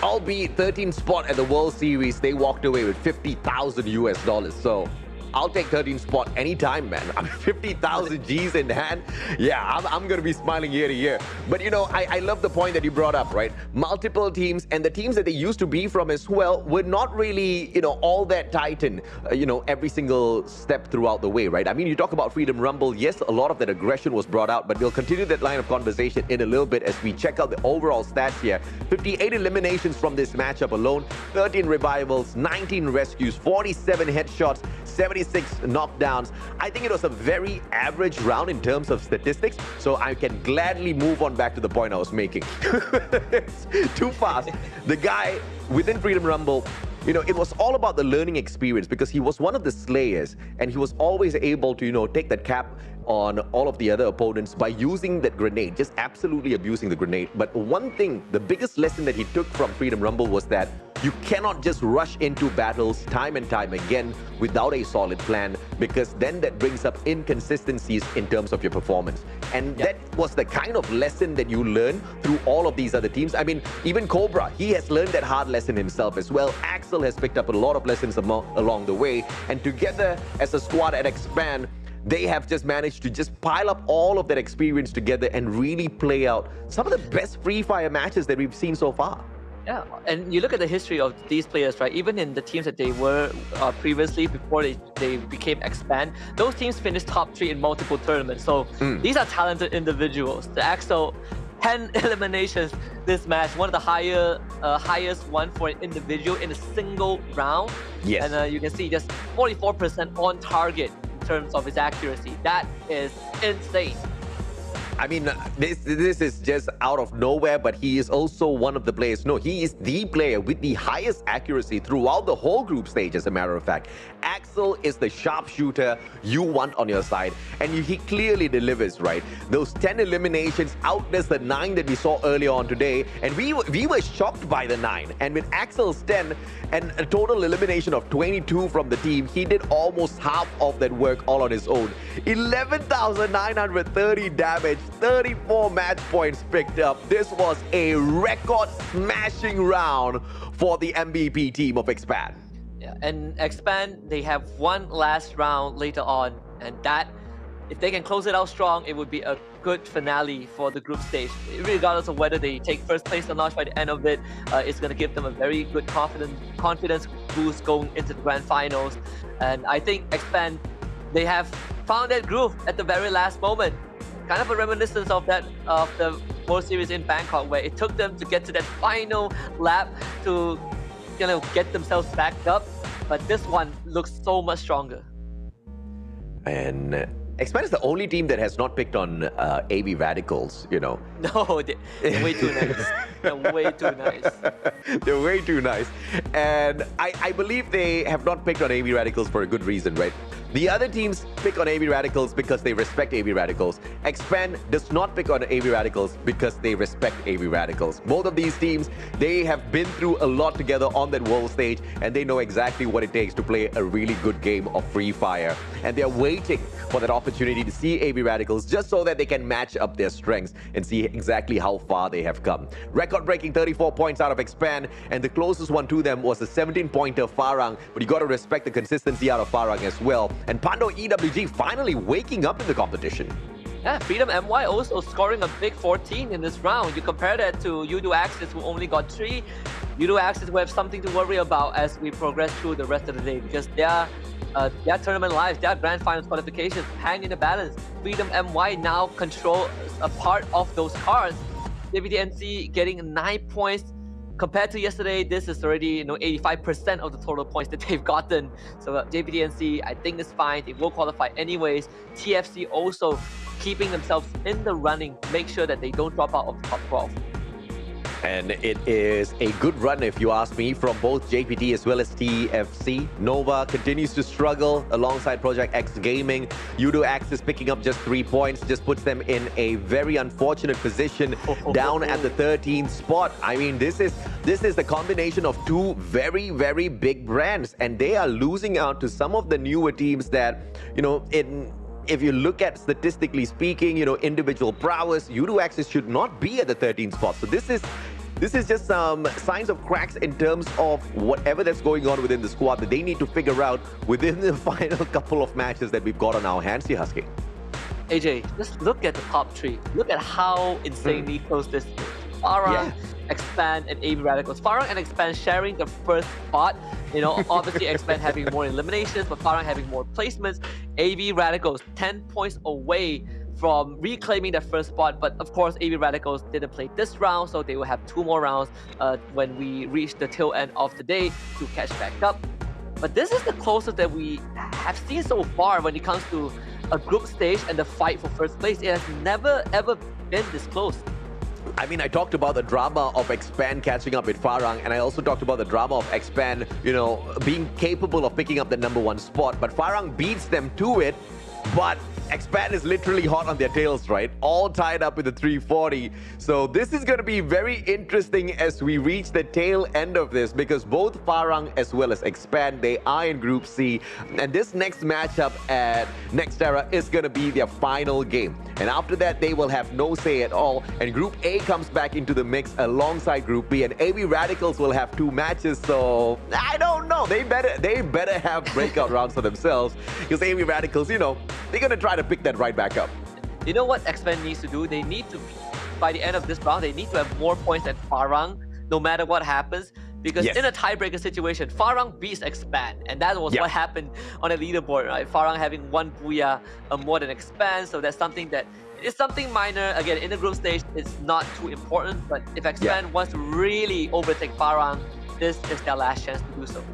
Albeit 13th spot at the World Series, they walked away with $50,000 US. So I'll take 13th spot anytime, man. I'm 50,000 G's in hand. Yeah, I'm going to be smiling year to year. But, you know, I love the point that you brought up, right? Multiple teams, and the teams that they used to be from as well were not really, you know, all that titan, you know, every single step throughout the way, right? I mean, you talk about Freedom Rumble. Yes, a lot of that aggression was brought out, but we'll continue that line of conversation in a little bit as we check out the overall stats here. 58 eliminations from this matchup alone, 13 revivals, 19 rescues, 47 headshots, 76 knockdowns. I think it was a very average round in terms of statistics, so I can gladly move on back to the point I was making. It's too fast. The guy within Freedom Rumble, you know, it was all about the learning experience because he was one of the slayers and he was always able to, you know, take that cap on all of the other opponents by using that grenade, just absolutely abusing the grenade. But one thing, the biggest lesson that he took from Freedom Rumble was that you cannot just rush into battles time and time again without a solid plan, because then that brings up inconsistencies in terms of your performance. And that was the kind of lesson that you learn through all of these other teams. I mean, even Cobra, he has learned that hard lesson himself as well. Axel has picked up a lot of lessons along the way. And together as a squad at Expand, they have just managed to just pile up all of that experience together and really play out some of the best Free Fire matches that we've seen so far. Yeah, and you look at the history of these players, right? Even in the teams that they were previously, before they became Expand, those teams finished top 3 in multiple tournaments. So these are talented individuals. The Axel, 10 eliminations this match, one of the highest one for an individual in a single round. Yes. And you can see just 44% on target in terms of his accuracy. That is insane. I mean, this is just out of nowhere, but he is also one of the players. No, he is the player with the highest accuracy throughout the whole group stage, as a matter of fact. Axel is the sharpshooter you want on your side, and he clearly delivers, right? Those 10 eliminations outdoes the 9 that we saw earlier on today, and we were shocked by the 9. And with Axel's 10 and a total elimination of 22 from the team, he did almost half of that work all on his own. 11,930 damage, 34 match points picked up. This was a record smashing round for the MVP team of Expand. Yeah, and Expand, they have one last round later on, and that, if they can close it out strong, it would be a good finale for the group stage. Regardless of whether they take first place or not by the end of it, it's going to give them a very good confidence boost going into the grand finals. And I think Expand, they have found that groove at the very last moment. Kind of a reminiscence of that of the World Series in Bangkok, where it took them to get to that final lap to, you know, get themselves backed up. But this one looks so much stronger. And Expand is the only team that has not picked on AV Radicals, you know. No, they're way too nice. They're way too nice. They're way too nice. And I believe they have not picked on AV Radicals for a good reason, right? The other teams pick on AV Radicals because they respect AV Radicals. Expand does not pick on AV Radicals because they respect AV Radicals. Both of these teams, they have been through a lot together on that world stage, and they know exactly what it takes to play a really good game of Free Fire. And they're waiting for that opportunity to see AV Radicals just so that they can match up their strengths and see exactly how far they have come. Record-breaking 34 points out of Expand, and the closest one to them was a 17-pointer Farang, but you got to respect the consistency out of Farang as well. And Pando EWG finally waking up in the competition. Yeah, Freedom MY also scoring a big 14 in this round. You compare that to Udo Axis, who only got 3. Udo Axis will have something to worry about as we progress through the rest of the day, because their tournament lives, their grand finals qualifications hang in the balance. Freedom MY now control a part of those cards. JPTNC getting 9 points. Compared to yesterday, this is already 85% of the total points that they've gotten. So JPTNC, I think is fine. They will qualify anyways. TFC also keeping themselves in the running, make sure that they don't drop out of the top 12. And it is a good run, if you ask me, from both JPT as well as TFC. Nova continues to struggle alongside Project X Gaming. Udo Axis picking up just 3 points, just puts them in a very unfortunate position down at the 13th spot. I mean, this is the combination of two very, very big brands, and they are losing out to some of the newer teams that, if you look at statistically speaking, individual prowess, Udo Axis should not be at the 13th spot. So this this is just some signs of cracks in terms of whatever that's going on within the squad that they need to figure out within the final couple of matches that we've got on our hands here, Husky. AJ, just look at the top three. Look at how insanely close this is. Farang, Expand, and AB Radicals. Farang and Expand sharing the first spot. Obviously Expand having more eliminations, but Farang having more placements. AB Radicals 10 points away from reclaiming that first spot, but of course AB Radicals didn't play this round, so they will have 2 more rounds when we reach the tail end of the day to catch back up. But this is the closest that we have seen so far when it comes to a group stage and the fight for first place. It has never ever been this close. I mean, I talked about the drama of Expand catching up with Farang, and I also talked about the drama of Expand, being capable of picking up the #1 spot, but Farang beats them to it. But Expand is literally hot on their tails, right? All tied up with the 340. So this is going to be very interesting as we reach the tail end of this, because both Farang as well as Expand, they are in Group C. And this next matchup at Nextera is going to be their final game. And after that, they will have no say at all. And Group A comes back into the mix alongside Group B. And AB Radicals will have 2 matches. So I don't know. They better have breakout rounds for themselves, because AB Radicals, they're going to try to pick that right back up. You know what Expand needs to do? They need to, by the end of this round, they need to have more points than Farang, no matter what happens. Because in a tiebreaker situation, Farang beats Expand, and that was what happened on the leaderboard, right? Farang having 1 Booyah more than Expand, so that's something that is something minor. Again, in the group stage, it's not too important, but if Expand wants to really overtake Farang, this is their last chance to do so.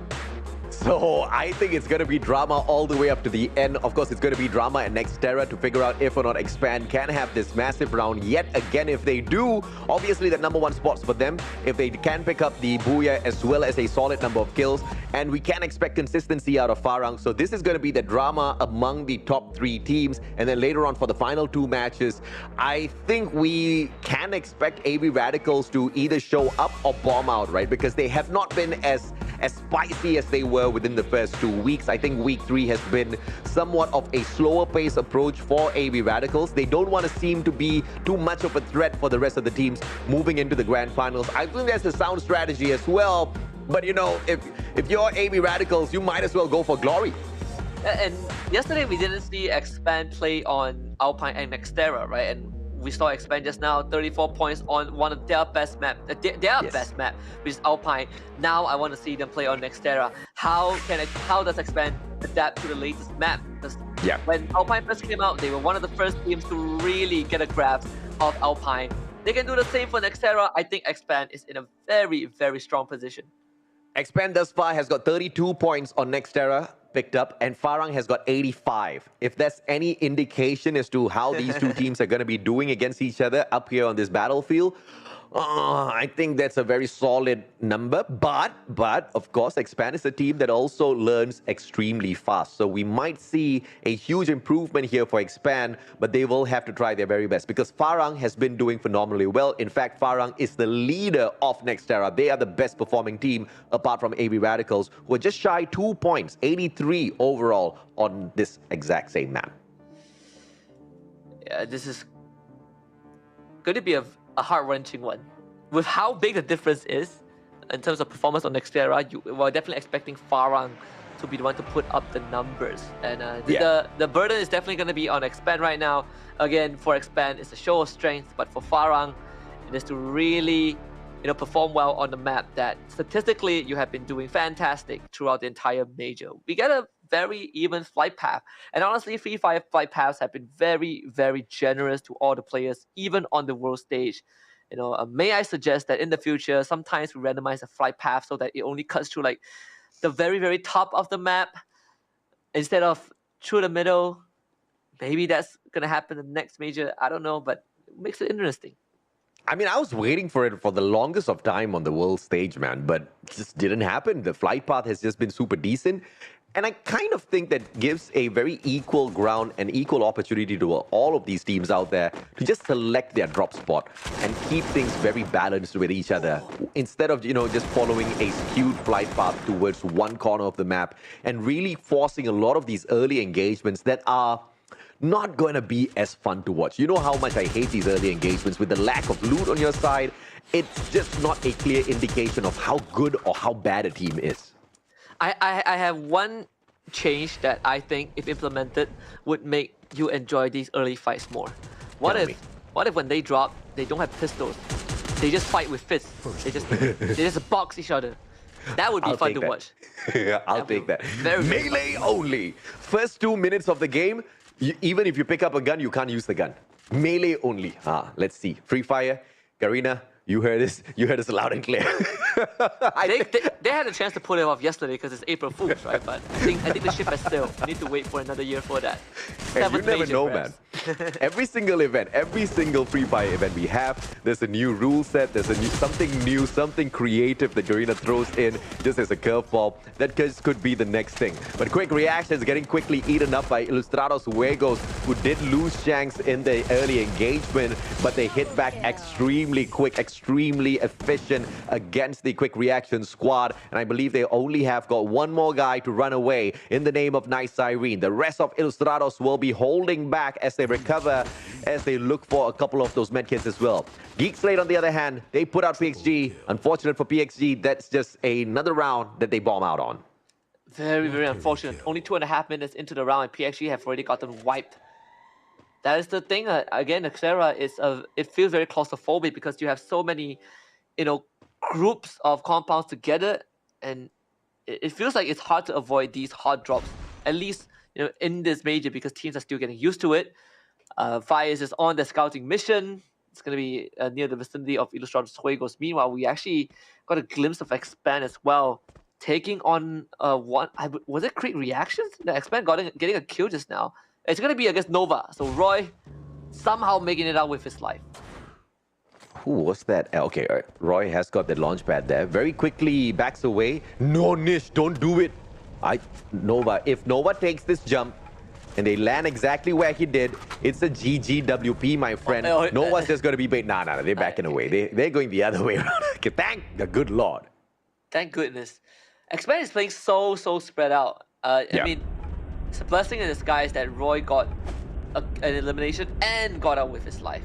So I think it's going to be drama all the way up to the end. Of course, it's going to be drama at Nextera to figure out if or not Expand can have this massive round yet again. If they do, obviously the #1 spot's for them. If they can pick up the Booyah as well as a solid number of kills, and we can expect consistency out of Farang. So this is going to be the drama among the top 3 teams. And then later on for the final 2 matches, I think we can expect AB Radicals to either show up or bomb out, right? Because they have not been as spicy as they were within the first 2 weeks. I think week 3 has been somewhat of a slower pace approach for AB Radicals. They don't want to seem to be too much of a threat for the rest of the teams moving into the grand finals. I think that's a sound strategy as well. But if you're AB Radicals, you might as well go for glory. And yesterday we didn't see Expand play on Alpine and Nextera, right? And we saw Expand just now, 34 points on one of their best map, best map, which is Alpine. Now I want to see them play on Nextera. How does Expand adapt to the latest map? Because when Alpine first came out, they were one of the first teams to really get a grasp of Alpine. They can do the same for Nextera. I think Expand is in a very, very strong position. Expand thus far has got 32 points on Nextera picked up, and Farang has got 85. If there's any indication as to how these 2 teams are going to be doing against each other up here on this battlefield, I think that's a very solid number. But of course, Expand is a team that also learns extremely fast. So we might see a huge improvement here for Expand, but they will have to try their very best, because Farang has been doing phenomenally well. In fact, Farang is the leader of Nextera. They are the best performing team apart from AB Radicals, who are just shy 2 points, 83 overall on this exact same map. Yeah, this is going to be a heart-wrenching one. With how big the difference is in terms of performance on Nextera, we're definitely expecting Farang to be the one to put up the numbers. And the burden is definitely going to be on Expand right now. Again, for Expand, it's a show of strength, but for Farang, it is to really perform well on the map that statistically you have been doing fantastic throughout the entire major. We get a very even flight path. And honestly, Free Fire flight paths have been very, very generous to all the players, even on the world stage. May I suggest that in the future, sometimes we randomize a flight path so that it only cuts through like the very, very top of the map instead of through the middle. Maybe that's going to happen in the next major. I don't know, but it makes it interesting. I mean, I was waiting for it for the longest of time on the world stage, man, but it just didn't happen. The flight path has just been super decent. And I kind of think that gives a very equal ground and equal opportunity to all of these teams out there to just select their drop spot and keep things very balanced with each other, instead of, just following a skewed flight path towards one corner of the map and really forcing a lot of these early engagements that are not going to be as fun to watch. You know how much I hate these early engagements with the lack of loot on your side. It's just not a clear indication of how good or how bad a team is. I have one change that I think, if implemented, would make you enjoy these early fights more. What if when they drop, they don't have pistols? They just fight with fists. They just box each other. That would be fun to watch. I'll take that. Very Melee only. First 2 minutes of the game, even if you pick up a gun, you can't use the gun. Melee only. Let's see. Free Fire, Garena, you heard this. You heard this loud and clear. They had a chance to pull it off yesterday because it's April Fool's, right? But I think the ship has still need to wait for another year for that. And you never know, man. Every single event, every single Free Fire event we have, there's a new rule set, there's something new, something creative that Garena throws in just as a curveball. That could be the next thing. But Quick Reaction is getting quickly eaten up by Ilustrados Juegos, who did lose Shanks in the early engagement, but they hit back extremely quick, extremely efficient against the Quick Reaction squad. And I believe they only have got one more guy to run away in the name of Nice Irene. The rest of Ilustrados will be holding back as they recover, as they look for a couple of those medkits as well. Geek Slate, on the other hand, they put out PXG. Unfortunate for PXG, that's just another round that they bomb out on. Very, very unfortunate. Only 2.5 minutes into the round, and PXG have already gotten wiped. That is the thing. Again, Xera it feels very claustrophobic because you have so many, groups of compounds together, and it feels like it's hard to avoid these hard drops. At least in this major, because teams are still getting used to it. Fire is just on the scouting mission. It's going to be near the vicinity of Ilustrados Juegos. Meanwhile, we actually got a glimpse of Expand as well, taking on was it Quick Reactions? The Expand getting a kill just now. It's going to be against Nova. So Roy somehow making it out with his life. Who was that? Okay, Roy has got that launch pad there. Very quickly backs away. No, Nish, don't do it. Nova, if Nova takes this jump and they land exactly where he did, it's a GGWP, my friend. Nova's just going to be bait. Nah, they're backing away. They're going the other way around. Okay, thank the good Lord. Thank goodness. Expand is playing so spread out. I mean, it's a blessing in disguise that Roy got an elimination and got out with his life.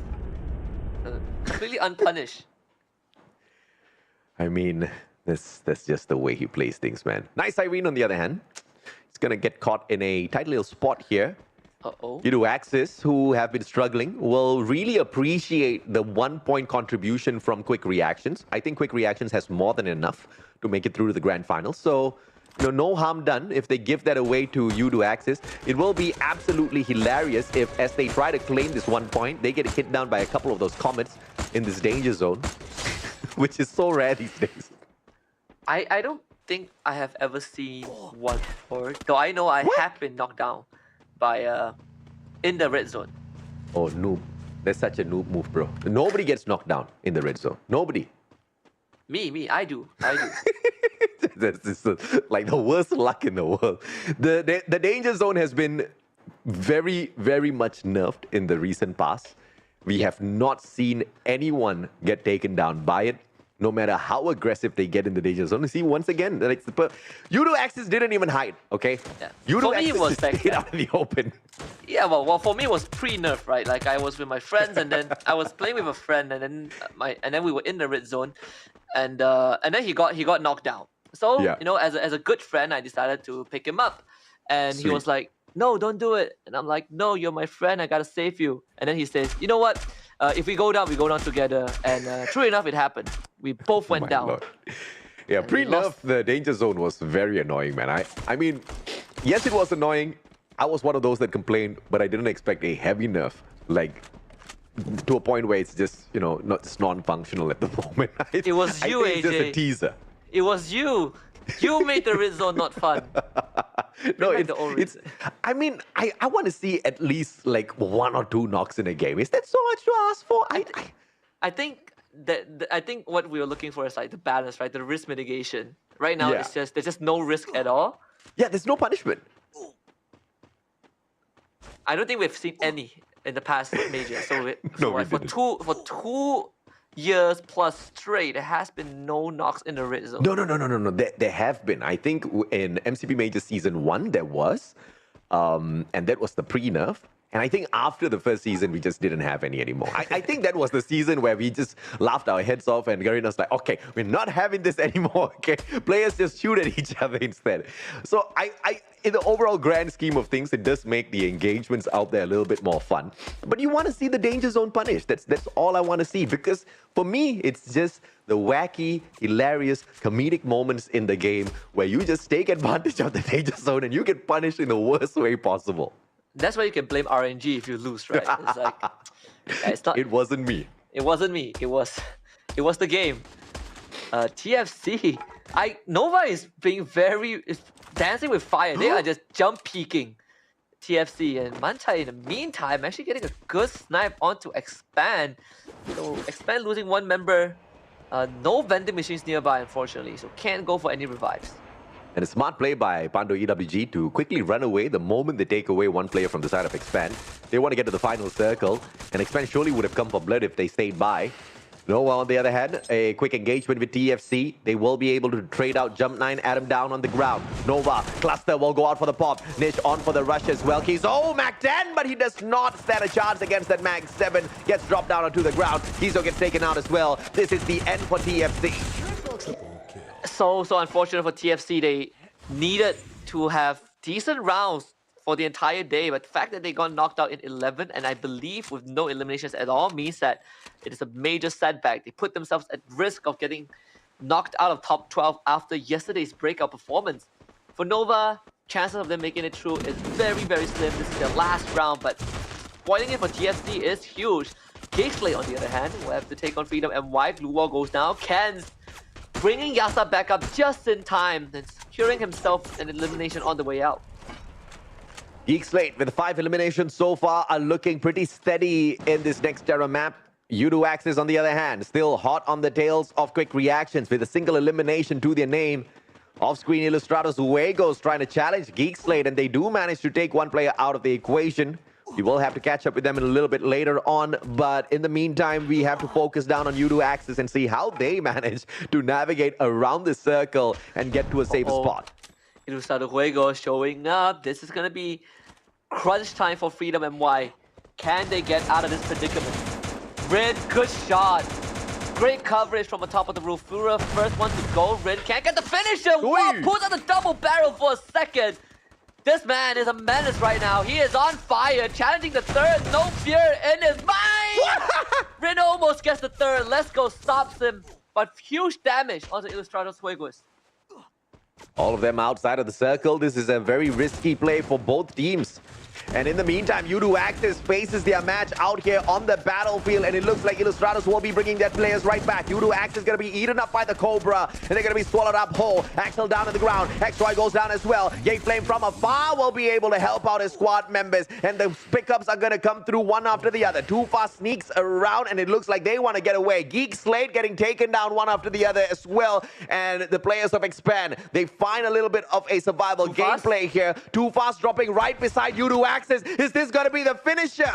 Completely unpunished. I mean, that's just the way he plays things, man. Nice Irene, on the other hand. He's going to get caught in a tight little spot here. You do Axis, who have been struggling, will really appreciate the 1-point contribution from Quick Reactions. I think Quick Reactions has more than enough to make it through to the grand final. So, no harm done if they give that away to Udo Axis. It will be absolutely hilarious if, as they try to claim this 1 point, they get hit down by a couple of those comets in this danger zone, which is so rare these days. I don't think I have ever seen one before, though I know I have been knocked down by in the red zone. Oh, noob. That's such a noob move, bro. Nobody gets knocked down in the red zone. Nobody. Me, I do. That's like the worst luck in the world. The danger zone has been very, very much nerfed in the recent past. We have not seen anyone get taken down by it, no matter how aggressive they get in the danger zone. You see, once again, like Udo Axis didn't even hide, okay? Yeah. Udo Axis just stayed out in the open. Yeah, well, for me it was pre-nerf, right? Like I was with my friends, and then I was playing with a friend, and then we were in the red zone, and then he got knocked down. So as a good friend, I decided to pick him up, and he was like, "No, don't do it." And I'm like, "No, you're my friend. I gotta save you." And then he says, "You know what? If we go down together." And true enough, it happened. We both went down. Lord. Yeah, pre-nerf, the danger zone was very annoying, man. I mean, yes, it was annoying. I was one of those that complained, but I didn't expect a heavy nerf, like to a point where it's just not non-functional at the moment. It was you, AJ. It's just a teaser. It was you. You made the red zone not fun. No, it's. I mean, I want to see at least like 1 or 2 knocks in a game. Is that so much to ask for? I think I think what we were looking for is like the balance, right? The risk mitigation. Right now, there's just no risk at all. Yeah, there's no punishment. I don't think we've seen any in the past major. So, for 2 years plus straight, there has been no knocks in the red zone. No. There have been. I think in MCP Majors Season 1 there was, and that was the pre-nerf. And I think after the first season, we just didn't have any anymore. I think that was the season where we just laughed our heads off and Garina's like, okay, we're not having this anymore, okay? Players just shoot at each other instead. So in the overall grand scheme of things, it does make the engagements out there a little bit more fun. But you want to see the danger zone punished. That's all I want to see, because for me, it's just the wacky, hilarious, comedic moments in the game where you just take advantage of the danger zone and you get punished in the worst way possible. That's why you can blame RNG if you lose, right? It's like, yeah, it's not. It wasn't me. It wasn't me. It was the game. TFC. Nova is being is dancing with fire. They are just jump peeking. TFC and Manchai in the meantime actually getting a good snipe onto Expand. So Expand losing one member. No vending machines nearby, unfortunately, so can't go for any revives. And a smart play by Pando EWG to quickly run away the moment they take away one player from the side of Expand. They want to get to the final circle, and Expand surely would have come for blood if they stayed by. Nova, on the other hand, a quick engagement with TFC. They will be able to trade out Jump 9, Adam down on the ground. Nova, Cluster will go out for the pop. Nish on for the rush as well. He's, Mag 10, but he does not stand a chance against that Mag 7. Gets dropped down onto the ground. Kizo gets taken out as well. This is the end for TFC. So unfortunate for TFC. They needed to have decent rounds for the entire day, but the fact that they got knocked out in 11, and I believe with no eliminations at all, means that it is a major setback. They put themselves at risk of getting knocked out of top 12 after yesterday's breakout performance. For Nova, chances of them making it through is very, very slim. This is their last round, but spoiling it for TFC is huge. Gatesley, on the other hand, will have to take on Freedom MY. Blue Wall goes down. Ken's bringing Yasa back up just in time and securing himself an elimination on the way out. Geek Slate, with 5 eliminations so far, are looking pretty steady in this next Terra map. Udo Axis, on the other hand, still hot on the tails of quick reactions with a single elimination to their name. Off-screen, Illustrados Uegos trying to challenge Geek Slate, and they do manage to take one player out of the equation. We will have to catch up with them in a little bit later on, but in the meantime, we have to focus down on Udo Axis and see how they manage to navigate around the circle and get to a safer spot. Ilustrado Juego showing up. This is going to be crunch time for Freedom MY. Can they get out of this predicament? Rin, good shot. Great coverage from the top of the roof. Fura, first one to go. Rin can't get the finisher. Wow, pulls out the double barrel for a second. This man is a menace right now. He is on fire, challenging the third. No fear in his mind. Rin almost gets the third. Let's Go stops him, but huge damage onto Ilustrados Juegos. All of them outside of the circle. This is a very risky play for both teams. And in the meantime, Udo Axis faces their match out here on the battlefield, and it looks like Illustrados will be bringing their players right back. Udo Axis is going to be eaten up by the Cobra, and they're going to be swallowed up whole. Axel down on the ground. X-Roy goes down as well. Gate Flame from afar will be able to help out his squad members, and the pickups are going to come through one after the other. Too Fast sneaks around, and it looks like they want to get away. Geek Slate getting taken down one after the other as well, and the players of Expand, they find a little bit of a survival gameplay here. Too Fast dropping right beside Udo Axis. Is this going to be the finisher?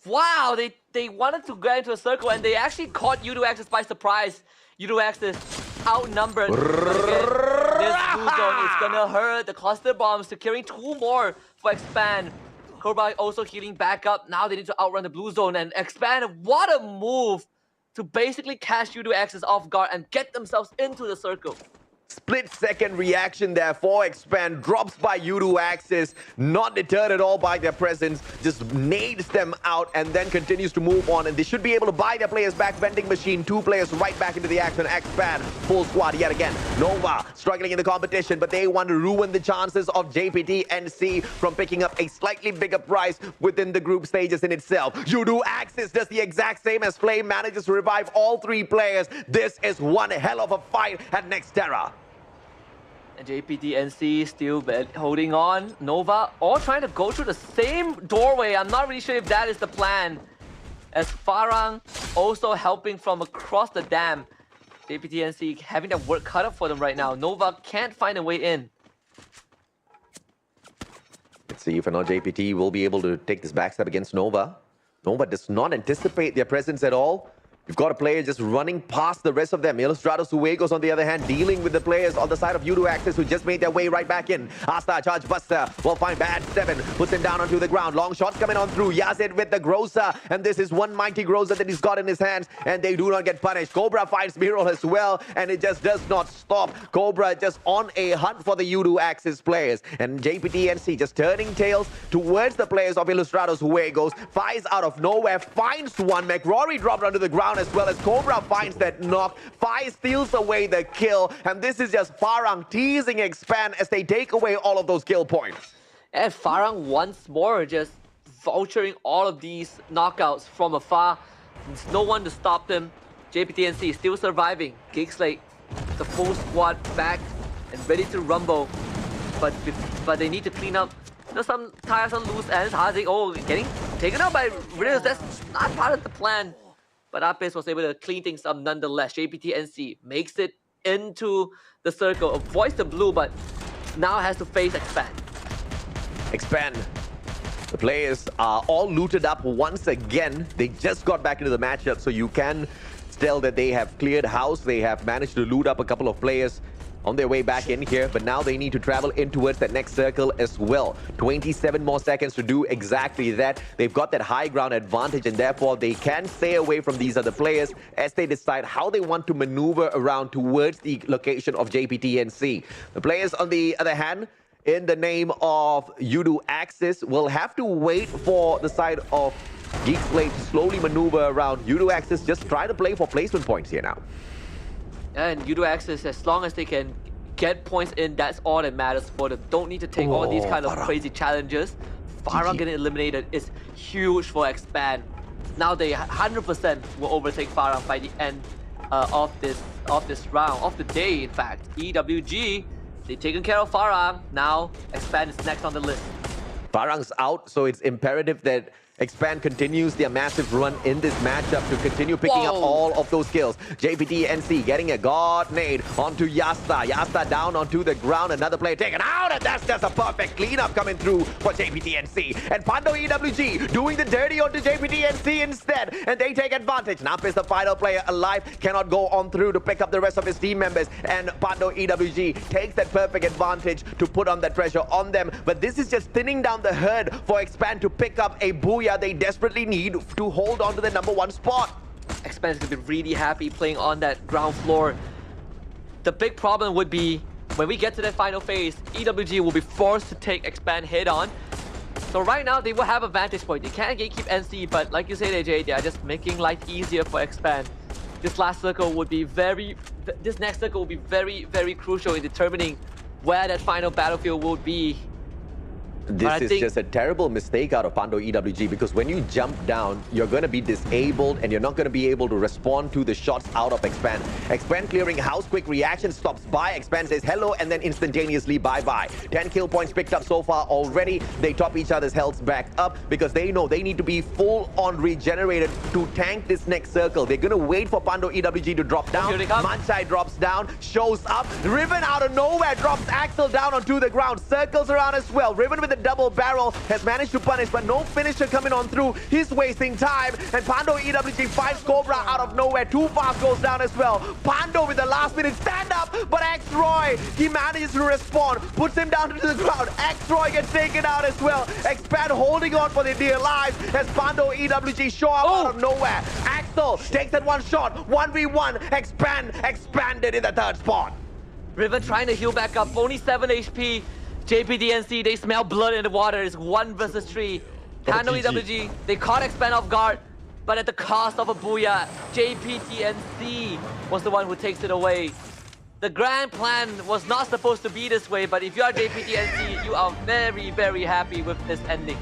Wow, they wanted to get into a circle, and they actually caught Udo Axis by surprise. Udo Axis outnumbered. This blue zone is going to hurt. The cluster bombs securing 2 more for Expand. Cobra also healing back up. Now they need to outrun the blue zone, and Expand, what a move to basically catch Udo Axis off guard and get themselves into the circle. Split-second reaction there for Expand. Drops by Udo Axis. Not deterred at all by their presence. Just nades them out and then continues to move on. And they should be able to buy their players back. Vending machine. 2 players right back into the action. Expand. Full squad yet again. Nova struggling in the competition, but they want to ruin the chances of JPT NC from picking up a slightly bigger prize within the group stages in itself. Udo Axis does the exact same as Flame. Manages to revive all 3 players. This is one hell of a fight at Nexterra. And JPTNC still holding on. Nova all trying to go through the same doorway. I'm not really sure if that is the plan. As Farang also helping from across the dam. JPTNC having their work cut up for them right now. Nova can't find a way in. Let's see if or not JPT will be able to take this backstep against Nova. Nova does not anticipate their presence at all. We've got a player just running past the rest of them. Ilustrados Huegos, on the other hand, dealing with the players on the side of Udo Axis, who just made their way right back in. Asta, Charge Buster will find Bad 7, puts him down onto the ground. Long shots coming on through. Yazid with the Groza, and this is one mighty Groza that he's got in his hands, and they do not get punished. Cobra finds Miro as well, and it just does not stop. Cobra just on a hunt for the Udo Axis players, and JPTNC just turning tails towards the players of Ilustrados Huegos. Fires out of nowhere, finds one. McRory dropped onto the ground as well as Cobra finds that knock. Fire steals away the kill, and this is just Farang teasing Expand as they take away all of those kill points. And Farang once more just vulturing all of these knockouts from afar. There's no one to stop them. JPTNC is still surviving. Gigslake, the full squad back and ready to rumble. But they need to clean up some tires on loose ends. Hardik, getting taken out by Riddles. That's not part of the plan. But Apis was able to clean things up nonetheless. JPTNC makes it into the circle, avoids the blue, but now has to face Expand. Expand. The players are all looted up once again. They just got back into the matchup, so you can tell that they have cleared house. They have managed to loot up a couple of players on their way back in here, but now they need to travel in towards that next circle as well. 27 more seconds to do exactly that. They've got that high ground advantage, and therefore they can stay away from these other players as they decide how they want to maneuver around towards the location of JPTNC. The players, on the other hand, in the name of Udo Axis, will have to wait for the side of Geeksplay to slowly maneuver around. Udo Axis just try to play for placement points here now. And Udo Axis, as long as they can get points in, that's all that matters for them. Don't need to take all these kind of crazy challenges. Farang getting eliminated is huge for Expand. Now they 100% will overtake Farang by the end of this round, of the day in fact. EWG, they've taken care of Farang. Now Expand is next on the list. Farang's out, so it's imperative that Expand continues their massive run in this matchup to continue picking up all of those kills. JPTNC getting a god nade onto Yasta. Yasta down onto the ground. Another player taken out, and that's just a perfect cleanup coming through for JPTNC. And Pando EWG doing the dirty onto JPTNC instead, and they take advantage. Nap is the final player alive, cannot go on through to pick up the rest of his team members, and Pando EWG takes that perfect advantage to put on that pressure on them. But this is just thinning down the herd for Expand to pick up a booyah they desperately need to hold on to the #1 spot. Expand is going to be really happy playing on that ground floor. The big problem would be when we get to that final phase, EWG will be forced to take Expand head on. So right now they will have a vantage point. They can't gatekeep NC, but like you said, AJ, they are just making life easier for Expand. This next circle will be very, very crucial in determining where that final battlefield will be. This is just a terrible mistake out of Pando EWG, because when you jump down, you're going to be disabled and you're not going to be able to respond to the shots out of Expand. Expand clearing house, quick reaction, stops by. Expand says hello and then instantaneously bye-bye. 10 kill points picked up so far already. They top each other's health back up because they know they need to be full-on regenerated to tank this next circle. They're going to wait for Pando EWG to drop down. Manchai drops down, shows up. Riven out of nowhere drops Axel down onto the ground. Circles around as well. Riven with the double barrel has managed to punish, but no finisher coming on through. He's wasting time, and Pando EWG finds Cobra out of nowhere. Too fast goes down as well. Pando with the last minute stand up, but X-Roy, he manages to respond, puts him down to the ground. X-Roy gets taken out as well. Expand holding on for their dear lives as Pando EWG show up out of nowhere. Axel takes that one shot. 1v1. Expanded in the third spot. Riven trying to heal back up, only 7 HP. JPTNC, they smell blood in the water. It's 1 versus 3. Pando EWG, they caught Expand off guard, but at the cost of a booyah. JPTNC was the one who takes it away. The grand plan was not supposed to be this way, but if you are JPTNC, you are very, very happy with this ending.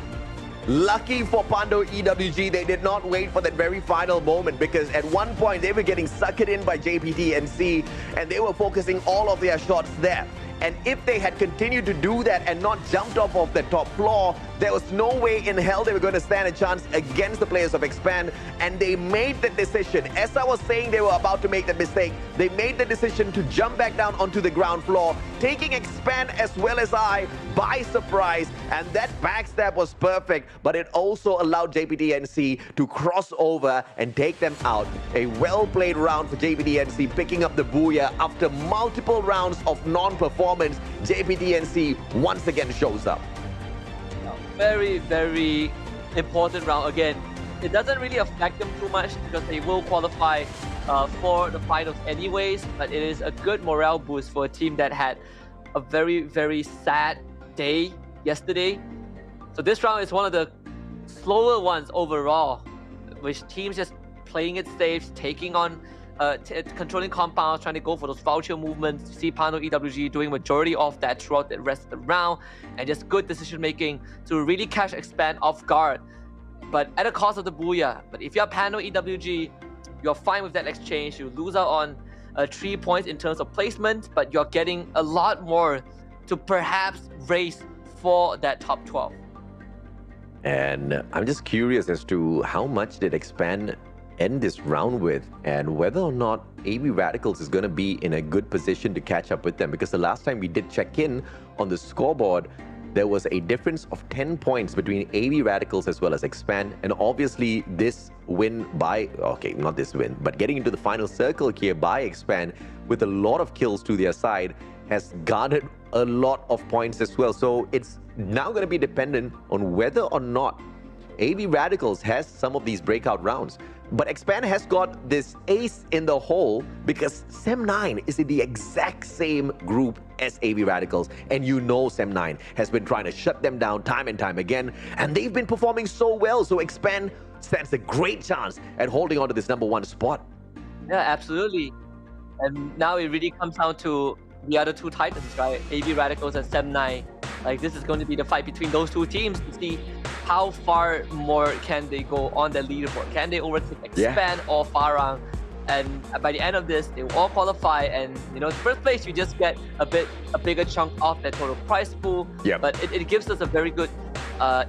Lucky for Pando EWG, they did not wait for that very final moment, because at one point they were getting suckered in by JPTNC and they were focusing all of their shots there. And if they had continued to do that and not jumped off of the top floor, there was no way in hell they were going to stand a chance against the players of Expand. And they made the decision. As I was saying, they were about to make the mistake. They made the decision to jump back down onto the ground floor, taking Expand as well as I by surprise. And that backstab was perfect, but it also allowed JPTNC to cross over and take them out. A well-played round for JPTNC, picking up the Booyah after multiple rounds of non-performance. JPTNC once again shows up. Very, very important round. Again, it doesn't really affect them too much because they will qualify for the finals anyways, but it is a good morale boost for a team that had a very, very sad day yesterday. So this round is one of the slower ones overall, which teams just playing it safe, taking on controlling compounds, trying to go for those voucher movements. You see Pano EWG doing majority of that throughout the rest of the round, and just good decision making to really catch Expand off guard, but at the cost of the Booyah. But if you're Pano EWG, you're fine with that exchange. You lose out on 3 points in terms of placement, but you're getting a lot more to perhaps race for that top 12. And I'm just curious as to how much did Expand end this round with, and whether or not AB Radicals is going to be in a good position to catch up with them, because the last time we did check in on the scoreboard, there was a difference of 10 points between AB Radicals as well as Expand. And obviously this win by, okay, not this win, but getting into the final circle here by Expand with a lot of kills to their side has garnered a lot of points as well. So it's now going to be dependent on whether or not AB Radicals has some of these breakout rounds. But Expand has got this ace in the hole because Sem9 is in the exact same group as AB Radicals. And you know Sem9 has been trying to shut them down time and time again. And they've been performing so well. So Expand stands a great chance at holding on to this #1 spot. Yeah, absolutely. And now it really comes down to the other two titans, right? AB Radicals and Sem9. Like, this is going to be the fight between those two teams to see how far more can they go on the leaderboard. Can they overtake Expand or Farang? And by the end of this, they will all qualify. And, you know, first place, you just get a bigger chunk off that total prize pool. Yep. But it gives us a very good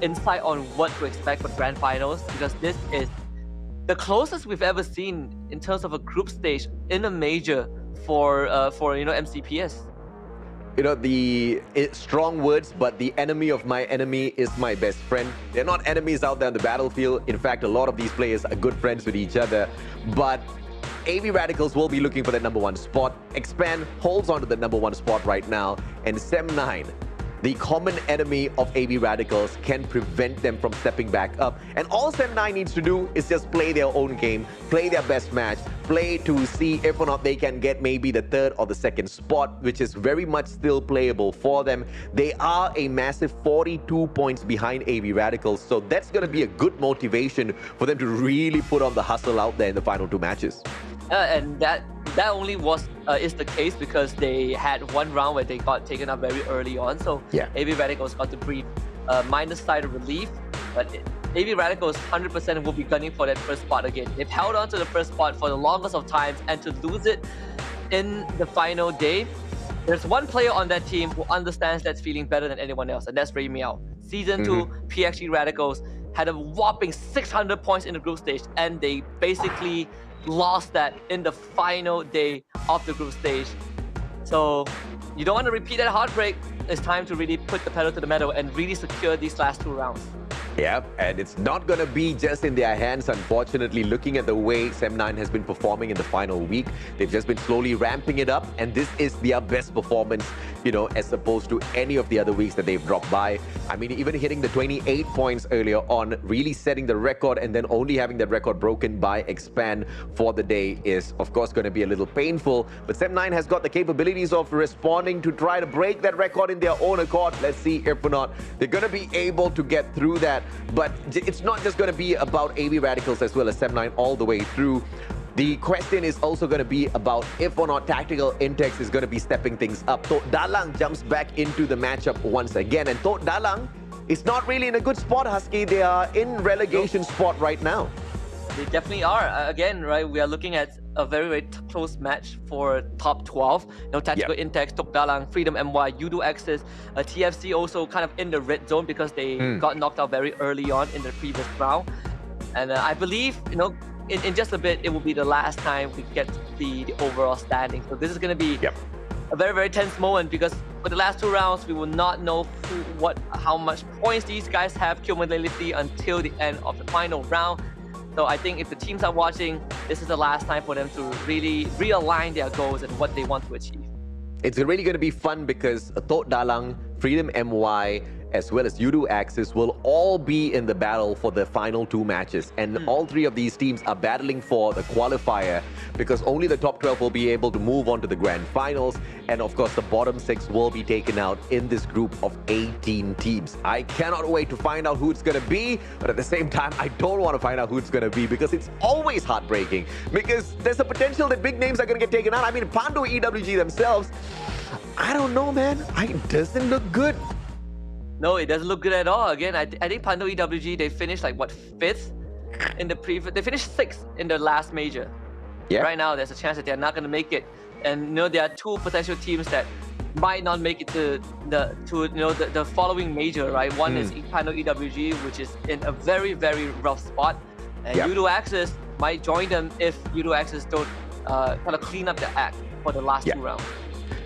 insight on what to expect for grand finals, because this is the closest we've ever seen in terms of a group stage in a major for you know, MCPS. You know, strong words, but the enemy of my enemy is my best friend. They're not enemies out there on the battlefield. In fact, a lot of these players are good friends with each other. But AB Radicals will be looking for that #1 spot. Expand holds on to the #1 spot right now. And Sem9, the common enemy of AB Radicals, can prevent them from stepping back up. And all Sem9 needs to do is just play their own game, play their best match, play to see if or not they can get maybe the 3rd or the 2nd spot, which is very much still playable for them. They are a massive 42 points behind AB Radicals, so that's going to be a good motivation for them to really put on the hustle out there in the final 2 matches. And that only is the case because they had one round where they got taken up very early on. So yeah, AB Radicals got to breathe minus side of relief. But AB Radicals 100% will be gunning for that first spot again. They've held on to the first spot for the longest of times, and to lose it in the final day, there's one player on that team who understands that feeling better than anyone else, and that's Ray Meow. Season 2 PXG Radicals had a whopping 600 points in the group stage, and they basically lost that in the final day of the group stage. So you don't want to repeat that heartbreak. It's time to really put the pedal to the metal and really secure these last 2 rounds. Yep, and it's not going to be just in their hands, unfortunately. Looking at the way Sem9 has been performing in the final week, they've just been slowly ramping it up, and this is their best performance, you know, as opposed to any of the other weeks that they've dropped by. I mean, even hitting the 28 points earlier on, really setting the record, and then only having that record broken by Expand for the day is, of course, going to be a little painful. But Sem9 has got the capabilities of responding to try to break that record in their own accord. Let's see if or not they're going to be able to get through that. But it's not just going to be about AB Radicals as well as Sem9 all the way through. The question is also going to be about if or not Tactical Intex is going to be stepping things up. Tok Dalang jumps back into the matchup once again. And Tok Dalang is not really in a good spot, Husky. They are in relegation spot right now. They definitely are. Again, right, we are looking at a very, very close match for top 12. Tactical Intex, Tok Dalang, Freedom MY, Udo Access, TFC also kind of in the red zone because they got knocked out very early on in the previous round. And I believe, in just a bit, it will be the last time we get the overall standing. So this is going to be a very, very tense moment because for the last 2 rounds, we will not know how much points these guys have cumulatively until the end of the final round. So I think if the teams are watching, this is the last time for them to really realign their goals and what they want to achieve. It's really going to be fun because Tok Dalang, Freedom MY, as well as Udo Axis will all be in the battle for the final 2 matches. And all 3 of these teams are battling for the qualifier because only the top 12 will be able to move on to the grand finals. And of course, the bottom 6 will be taken out in this group of 18 teams. I cannot wait to find out who it's going to be. But at the same time, I don't want to find out who it's going to be because it's always heartbreaking. Because there's a potential that big names are going to get taken out. I mean, Pando EWG themselves, I don't know, man. It doesn't look good. No, it doesn't look good at all. Again, I think Pando EWG, they finished like, what, 5th in the previous... They finished 6th in the last major. Yeah. Right now, there's a chance that they're not going to make it. And, there are 2 potential teams that might not make it to the following major, right? One is Pando EWG, which is in a very, very rough spot. And Udo Access might join them if Udo Access don't kind of clean up the act for the last 2 rounds.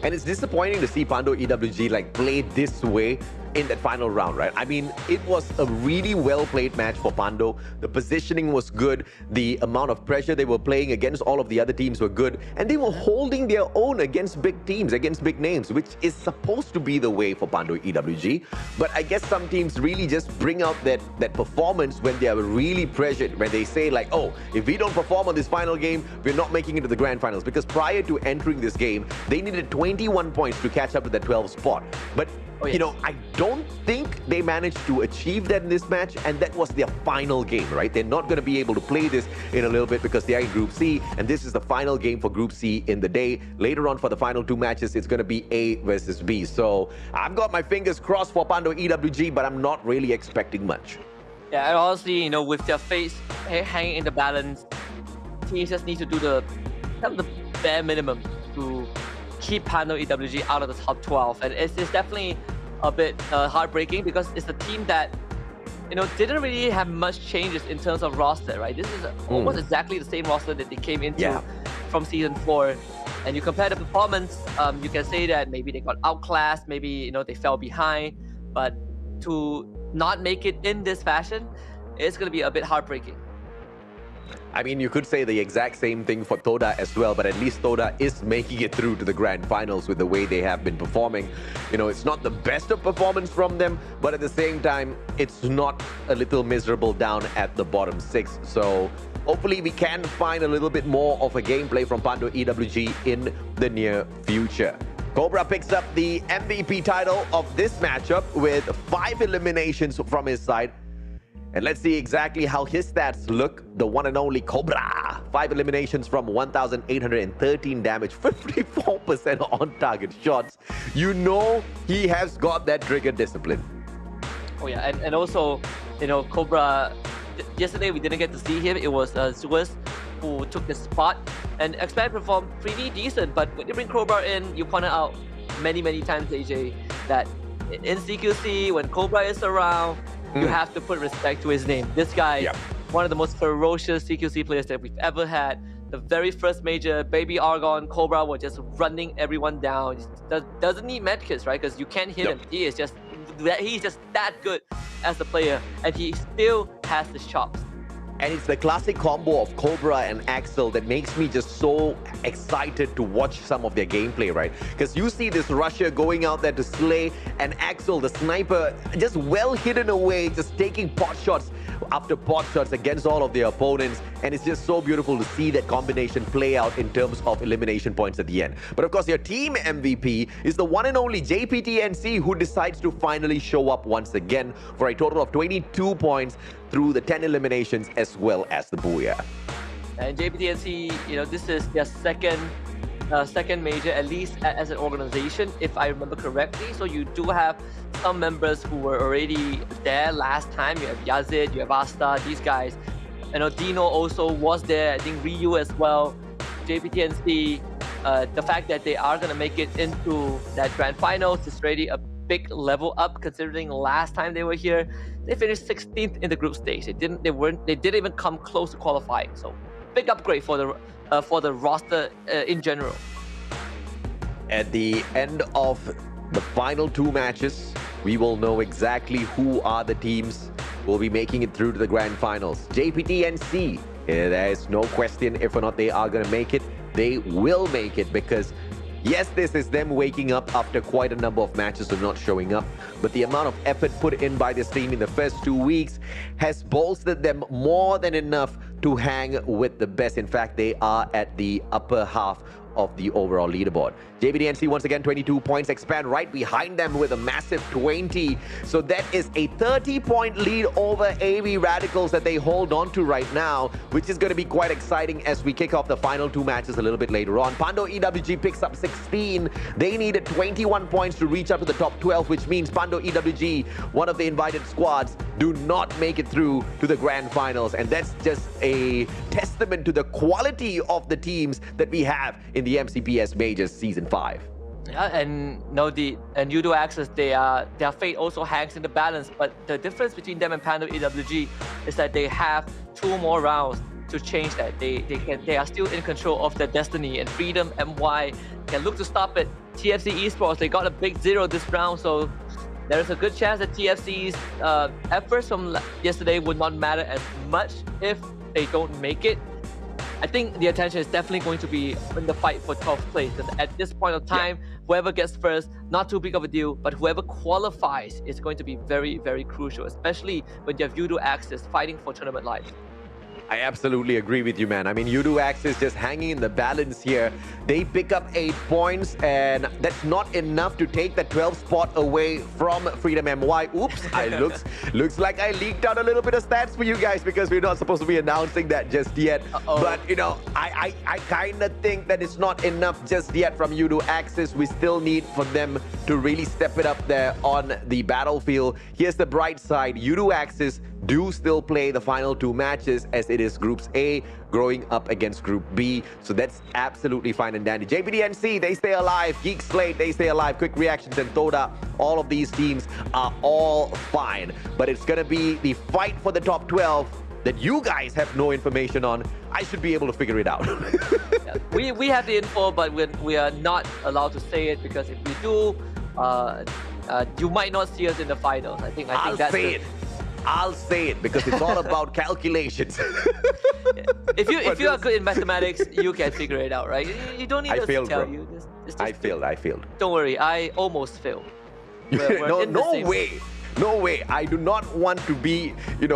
And it's disappointing to see Pando EWG play this way in that final round, right? I mean, it was a really well-played match for Pando. The positioning was good. The amount of pressure they were playing against all of the other teams were good. And they were holding their own against big teams, against big names, which is supposed to be the way for Pando EWG. But I guess some teams really just bring out that performance when they are really pressured, when they say oh, if we don't perform on this final game, we're not making it to the grand finals. Because prior to entering this game, they needed 21 points to catch up to the 12th spot. But I don't think they managed to achieve that in this match, and that was their final game, right? They're not going to be able to play this in a little bit because they are in Group C, and this is the final game for Group C in the day. Later on for the final 2 matches, it's going to be A versus B. So I've got my fingers crossed for Pando EWG, but I'm not really expecting much. Yeah, and honestly, with their face hanging in the balance, teams just need to do the bare minimum to keep Pando EWG out of the top 12. And it's definitely a bit heartbreaking because it's a team that, didn't really have much changes in terms of roster, right? This is almost exactly the same roster that they came into from Season 4. And you compare the performance, you can say that maybe they got outclassed, maybe, they fell behind. But to not make it in this fashion, it's going to be a bit heartbreaking. I mean, you could say the exact same thing for Toda as well, but at least Toda is making it through to the grand finals with the way they have been performing. It's not the best of performance from them, but at the same time, it's not a little miserable down at the bottom 6. So hopefully we can find a little bit more of a gameplay from Pando EWG in the near future. Cobra picks up the MVP title of this matchup with 5 eliminations from his side. And let's see exactly how his stats look. The one and only Cobra. 5 eliminations from 1,813 damage. 54% on target shots. He has got that trigger discipline. Oh yeah, and also, Cobra, yesterday we didn't get to see him. It was Zeus who took the spot. And Expand performed pretty decent. But when you bring Cobra in, you pointed out many, many times, AJ, that in CQC, when Cobra is around, you have to put respect to his name. This guy, one of the most ferocious CQC players that we've ever had. The very first major, Baby Argon, Cobra was just running everyone down. Doesn't need medkits, right? Because you can't hit him. He's just that good as a player, and he still has the chops. And it's the classic combo of Cobra and Axel that makes me just so excited to watch some of their gameplay, right? Because you see this rusher going out there to slay, and Axel, the sniper, just well hidden away, just taking pot shots after pot shots against all of their opponents. And it's just so beautiful to see that combination play out in terms of elimination points at the end. But of course, your team MVP is the one and only JPTNC, who decides to finally show up once again for a total of 22 points through the 10 eliminations as well as the Booyah. And JPTNC, this is their second major, at least as an organization, if I remember correctly. So you do have some members who were already there last time. You have Yazid, you have Asta. These guys Dino also was there. I think Ryu as well. JPTNC, the fact that they are going to make it into that grand finals is already a big level up considering last time they were here. They finished 16th in the group stage. They didn't even come close to qualifying. So big upgrade for the roster in general. At the end of the final 2 matches, we will know exactly who are the teams who will be making it through to the grand finals. JPTNC, there is no question if or not they are going to make it. They will make it because, yes, this is them waking up after quite a number of matches of not showing up, but the amount of effort put in by this team in the first 2 weeks has bolstered them more than enough to hang with the best. In fact, they are at the upper half of the overall leaderboard. JPTNC once again 22 points, expand right behind them with a massive 20. So that is a 30-point lead over AV Radicals that they hold on to right now, which is going to be quite exciting as we kick off the final 2 matches a little bit later on. Pando EWG picks up 16. They needed 21 points to reach up to the top 12, which means Pando EWG, one of the invited squads, do not make it through to the grand finals. And that's just a testament to the quality of the teams that we have in the MCPS Majors Season 5. Yeah, and Udo Access, their fate also hangs in the balance. But the difference between them and Pando EWG is that they have 2 more rounds to change that. They are still in control of their destiny, and Freedom MY can look to stop it. TFC Esports, they got a big 0 this round, so there is a good chance that TFC's efforts from yesterday would not matter as much if they don't make it. I think the attention is definitely going to be in the fight for 12th place, because at this point of time, whoever gets first, not too big of a deal, but whoever qualifies is going to be very, very crucial, especially when you have Udo Access fighting for tournament life. I absolutely agree with you, man. I mean, Udo Access just hanging in the balance here. They pick up 8 points, and that's not enough to take the 12th spot away from Freedom MY. Oops, looks like I leaked out a little bit of stats for you guys because we're not supposed to be announcing that just yet. But, I kind of think that it's not enough just yet from Udo Access. We still need for them to really step it up there on the battlefield. Here's the bright side. Udo Access do still play the final 2 matches as it is Groups A growing up against Group B. So that's absolutely fine and dandy. JPTNC, they stay alive. Geek Slate, they stay alive. Quick Reactions and Toda, all of these teams are all fine. But it's going to be the fight for the top 12 that you guys have no information on. I should be able to figure it out. Yeah, we have the info, but we are not allowed to say it, because if we do, you might not see us in the finals. I think that's it. I'll say it because it's all about calculations. If you are good in mathematics, you can figure it out, right? You don't need us to tell you. I failed. Don't worry, I almost failed. No way. I do not want to be,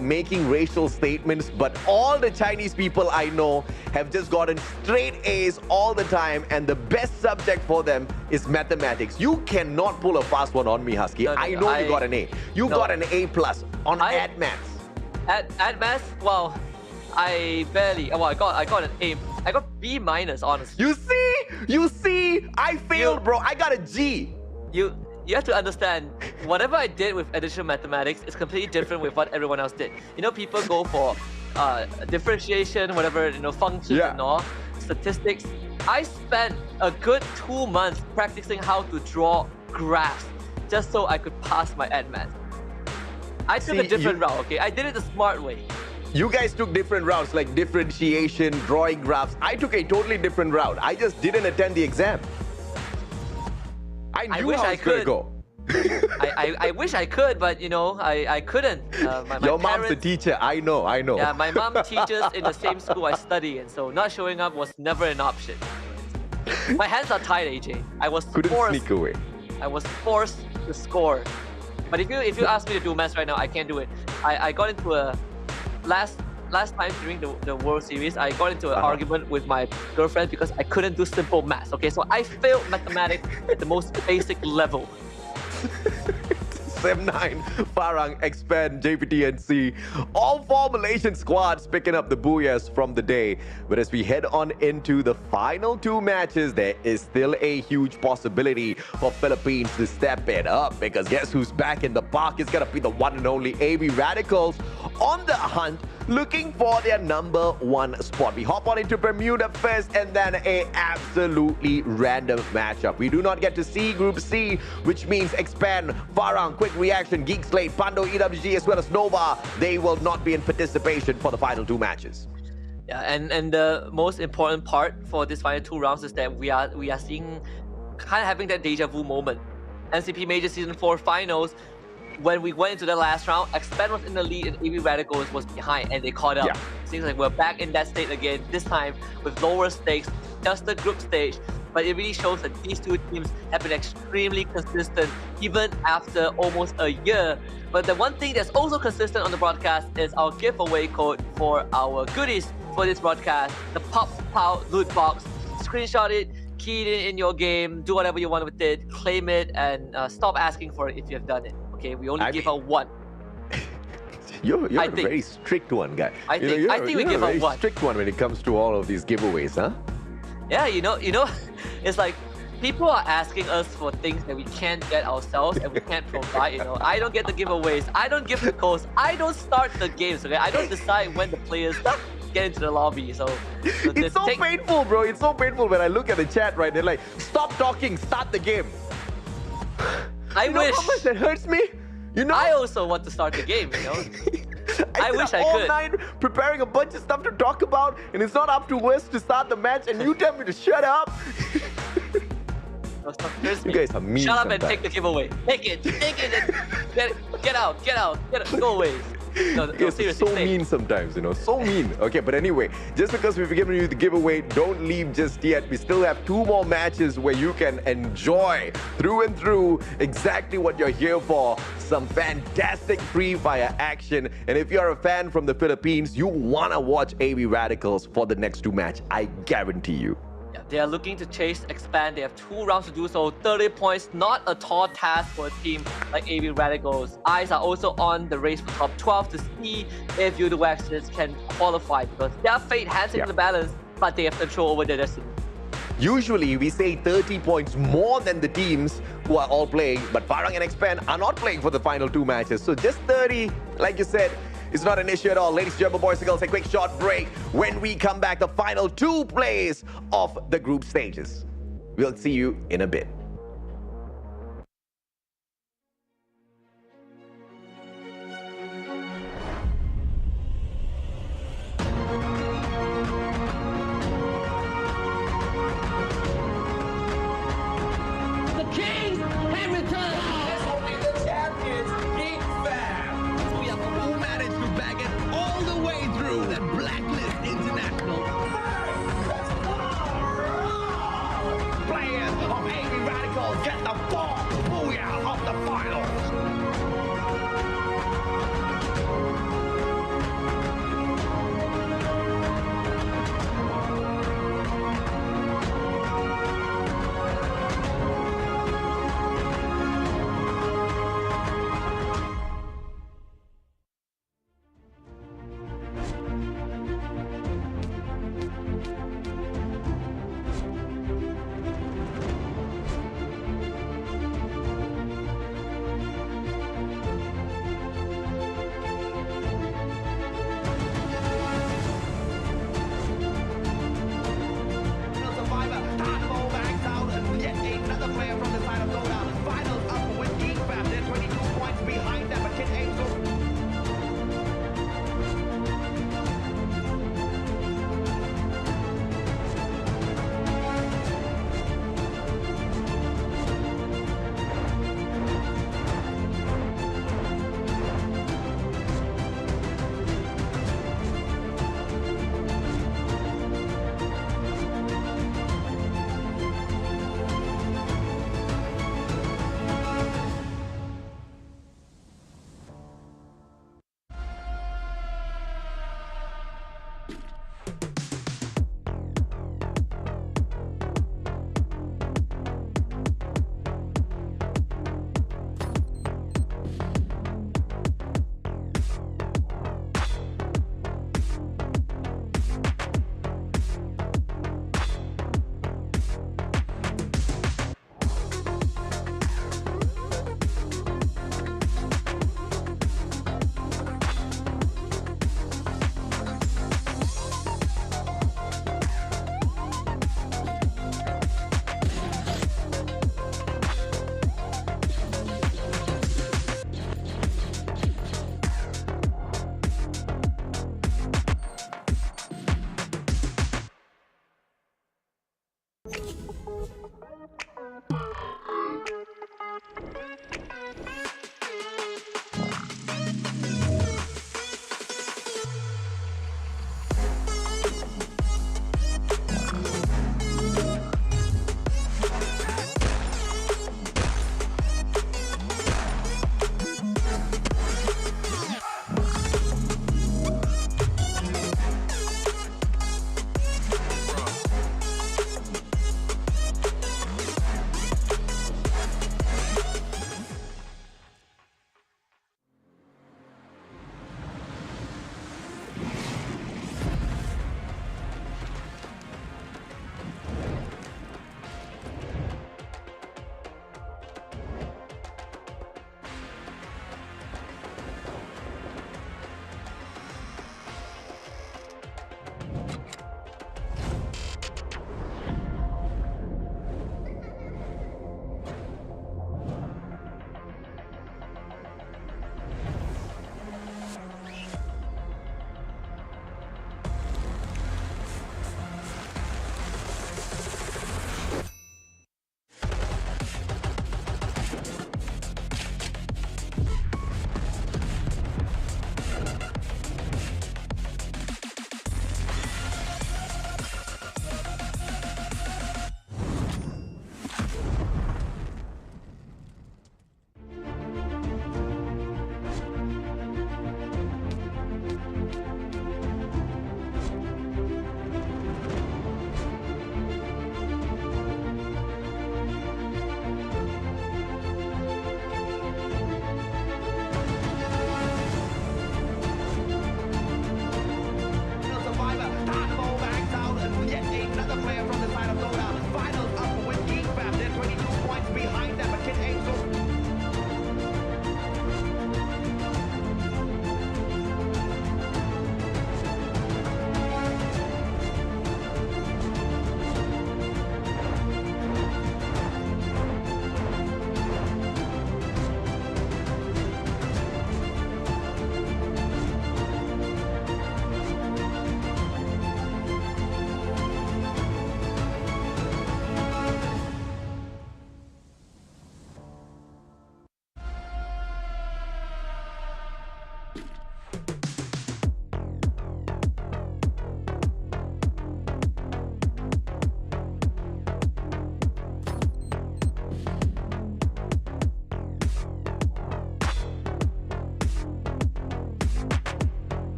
making racial statements, but all the Chinese people I know have just gotten straight A's all the time, and the best subject for them is mathematics. You cannot pull a fast one on me, Husky. I know you got an A. You got an A+ on Ad Maths. Ad Maths? Well, I got an A. I got B-, honestly. You see? I failed, bro. I got a G. You have to understand, whatever I did with additional mathematics is completely different with what everyone else did. People go for differentiation, whatever, functions and all, statistics. I spent a good 2 months practicing how to draw graphs just so I could pass my Ad Maths. I took a different route, okay? I did it the smart way. You guys took different routes like differentiation, drawing graphs. I took a totally different route. I just didn't attend the exam. I knew how it's going to go. I wish I could, but I couldn't. Your mom's a teacher. I know. Yeah, my mom teaches in the same school I study, and so not showing up was never an option. My hands are tied, AJ. I was sneak away. I was forced to score. But if you ask me to do maths right now, I can't do it. I got into a last time during the World Series, I got into an argument with my girlfriend because I couldn't do simple maths. Okay, so I failed mathematics at the most basic level. Sem9, Farang, Expand, JPTNC. All 4 Malaysian squads picking up the booyahs from the day. But as we head on into the final 2 matches, there is still a huge possibility for Philippines to step it up, because guess who's back in the park? It's gonna be the one and only AB Radicals on the hunt, looking for their #1 spot. We hop on into Bermuda first, and then a absolutely random matchup. We do not get to see Group C, which means Expand, Farang, Quick Reaction, Geek Slate, Pando, EWG, as well as Nova. They will not be in participation for the final 2 matches. Yeah, and the most important part for this final 2 rounds is that we are seeing, kind of having that deja vu moment. MCP Majors Season 4 finals, when we went into the last round, Expand was in the lead and AB Radicals was behind, and they caught up. Yeah. Seems like we're back in that state again, this time with lower stakes, just the group stage. But it really shows that these 2 teams have been extremely consistent even after almost a year. But the one thing that's also consistent on the broadcast is our giveaway code for our goodies for this broadcast, the Pop-Pow loot box. Screenshot it, key it in your game, do whatever you want with it, claim it, and stop asking for it if you have done it. Okay, we only give out 1. You're a very strict one, guy. I think we give out 1. Strict one when it comes to all of these giveaways, huh? Yeah, you know, it's like people are asking us for things that we can't get ourselves and we can't provide. I don't get the giveaways, I don't give the codes, I don't start the games. Okay, I don't decide when the players get into the lobby. So it's so painful, bro. It's so painful when I look at the chat. Right, they're like, "Stop talking, start the game." I wish. How much that hurts me? I also want to start the game. I wish I could. All night preparing a bunch of stuff to talk about, and it's not up to us to start the match, and you tell me to shut up. You guys are mean. Shut up sometimes. and take the giveaway. Take it, and get out, go away. No, seriously, so mean sometimes, so mean. Okay, but anyway, just because we've given you the giveaway, don't leave just yet. We still have 2 more matches where you can enjoy through and through exactly what you're here for. Some fantastic free fire action. And if you're a fan from the Philippines, you want to watch AB Radicals for the next 2 match. I guarantee you. Yeah, they are looking to chase Expand. They have 2 rounds to do so. 30 points, not a tall task for a team like AB Radicals. Eyes are also on the race for top 12 to see if UDWXers can qualify, because their fate hangs in the balance, but they have control over their destiny. Usually, we say 30 points more than the teams who are all playing, but Farang and Expand are not playing for the final 2 matches. So just 30, like you said, it's not an issue at all. Ladies and gentlemen, boys and girls, a quick short break. When we come back, the final 2 plays of the group stages. We'll see you in a bit. The Kings have returned. It's only the champions, Geek Fam. Who managed to bag it all the way through that Blacklist International. Players of AB Radicals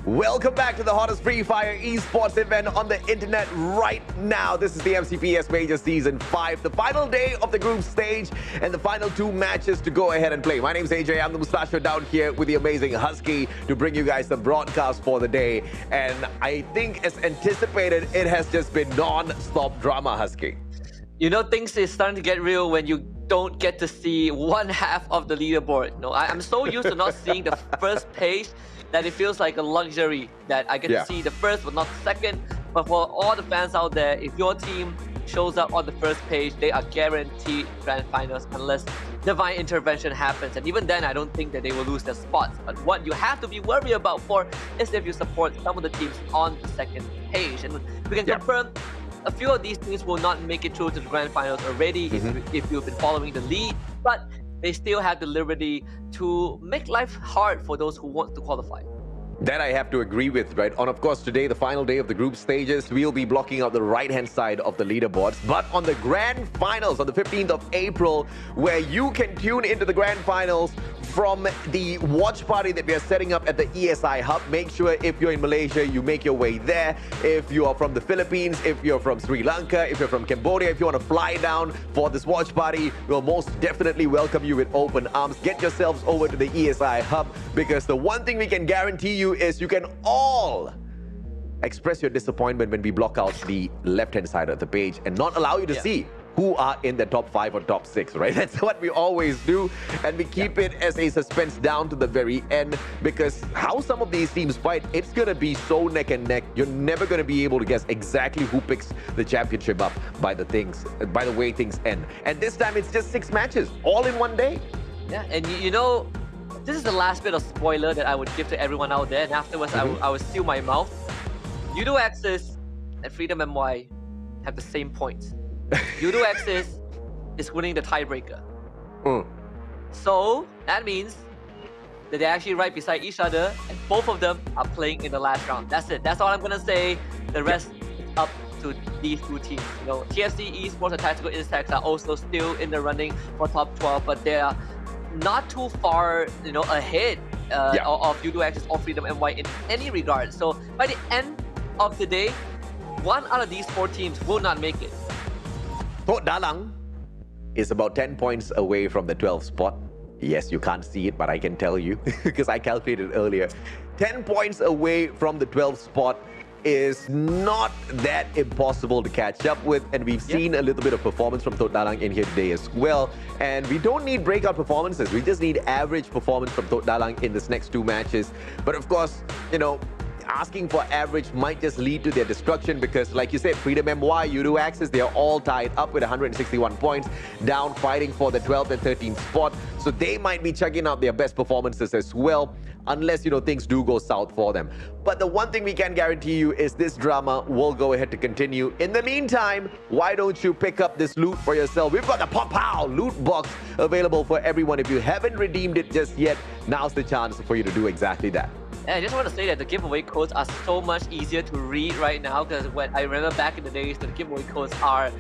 Welcome back to the hottest Free Fire esports event on the internet right now. This is the MCPS Majors Season 5, the final day of the group stage and the final 2 matches to go ahead and play. My name is AJ. I'm the Mustachio down here with the amazing Husky to bring you guys the broadcast for the day. And I think as anticipated, it has just been non-stop drama, Husky. You know, things is starting to get real when you don't get to see one half of the leaderboard. No, I'm so used to not seeing the first page that it feels like a luxury that I get to see the first but not the second. But for all the fans out there, if your team shows up on the first page, they are guaranteed grand finals unless divine intervention happens. And even then, I don't think that they will lose their spots. But what you have to be worried about for is if you support some of the teams on the second page. And we can confirm a few of these teams will not make it through to the grand finals already if you've been following the lead. But they still have the liberty to make life hard for those who want to qualify. That I have to agree with, right? And of course, today, the final day of the group stages, we'll be blocking out the right-hand side of the leaderboards. But on the grand finals on the 15th of April, where you can tune into the grand finals from the watch party that we are setting up at the ESI Hub. Make sure if you're in Malaysia, you make your way there. If you are from the Philippines, if you're from Sri Lanka, if you're from Cambodia, if you want to fly down for this watch party, we'll most definitely welcome you with open arms. Get yourselves over to the ESI Hub, because the one thing we can guarantee you is you can all express your disappointment when we block out the left-hand side of the page and not allow you to see who are in the top 5 or top 6, right? That's what we always do. And we keep it as a suspense down to the very end, because how some of these teams fight, it's going to be so neck and neck. You're never going to be able to guess exactly who picks the championship up by the way things end. And this time it's just 6 matches, all in one day. Yeah, and you know, this is the last bit of spoiler that I would give to everyone out there. And afterwards, I would seal my mouth. Udo Axis and Freedom MY have the same points. Udo Axis is winning the tiebreaker. So that means that they're actually right beside each other, and both of them are playing in the last round. That's it. That's all I'm gonna say. The rest is up to these 2 teams. You know, TFC Esports and Tactical Insects are also still in the running for top 12, but they are not too far, you know, ahead of Udo Axis or Freedom MY in any regard. So by the end of the day, 1 out of these 4 teams will not make it. Thot Dalang is about 10 points away from the 12th spot. Yes, you can't see it, but I can tell you because I calculated earlier. 10 points away from the 12th spot is not that impossible to catch up with, and we've seen a little bit of performance from Thot Dalang in here today as well. And we don't need breakout performances, we just need average performance from Thot Dalang in this next 2 matches. But of course, you know, asking for average might just lead to their destruction, because like you said, Freedom MY, Udo Axis, they are all tied up with 161 points, down fighting for the 12th and 13th spot. So they might be chugging out their best performances as well, unless, you know, things do go south for them. But the one thing we can guarantee you is this drama will go ahead to continue. In the meantime, why don't you pick up this loot for yourself? We've got the Pop-Pow loot box available for everyone. If you haven't redeemed it just yet, now's the chance for you to do exactly that. And I just want to say that the giveaway codes are so much easier to read right now, because when I remember back in the days, the giveaway codes are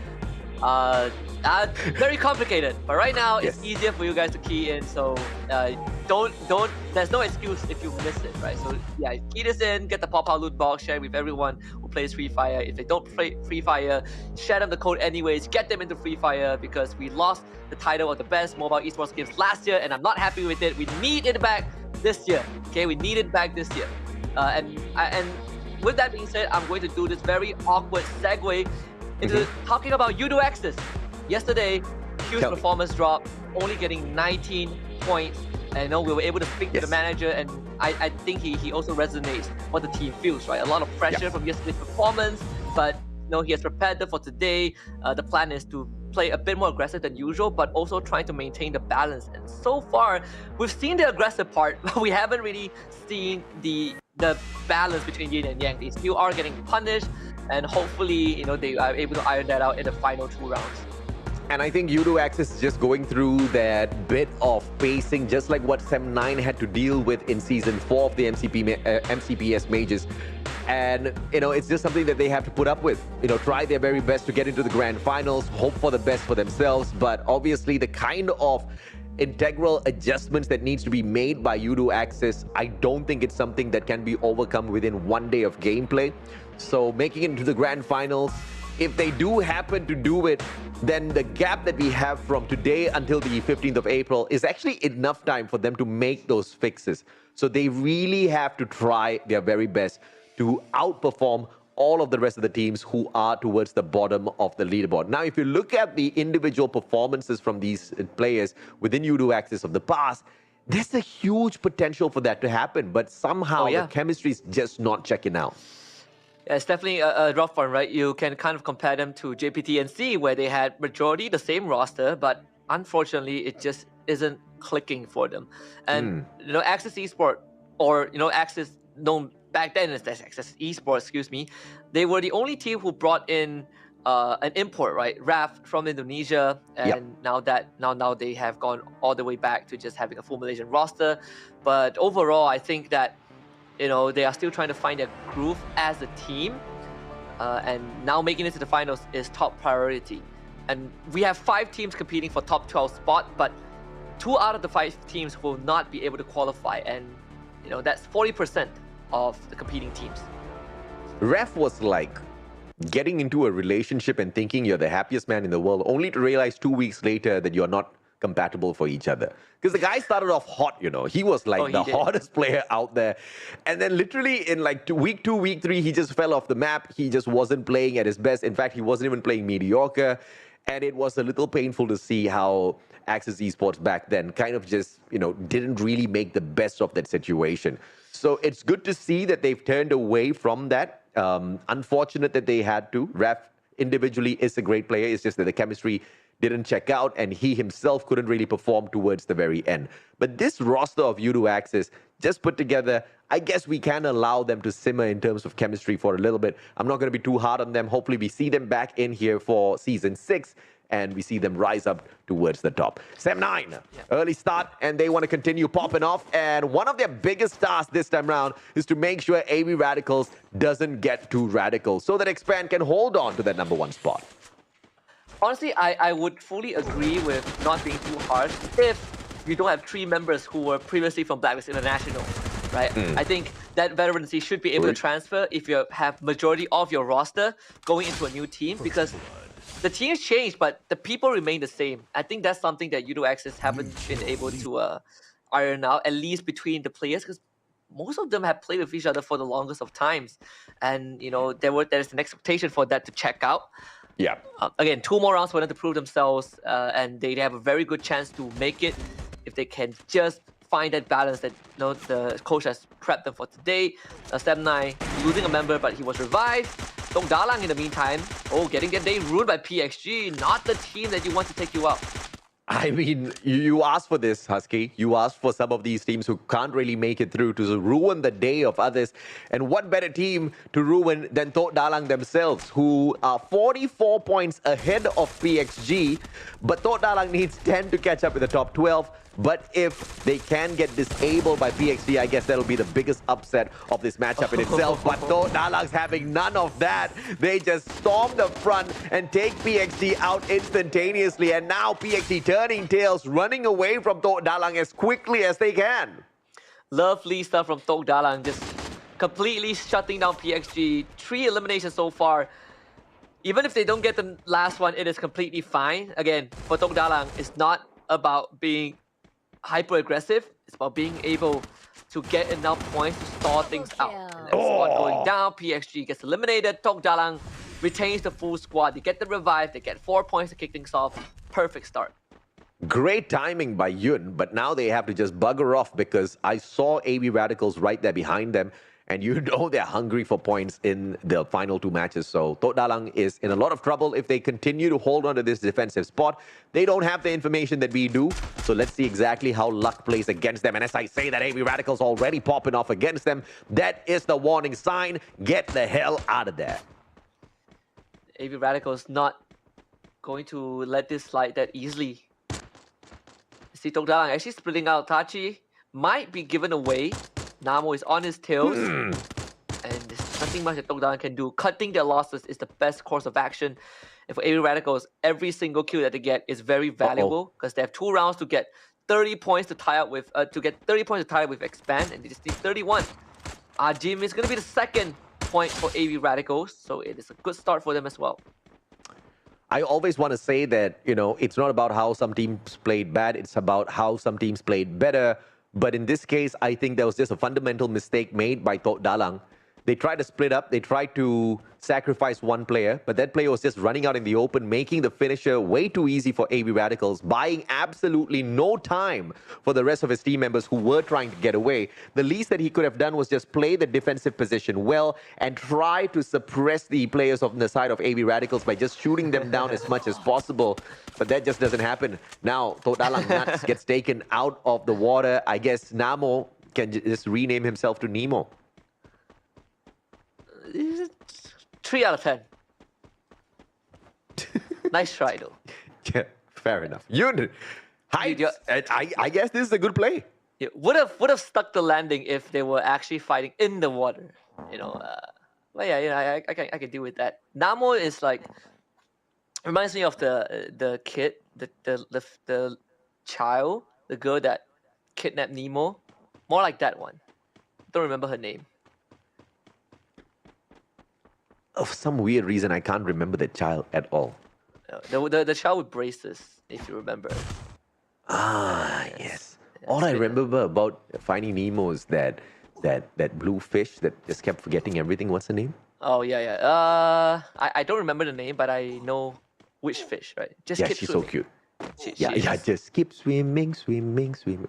very complicated. But right now, it's easier for you guys to key in. So there's no excuse if you miss it, right? So yeah, key this in, get the Pop-Pow loot box, share it with everyone who plays Free Fire. If they don't play Free Fire, share them the code anyways, get them into Free Fire, because we lost the title of the best mobile esports games last year, and I'm not happy with it. We need it back this year. Okay, we need it back this year. And with that being said, I'm going to do this very awkward segue into talking about Udo Axis. Yesterday, huge performance drop, only getting 19 points. And I know we were able to speak to the manager, and I think he also resonates what the team feels, right? A lot of pressure from yesterday's performance, but you know, he has prepared them for today. The plan is to play a bit more aggressive than usual, but also trying to maintain the balance. And so far, we've seen the aggressive part, but we haven't really seen the balance between yin and yang. They still are getting punished, and hopefully, you know, they are able to iron that out in the final 2 rounds. And I think Udo Axis is just going through that bit of pacing, just like what Sem9 had to deal with in Season 4 of the MCPS Majors. And, you know, it's just something that they have to put up with. You know, try their very best to get into the grand finals, hope for the best for themselves. But obviously, the kind of integral adjustments that needs to be made by Udo Axis. I don't think it's something that can be overcome within one day of gameplay. So making it into the grand finals, if they do happen to do it, then the gap that we have from today until the 15th of April is actually enough time for them to make those fixes. So they really have to try their very best to outperform all of the rest of the teams who are towards the bottom of the leaderboard. Now, if you look at the individual performances from these players within Udo Axis of the past, there's a huge potential for that to happen, but somehow the chemistry is just not checking out. Yeah, it's definitely a rough one, right? You can kind of compare them to JPTNC, where they had majority the same roster, but unfortunately, it just isn't clicking for them. And you know, Axis Esport, or you know, Axis known back then as Axis Esport, excuse me, they were the only team who brought in an import, right? RAF from Indonesia, and now they have gone all the way back to just having a full Malaysian roster. But overall, I think that, you know, they are still trying to find their groove as a team, and now making it to the finals is top priority. And we have 5 teams competing for top 12 spot, but 2 out of the 5 teams will not be able to qualify, and you know, that's 40% of the competing teams. Ref was like getting into a relationship and thinking you're the happiest man in the world, only to realize 2 weeks later that you're not compatible for each other. Because the guy started off hot, you know. He was like the hottest player out there. And then literally in like week 2, week 3, he just fell off the map. He just wasn't playing at his best. In fact, he wasn't even playing mediocre. And it was a little painful to see how Axis Esports back then kind of just, you know, didn't really make the best of that situation. So it's good to see that they've turned away from that. Unfortunate that they had to. Raf individually is a great player. It's just that the chemistry didn't check out, and he himself couldn't really perform towards the very end. But this roster of Udo Axis just put together, I guess we can allow them to simmer in terms of chemistry for a little bit. I'm not going to be too hard on them. Hopefully we see them back in here for Season 6, and we see them rise up towards the top. Sem9, early start, and they want to continue popping off. And one of their biggest tasks this time around is to make sure AV Radicals doesn't get too radical so that Expand can hold on to that #1 spot. Honestly, I would fully agree with not being too harsh if you don't have 3 members who were previously from Blacklist International, right? I think that veterancy should be able to transfer if you have majority of your roster going into a new team, because the teams change, but the people remain the same. I think that's something that Udo Axis haven't been able to iron out, at least between the players, because most of them have played with each other for the longest of times. And, you know, there's an expectation for that to check out. Yeah. Again, 2 more rounds for them to prove themselves, and they have a very good chance to make it if they can just find that balance that, you know, the coach has prepped them for today. Sem9 losing a member, but he was revived. Tok Dalang in the meantime, getting their day ruined by PXG, not the team that you want to take you out. I mean, you asked for this, Husky. You asked for some of these teams who can't really make it through to ruin the day of others. And what better team to ruin than Tok Dalang themselves, who are 44 points ahead of PXG. But Tok Dalang needs 10 to catch up with the top 12. But if they can get disabled by PXG, I guess that'll be the biggest upset of this matchup in itself. But Tok Dalang's having none of that. They just storm the front and take PXG out instantaneously. And now PXG turning tails, running away from Tok Dalang as quickly as they can. Lovely stuff from Tok Dalang, just completely shutting down PXG. 3 eliminations so far. Even if they don't get the last one, it is completely fine. Again, for Tok Dalang, it's not about being hyper aggressive. It's about being able to get enough points to stall things out. And then squad going down, PXG gets eliminated. Tok Dalang retains the full squad. They get the revive. They get 4 points to kick things off. Perfect start. Great timing by Yun, but now they have to just bugger off because I saw AV Radicals right there behind them. And you know they're hungry for points in the final 2 matches. So Tok Dalang is in a lot of trouble if they continue to hold on to this defensive spot. They don't have the information that we do. So let's see exactly how luck plays against them. And as I say that, AV Radicals already popping off against them. That is the warning sign. Get the hell out of there. AV Radicals not going to let this slide that easily. See Tok Dalang actually splitting out. Tachi might be given away. Namo is on his tails, and there's nothing much that Tok Dalang can do. Cutting their losses is the best course of action. And for AV Radicals, every single kill that they get is very valuable because they have 2 rounds to get 30 points to tie up with Expand, and they just need 31. Jim is going to be the second point for AV Radicals, so it is a good start for them as well. I always want to say that, it's not about how some teams played bad, it's about how some teams played better. But in this case, I think there was just a fundamental mistake made by Tok Dalang. They tried to split up, they tried to sacrifice one player, but that player was just running out in the open, making the finisher way too easy for AV Radicals, buying absolutely no time for the rest of his team members who were trying to get away. The least that he could have done was just play the defensive position well and try to suppress the players on the side of AV Radicals by just shooting them down as much as possible. But that just doesn't happen. Now, Tok Dalang Nuts gets taken out of the water. I guess Namo can just rename himself to Nemo. 3 out of 10. Nice try, though. Yeah, fair enough. I guess this is a good play. Yeah, would have stuck the landing if they were actually fighting in the water. But yeah, I can deal with that. Namo is like reminds me of the kid, the child, the girl that kidnapped Nemo. More like that one. Don't remember her name. For some weird reason, I can't remember that child at all. The child with braces, if you remember. Yes. All I remember about Finding Nemo is that blue fish that just kept forgetting everything. What's the name? Oh, yeah. I don't remember the name, but I know which fish, right? Just keep she's swimming. so cute. She Just keep swimming.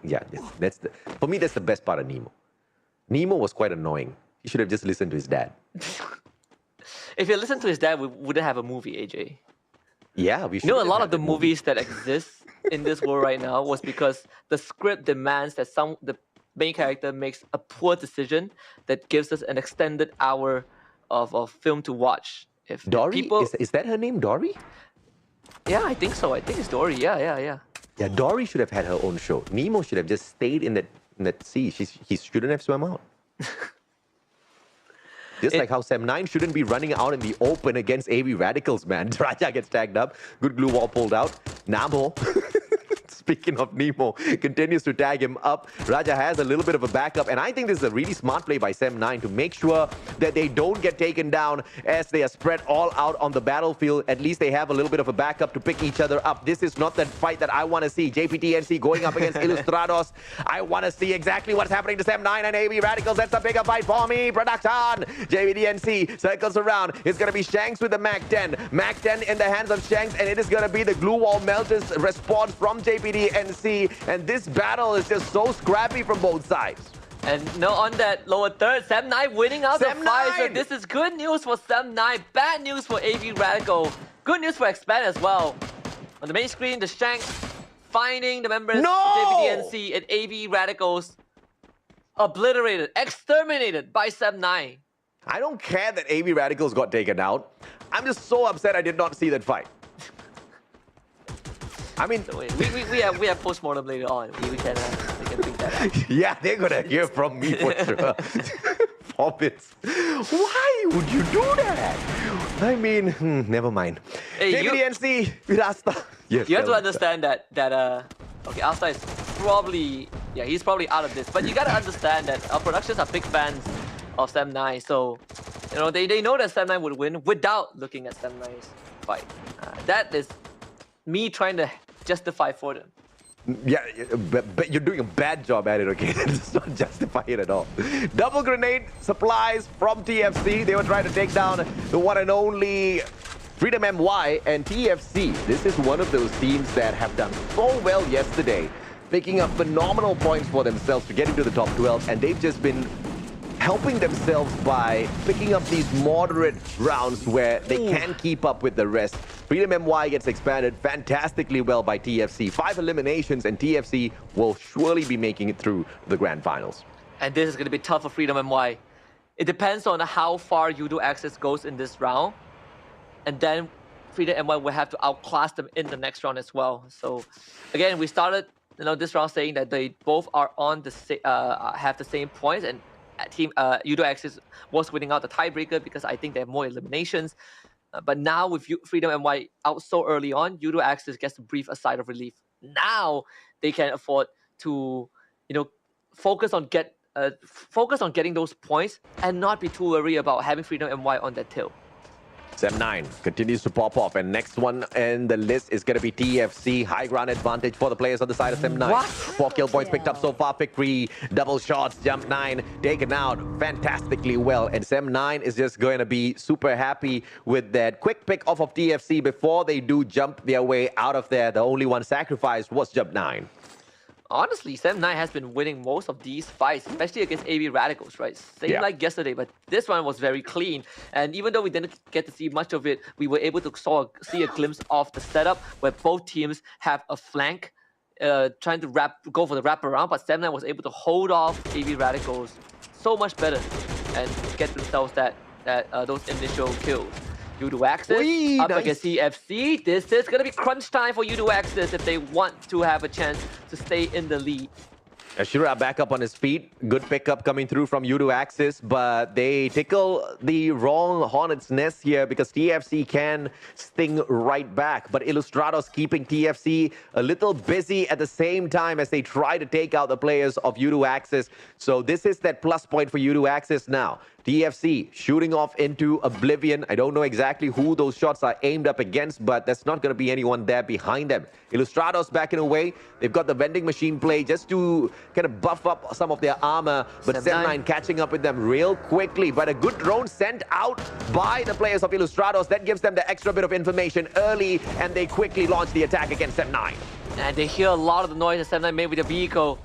Yeah, for me, that's the best part of Nemo. Nemo was quite annoying. He should have just listened to his dad. If you listen to his dad, we wouldn't have a movie, AJ. Yeah, we should. A lot of the movies that exist in this world right now was because the script demands that the main character makes a poor decision that gives us an extended hour of film to watch. If Dory? Is that her name, Dory? Yeah, I think so. I think it's Dory. Yeah. Yeah, Dory should have had her own show. Nemo should have just stayed in that sea. He shouldn't have swum out. Just like how Sem9 shouldn't be running out in the open against AV Radicals, man. Raja gets tagged up. Good glue wall pulled out. Namo, speaking of Nemo, continues to tag him up. Raja has a little bit of a backup, and I think this is a really smart play by Sem9 to make sure that they don't get taken down as they are spread all out on the battlefield. At least they have a little bit of a backup to pick each other up. This is not the fight that I want to see. JPTNC going up against Ilustrados. I want to see exactly what's happening to Sem9 and AV Radicals. That's a bigger fight for me. Production. JPTNC circles around. It's going to be Shanks with the Mac 10. Mac 10 in the hands of Shanks, and it is going to be the glue wall melters response from JPTNC. And this battle is just so scrappy from both sides. And on that lower third, Sem9 winning out the fight. So this is good news for Sem9, bad news for AV Radical, good news for Expand as well. On the main screen, the Shanks finding the members JPTNC and AV Radicals obliterated, exterminated by Sem9. I don't care that AV Radicals got taken out. I'm just so upset I did not see that fight. I mean, so we have postmortem later on. We can bring that up. Yeah, they're gonna hear from me for sure. Fobbits, why would you do that? I mean, never mind. Hey, JPTNC, Virasta. Yes, you have to understand that okay, Asta is probably he's probably out of this. But you gotta understand that our productions are big fans of Sem9, so they know that Sem9 would win without looking at Sem9's fight. That is me trying to justify for them. Yeah, but you're doing a bad job at it, okay? It's not justify it at all. Double grenade supplies from TFC. They were trying to take down the one and only Freedom MY, and TFC. This is one of those teams that have done so well yesterday, picking up phenomenal points for themselves to get into the top 12, and they've just been helping themselves by picking up these moderate rounds where they can keep up with the rest. Freedom MY gets expanded fantastically well by TFC. 5 eliminations, and TFC will surely be making it through the grand finals. And this is going to be tough for Freedom MY. It depends on how far Yudo Access goes in this round. And then Freedom MY will have to outclass them in the next round as well. So again, we started this round saying that they both are on the have the same points, and team Yudo Access was winning out the tiebreaker because I think they have more eliminations. But now with Freedom MY out so early on, Yudo Access gets to breathe a sigh of relief. now they can afford to, focus on getting those points and not be too worried about having Freedom MY on that tail. Sem9 continues to pop off, and next one in the list is going to be TFC. High ground advantage for the players on the side of Sem9. What? 4 kill points picked up so far. Pick 3, double shots, jump 9, taken out fantastically well. And Sem9 is just going to be super happy with that quick pick off of TFC before they do jump their way out of there. The only one sacrificed was jump 9. Honestly, Sem9 has been winning most of these fights, especially against AB Radicals, right? Same like yesterday, but this one was very clean. And even though we didn't get to see much of it, we were able to see a glimpse of the setup where both teams have a flank trying to go for the wraparound, but Sem9 was able to hold off AB Radicals so much better and get themselves those initial kills. U2 Axis up against TFC. This is going to be crunch time for U2 Axis if they want to have a chance to stay in the lead. Ashura back up on his feet. Good pickup coming through from U2 Axis, but they tickle the wrong hornet's nest here because TFC can sting right back. But Illustrados keeping TFC a little busy at the same time as they try to take out the players of U2 Axis. So this is that plus point for U2 Axis now. TFC shooting off into oblivion. I don't know exactly who those shots are aimed up against, but there's not going to be anyone there behind them. Illustrados backing away. They've got the vending machine play just to kind of buff up some of their armor, but Sem9 catching up with them real quickly. But a good drone sent out by the players of Illustrados. That gives them the extra bit of information early, and they quickly launch the attack against Sem9. And they hear a lot of the noise that Sem9 made with the vehicle.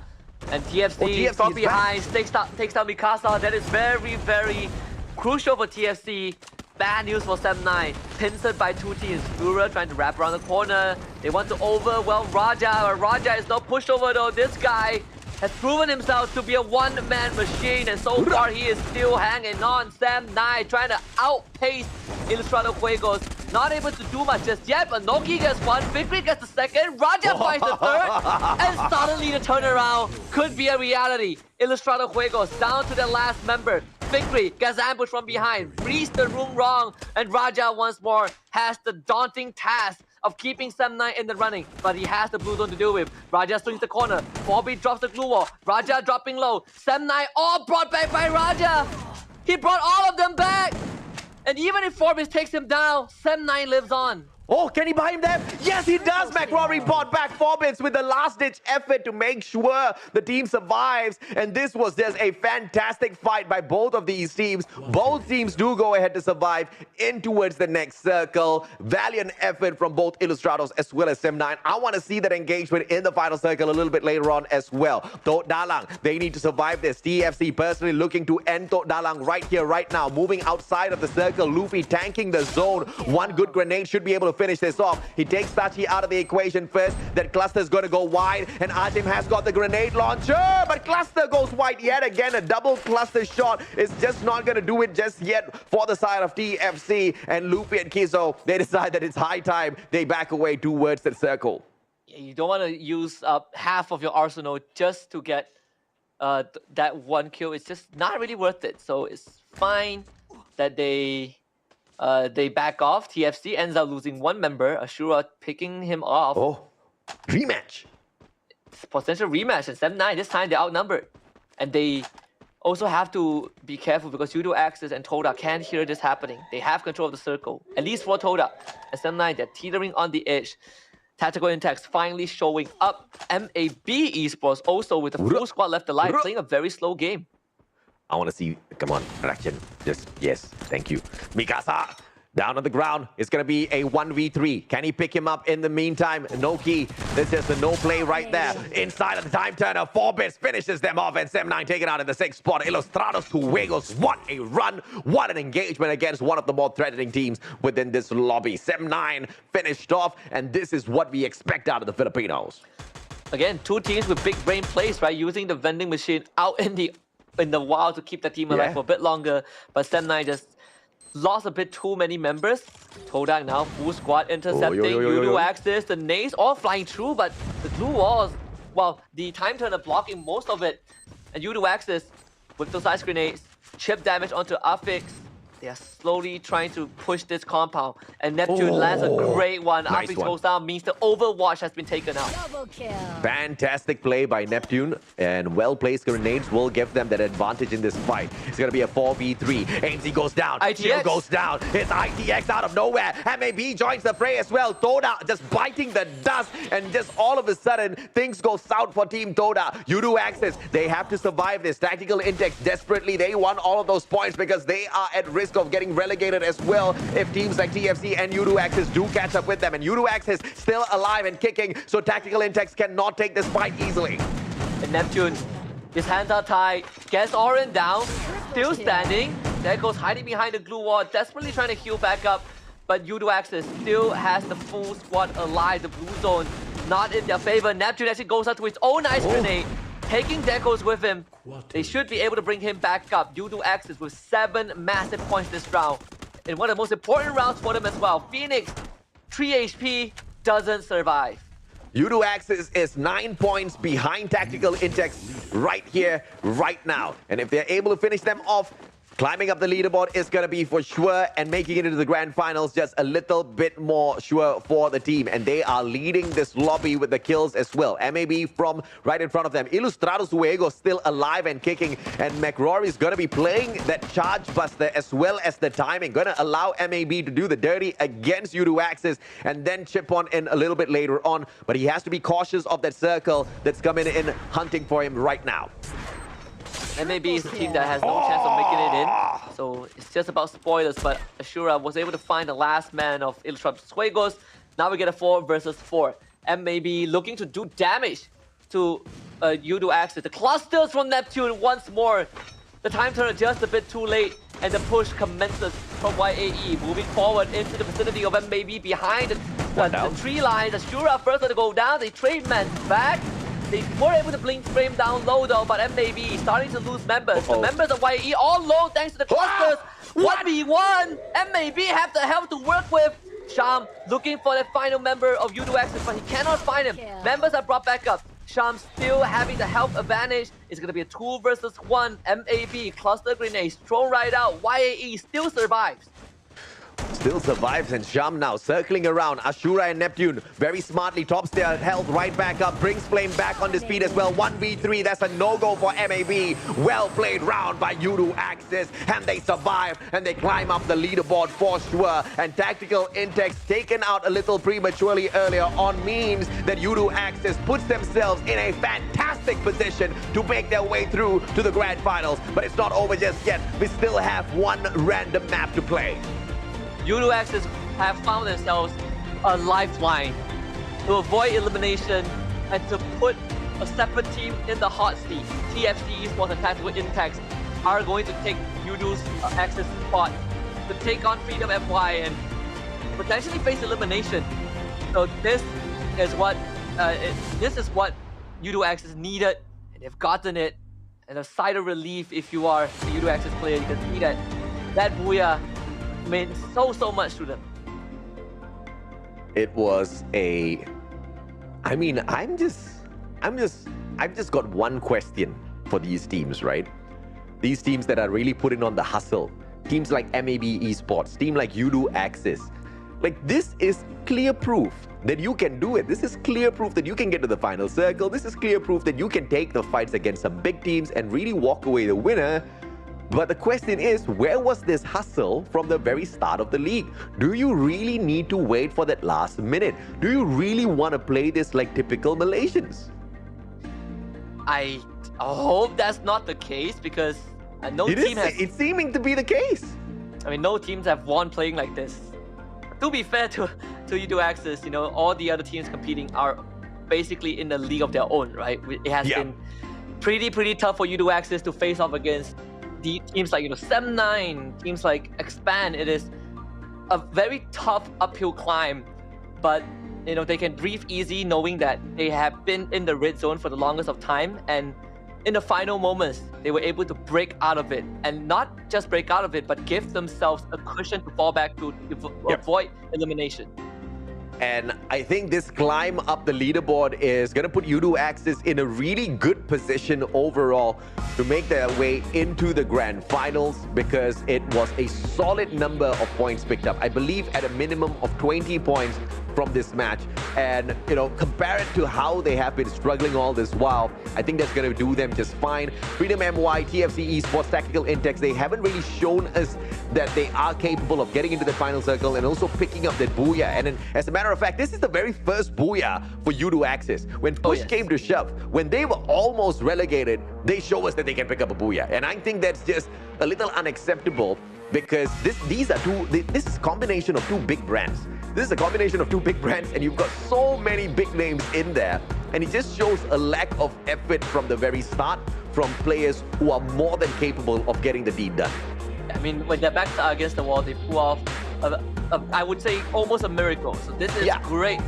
And TFC from behind takes down Mikasa. That is very, very crucial for TFC. Bad news for Sem9. Pincered by two teams. Fura trying to wrap around the corner. They want to overwhelm Raja. But Raja is not pushed over though. This guy has proven himself to be a one-man machine. And so far he is still hanging on. Sem9 trying to outpace Ilustrado Juegos. Not able to do much just yet, but Noki gets one, Victory gets the second, Raja finds the third, and suddenly the turnaround could be a reality. Ilustrado Juegos down to their last member. Victory gets ambushed from behind, reads the room wrong, and Raja once more has the daunting task of keeping Sem9 in the running, but he has the blue zone to deal with. Raja swings the corner, Bobby drops the glue wall, Raja dropping low, Sem9 all brought back by Raja. He brought all of them back. And even if Forbes takes him down, Sem9 lives on. Oh, can he buy him there? Yes, he does. McRory bought back Forbes with the last-ditch effort to make sure the team survives. And this was just a fantastic fight by both of these teams. Both teams do go ahead to survive in towards the next circle. Valiant effort from both Illustrados as well as Sem9. I want to see that engagement in the final circle a little bit later on as well. Tok Dalang, they need to survive this. TFC personally looking to end Tok Dalang right here, right now. Moving outside of the circle. Luffy tanking the zone. One good grenade should be able to finish this off. He takes Tachi out of the equation first. That cluster is going to go wide, and Ajim has got the grenade launcher, but cluster goes wide yet again. A double cluster shot is just not going to do it just yet for the side of TFC. And Luffy and Kizo, they decide that it's high time. They back away towards the circle. You don't want to use up half of your arsenal just to get that one kill. It's just not really worth it. So it's fine that they back off. TFC ends up losing one member. Ashura picking him off. Oh, rematch. It's potential rematch. And Sem9, this time they're outnumbered. And they also have to be careful because U2 Axis and Toda can't hear this happening. They have control of the circle, at least for Toda. And Sem9, they're teetering on the edge. Tactical Intex finally showing up. MAB Esports also with a full squad left alive, playing a very slow game. I want to see, come on, Rakshan. Just, yes, thank you. Mikasa, down on the ground. It's going to be a 1v3. Can he pick him up in the meantime? No key. There's just a no play right there. Inside of the time turner, Forbes finishes them off, and Sem9 taken out in the 6th spot. Ilustrados to Wiggles. What a run. What an engagement against one of the more threatening teams within this lobby. Sem9 finished off, and this is what we expect out of the Filipinos. Again, two teams with big brain plays, right? Using the vending machine out in the wild to keep the team alive for a bit longer, but Sem9 just lost a bit too many members. Todak now full squad intercepting. U2 Axis, the nades all flying through, but the glue walls, well, the time turner blocking most of it. And U2 Axis with those ice grenades, chip damage onto Affix. They are slowly trying to push this compound. And Neptune lands a great one. Nice After he one. goes down means the Overwatch has been taken out. Double kill. Fantastic play by Neptune, and well-placed grenades will give them that advantage in this fight. It's going to be a 4v3. AMC goes down. ITX. Shield goes down. It's ITX out of nowhere. MAB joins the fray as well. Toda just biting the dust, and just all of a sudden, things go south for Team Toda. Yudu Axis, they have to survive this. Tactical Index desperately. They want all of those points because they are at risk of getting relegated as well if teams like TFC and Yudu Axis do catch up with them. And Yudu Axis still alive and kicking, so Tactical Intex cannot take this fight easily. And Neptune, his hands are tied, gets Orin down, still standing. There goes hiding behind the glue wall, desperately trying to heal back up. But Yudu Axis still has the full squad alive. The blue zone not in their favor. Neptune actually goes out to his own ice grenade, taking Dekos with him. They should be able to bring him back up. Yudu Axis with 7 massive points this round. In one of the most important rounds for them as well. Phoenix, 3 HP, doesn't survive. Yudu Axis is 9 points behind Tactical Intex right here, right now. And if they're able to finish them off, climbing up the leaderboard is going to be for sure, and making it into the grand finals just a little bit more sure for the team. And they are leading this lobby with the kills as well. MAB from right in front of them. Ilustrados Fuego still alive and kicking, and McRory is going to be playing that charge buster as well as the timing. Going to allow MAB to do the dirty against Yudu Axis and then chip on in a little bit later on. But he has to be cautious of that circle that's coming in hunting for him right now. MAB is a team that has no chance of making it in, so it's just about spoilers, but Ashura was able to find the last man of Ilustrados Fuegos. Now we get a 4 versus 4. MAB looking to do damage to Yudu Axis. The clusters from Neptune once more. The time turner just a bit too late, and the push commences from YAE, moving forward into the vicinity of MAB behind the tree lines. Ashura first to go down, they trade men back. They were able to blink frame down low though, but MAB starting to lose members. The members of YAE all low thanks to the clusters. 1v1! MAB have the help to work with. Sham looking for the final member of Yudu Axis, but he cannot find him. Members are brought back up. Sham still having the health advantage. It's going to be a 2 versus 1. MAB, cluster grenades thrown right out. YAE still survives. Still survives, and Sham now circling around. Ashura and Neptune very smartly tops their health right back up. Brings Flame back on the speed as well. 1v3, that's a no-go for MAB. Well played round by Yudu Axis, and they survive and they climb up the leaderboard for sure. And Tactical Intex taken out a little prematurely earlier on means that Yudu Axis puts themselves in a fantastic position to make their way through to the grand finals. But it's not over just yet. We still have one random map to play. Yudu Axis have found themselves a lifeline to avoid elimination and to put a separate team in the hot seat. TFC Esports and Tactical Intex are going to take Yudu's Axis spot to take on Freedom FY and potentially face elimination. So this is what Yudu Axis needed, and they've gotten it. And a sigh of relief if you are a Yudu Axis player. You can see that Booyah meant so much to them. It was a, I mean, I've just got one question for these teams, right? These teams that are really putting on the hustle. Teams like MAB Esports, team like Yudu Axis. Like, this is clear proof that you can do it. This is clear proof that you can get to the final circle. This is clear proof that you can take the fights against some big teams and really walk away the winner. But the question is, where was this hustle from the very start of the league? Do you really need to wait for that last minute? Do you really want to play this like typical Malaysians? I hope that's not the case, because It's seeming to be the case. I mean, no teams have won playing like this. To be fair to Yudu Axis, you know, all the other teams competing are basically in the league of their own, right? It has been pretty tough for Yudu Axis to face off against the teams like, you know, Sem9, teams like Expand. It is a very tough uphill climb, but you know, they can breathe easy knowing that they have been in the red zone for the longest of time, and in the final moments they were able to break out of it, and not just break out of it, but give themselves a cushion to fall back to avoid elimination. And I think this climb up the leaderboard is going to put Yudu Axis in a really good position overall to make their way into the grand finals because it was a solid number of points picked up. I believe at a minimum of 20 points from this match, and compare it to how they have been struggling all this while, I think that's going to do them just fine. Freedom MY, TFC Esports, Tactical Intex, they haven't really shown us that they are capable of getting into the final circle and also picking up that booyah. And then, as a matter of fact, this is the very first booyah for U2 Axis. When push came to shove, when they were almost relegated, they show us that they can pick up a booyah. And I think that's just a little unacceptable because this is a combination of two big brands. This is a combination of two big brands, and you've got so many big names in there. And it just shows a lack of effort from the very start from players who are more than capable of getting the deed done. I mean, when their backs are against the wall, they pull off, I would say, almost a miracle. So this is great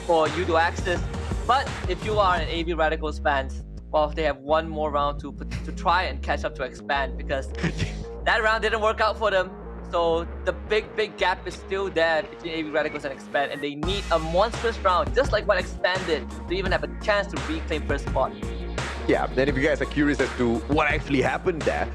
for U2 Axis. But if you are an AB Radicals fans, well, they have one more round to try and catch up to Expand, because that round didn't work out for them. So the big gap is still there between AB Radicals and Expand, and they need a monstrous round, just like what Expand did, to even have a chance to reclaim first spot. Yeah, then if you guys are curious as to what actually happened there,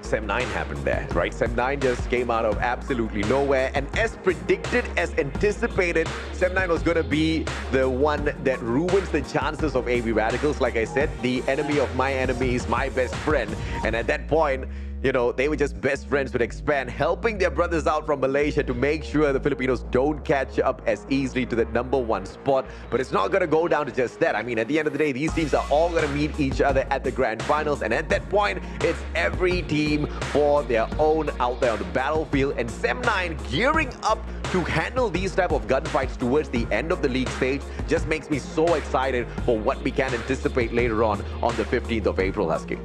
Sem9 happened there, right? Sem9 just came out of absolutely nowhere, and as predicted, as anticipated, Sem9 was going to be the one that ruins the chances of AB Radicals. Like I said, the enemy of my enemy is my best friend, and at that point, they were just best friends with Expand, helping their brothers out from Malaysia to make sure the Filipinos don't catch up as easily to the #1 spot. But it's not going to go down to just that. I mean, at the end of the day, these teams are all going to meet each other at the grand finals. And at that point, it's every team for their own out there on the battlefield. And Sem9 gearing up to handle these type of gunfights towards the end of the league stage just makes me so excited for what we can anticipate later on the 15th of April, Husky.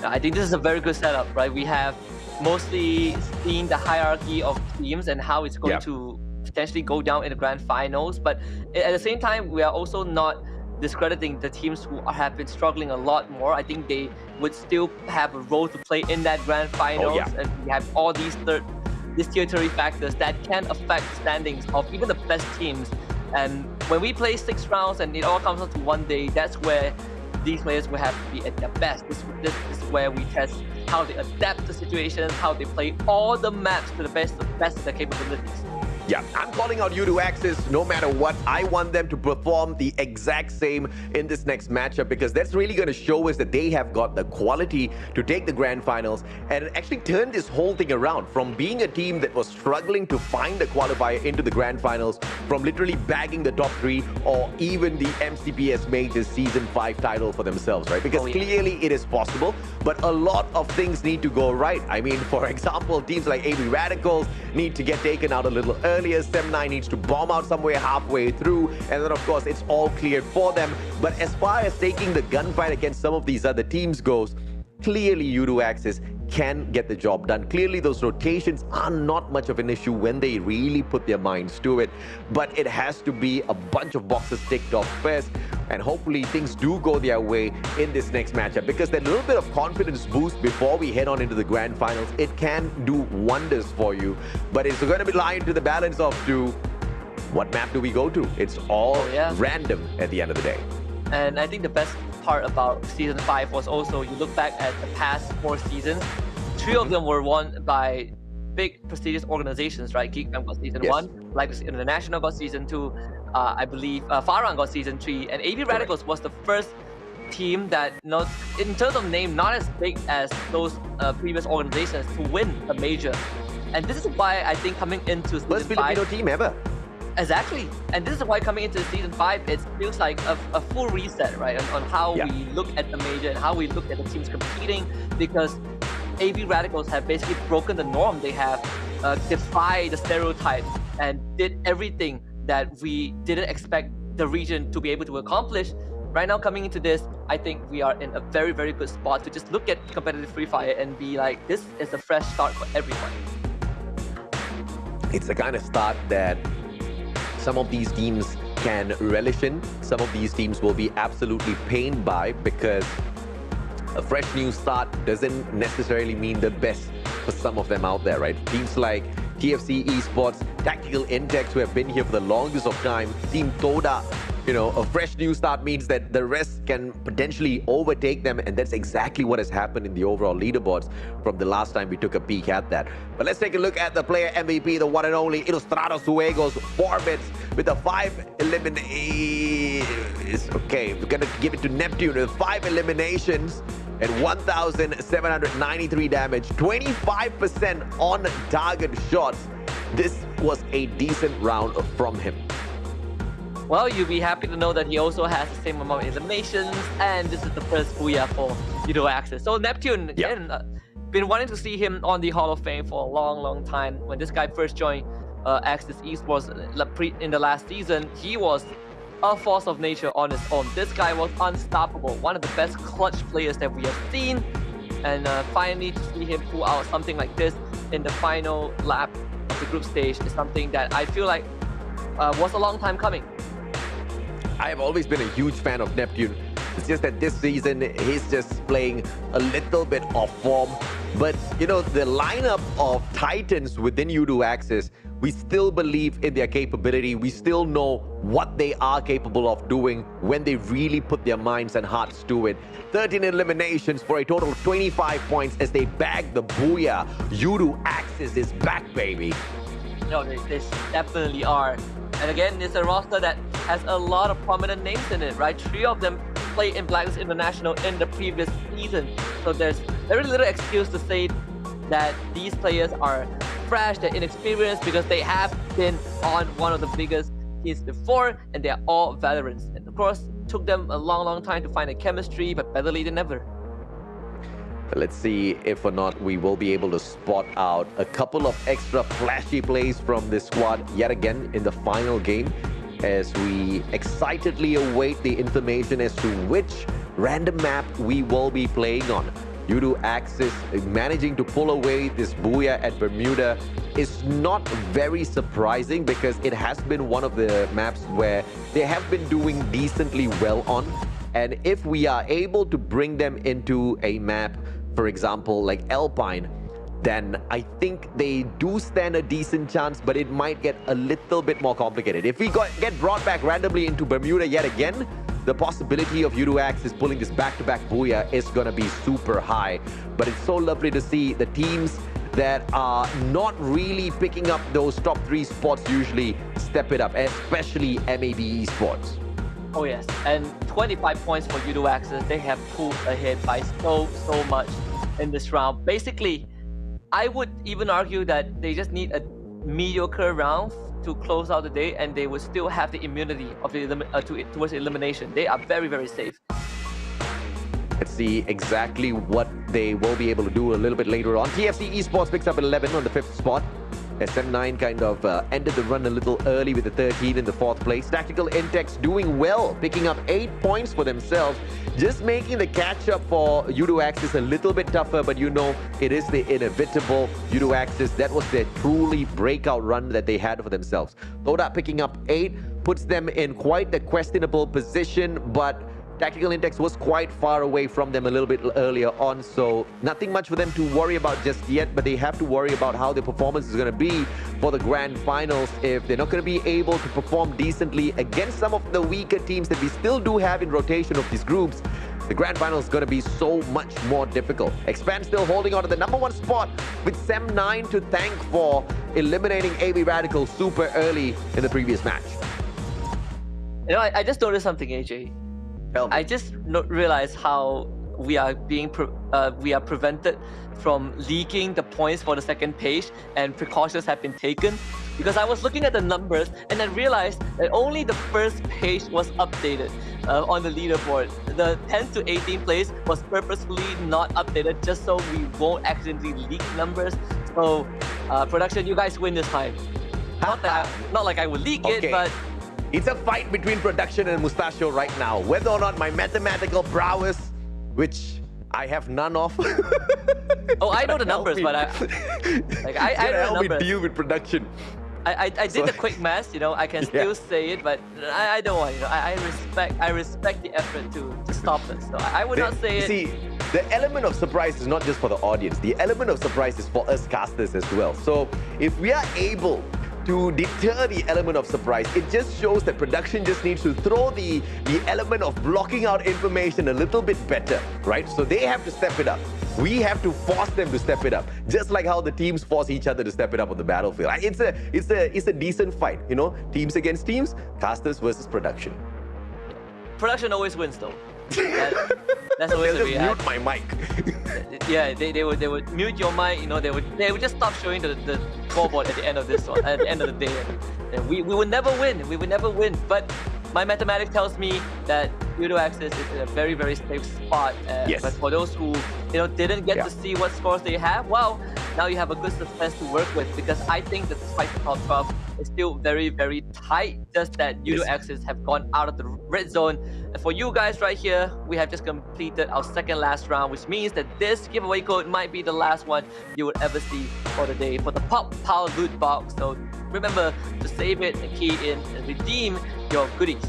I think this is a very good setup, right? We have mostly seen the hierarchy of teams and how it's going to potentially go down in the grand finals. But at the same time, we are also not discrediting the teams who have been struggling a lot more. I think they would still have a role to play in that grand finals. And we have all these tier 3 factors that can affect the standings of even the best teams. And when we play 6 rounds and it all comes down to one day, that's where these players will have to be at their best. This is where we test how they adapt to situations, how they play all the maps to the best of their capabilities. Yeah, I'm calling out U2 Axis no matter what. I want them to perform the exact same in this next matchup, because that's really going to show us that they have got the quality to take the grand finals and actually turn this whole thing around from being a team that was struggling to find the qualifier into the grand finals, from literally bagging the top 3 or even the MCPS Majors Season 5 title for themselves, right? Because clearly it is possible, but a lot of things need to go right. I mean, for example, teams like AB Radicals need to get taken out a little earlier. Sem9 needs to bomb out somewhere halfway through, and then of course it's all cleared for them. But as far as taking the gunfight against some of these other teams goes, clearly U2 Axis can get the job done. Clearly those rotations are not much of an issue when they really put their minds to it, but it has to be a bunch of boxes ticked off first, and hopefully things do go their way in this next matchup, because that little bit of confidence boost before we head on into the grand finals, it can do wonders for you. But it's going to be lying to the balance of what map do we go to? It's all random at the end of the day. And I think the best part about Season 5 was also, you look back at the past 4 seasons, 3 of them were won by big prestigious organizations, right? Geekfam got Season 1, like International got Season 2, I believe Farang got Season 3, and AB Radicals was the first team that, in terms of name, not as big as those previous organizations to win a major. And this is why I think coming into Season 5... First Filipino team ever. Exactly, and this is why coming into Season 5, it feels like a full reset, right, on how we look at the major and how we look at the teams competing, because AB Radicals have basically broken the norm. They have defied the stereotypes and did everything that we didn't expect the region to be able to accomplish. Right now, coming into this, I think we are in a very, very good spot to just look at competitive Free Fire and be like, this is a fresh start for everyone. It's the kind of start that some of these teams can relish in. Some of these teams will be absolutely pained by, because a fresh new start doesn't necessarily mean the best for some of them out there, right? Teams like TFC Esports, Tactical Intex, who have been here for the longest of time, Team Toda, a fresh new start means that the rest can potentially overtake them, and that's exactly what has happened in the overall leaderboards from the last time we took a peek at that. But let's take a look at the player MVP, the one and only Ilustrados Juegos, 4 bits with the 5 eliminations. Okay, we're gonna give it to Neptune with 5 eliminations and 1,793 damage, 25% on target shots. This was a decent round from him. Well, you'll be happy to know that he also has the same amount of eliminations, and this is the first Booyah for Judo Access. So Neptune, again, been wanting to see him on the Hall of Fame for a long time. When this guy first joined Access Esports in the last season, he was a force of nature on his own. This guy was unstoppable, one of the best clutch players that we have seen, and finally to see him pull out something like this in the final lap of the group stage is something that I feel like was a long time coming. I have always been a huge fan of Neptune. It's just that this season, he's just playing a little bit off form. But, the lineup of Titans within Judo Access, we still believe in their capability. We still know what they are capable of doing when they really put their minds and hearts to it. 13 eliminations for a total of 25 points as they bag the Booyah. Judo Access is back, baby. No, they definitely are. And again, it's a roster that has a lot of prominent names in it, right? 3 of them played in Blacklist International in the previous season. So there's very little excuse to say that these players are fresh, they're inexperienced, because they have been on one of the biggest teams before, and they're all veterans. And of course, it took them a long time to find a chemistry, but better late than never. Let's see if or not we will be able to spot out a couple of extra flashy plays from this squad yet again in the final game, as we excitedly await the information as to which random map we will be playing on. Judo Access managing to pull away this Booyah at Bermuda is not very surprising, because it has been one of the maps where they have been doing decently well on. And if we are able to bring them into a map, for example, like Alpine, then I think they do stand a decent chance, but it might get a little bit more complicated. If we get brought back randomly into Bermuda yet again, the possibility of Judo Access pulling this back-to-back Booyah is going to be super high. But it's so lovely to see the teams that are not really picking up those top 3 spots usually step it up, especially MAB Esports. Oh yes, and 25 points for Judo Access. They have pulled ahead by so much in this round. Basically, I would even argue that they just need a mediocre round to close out the day, and they would still have the immunity of the towards elimination. They are very safe. Let's see exactly what they will be able to do a little bit later on. TFC Esports picks up 11 on the 5th spot. SM9 kind of ended the run a little early with the 13 in the 4th place. Tactical Intex doing well, picking up 8 points for themselves, just making the catch-up for Judo Access a little bit tougher, but it is the inevitable Judo Access. That was their truly breakout run that they had for themselves. Toda picking up 8 puts them in quite a questionable position, but Tactical Intex was quite far away from them a little bit earlier on, so nothing much for them to worry about just yet, but they have to worry about how their performance is going to be for the grand finals. If they're not going to be able to perform decently against some of the weaker teams that we still do have in rotation of these groups, the grand final is going to be so much more difficult. Expand still holding on to the #1 spot with Sem9 to thank for eliminating AB Radical super early in the previous match. I just noticed something, AJ. I just realized how we are prevented from leaking the points for the second page, and precautions have been taken, because I was looking at the numbers and I realized that only the first page was updated on the leaderboard. The 10 to 18 place was purposefully not updated just so we won't accidentally leak numbers. So production, you guys win this time. Not like I would leak it, but it's a fight between production and Mustachio right now. Whether or not my mathematical prowess, which I have none of. Oh, I know the numbers, but I know the numbers. Me deal with production. I did the quick math, I can still say it, but I don't want, I respect the effort to stop it. So I would not say it. See, the element of surprise is not just for the audience. The element of surprise is for us casters as well. So if we are able to deter the element of surprise. It just shows that production just needs to throw the element of blocking out information a little bit better, right? So they have to step it up. We have to force them to step it up, just like how the teams force each other to step it up on the battlefield. It's a decent fight, you know, teams against teams, casters versus production. Production always wins, though. That's always They'll the just mute my mic. Yeah, they would mute your mic. You know, they would just stop showing the scoreboard at the end of this one. At the end of the day, and we would never win. We would never win. But my mathematics tells me that Udo Axis is in a very, very safe spot. Yes. But for those who didn't get to see what scores they have, well, now you have a good suspense to work with, because I think that despite the top 12 is still very, very tight. Just that Udo Axis have gone out of the red zone. And for you guys right here, we have just completed our second last round, which means that this giveaway code might be the last one you would ever see for the day for the Pop-Pow loot box. So remember to save it and key in and redeem your goodies.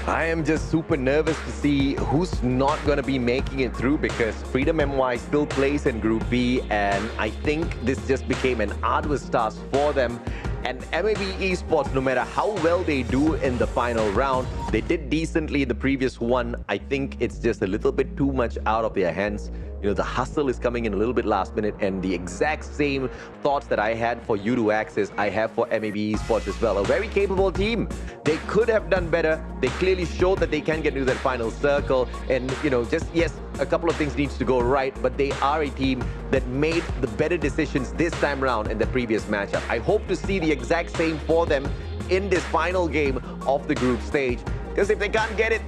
I am just super nervous to see who's not going to be making it through, because Freedom MY still plays in Group B, and I think this just became an arduous task for them. And MAB Esports, no matter how well they do in the final round, they did decently in the previous one. I think it's just a little bit too much out of their hands. You know, the hustle is coming in a little bit last minute, and the exact same thoughts that I had for Udo Axis, I have for MAB Esports as well. A very capable team. They could have done better. They clearly showed that they can get into that final circle. And, you know, just, yes, a couple of things needs to go right, but they are a team that made the better decisions this time around in the previous matchup. I hope to see the exact same for them in this final game of the group stage, because if they can't get it,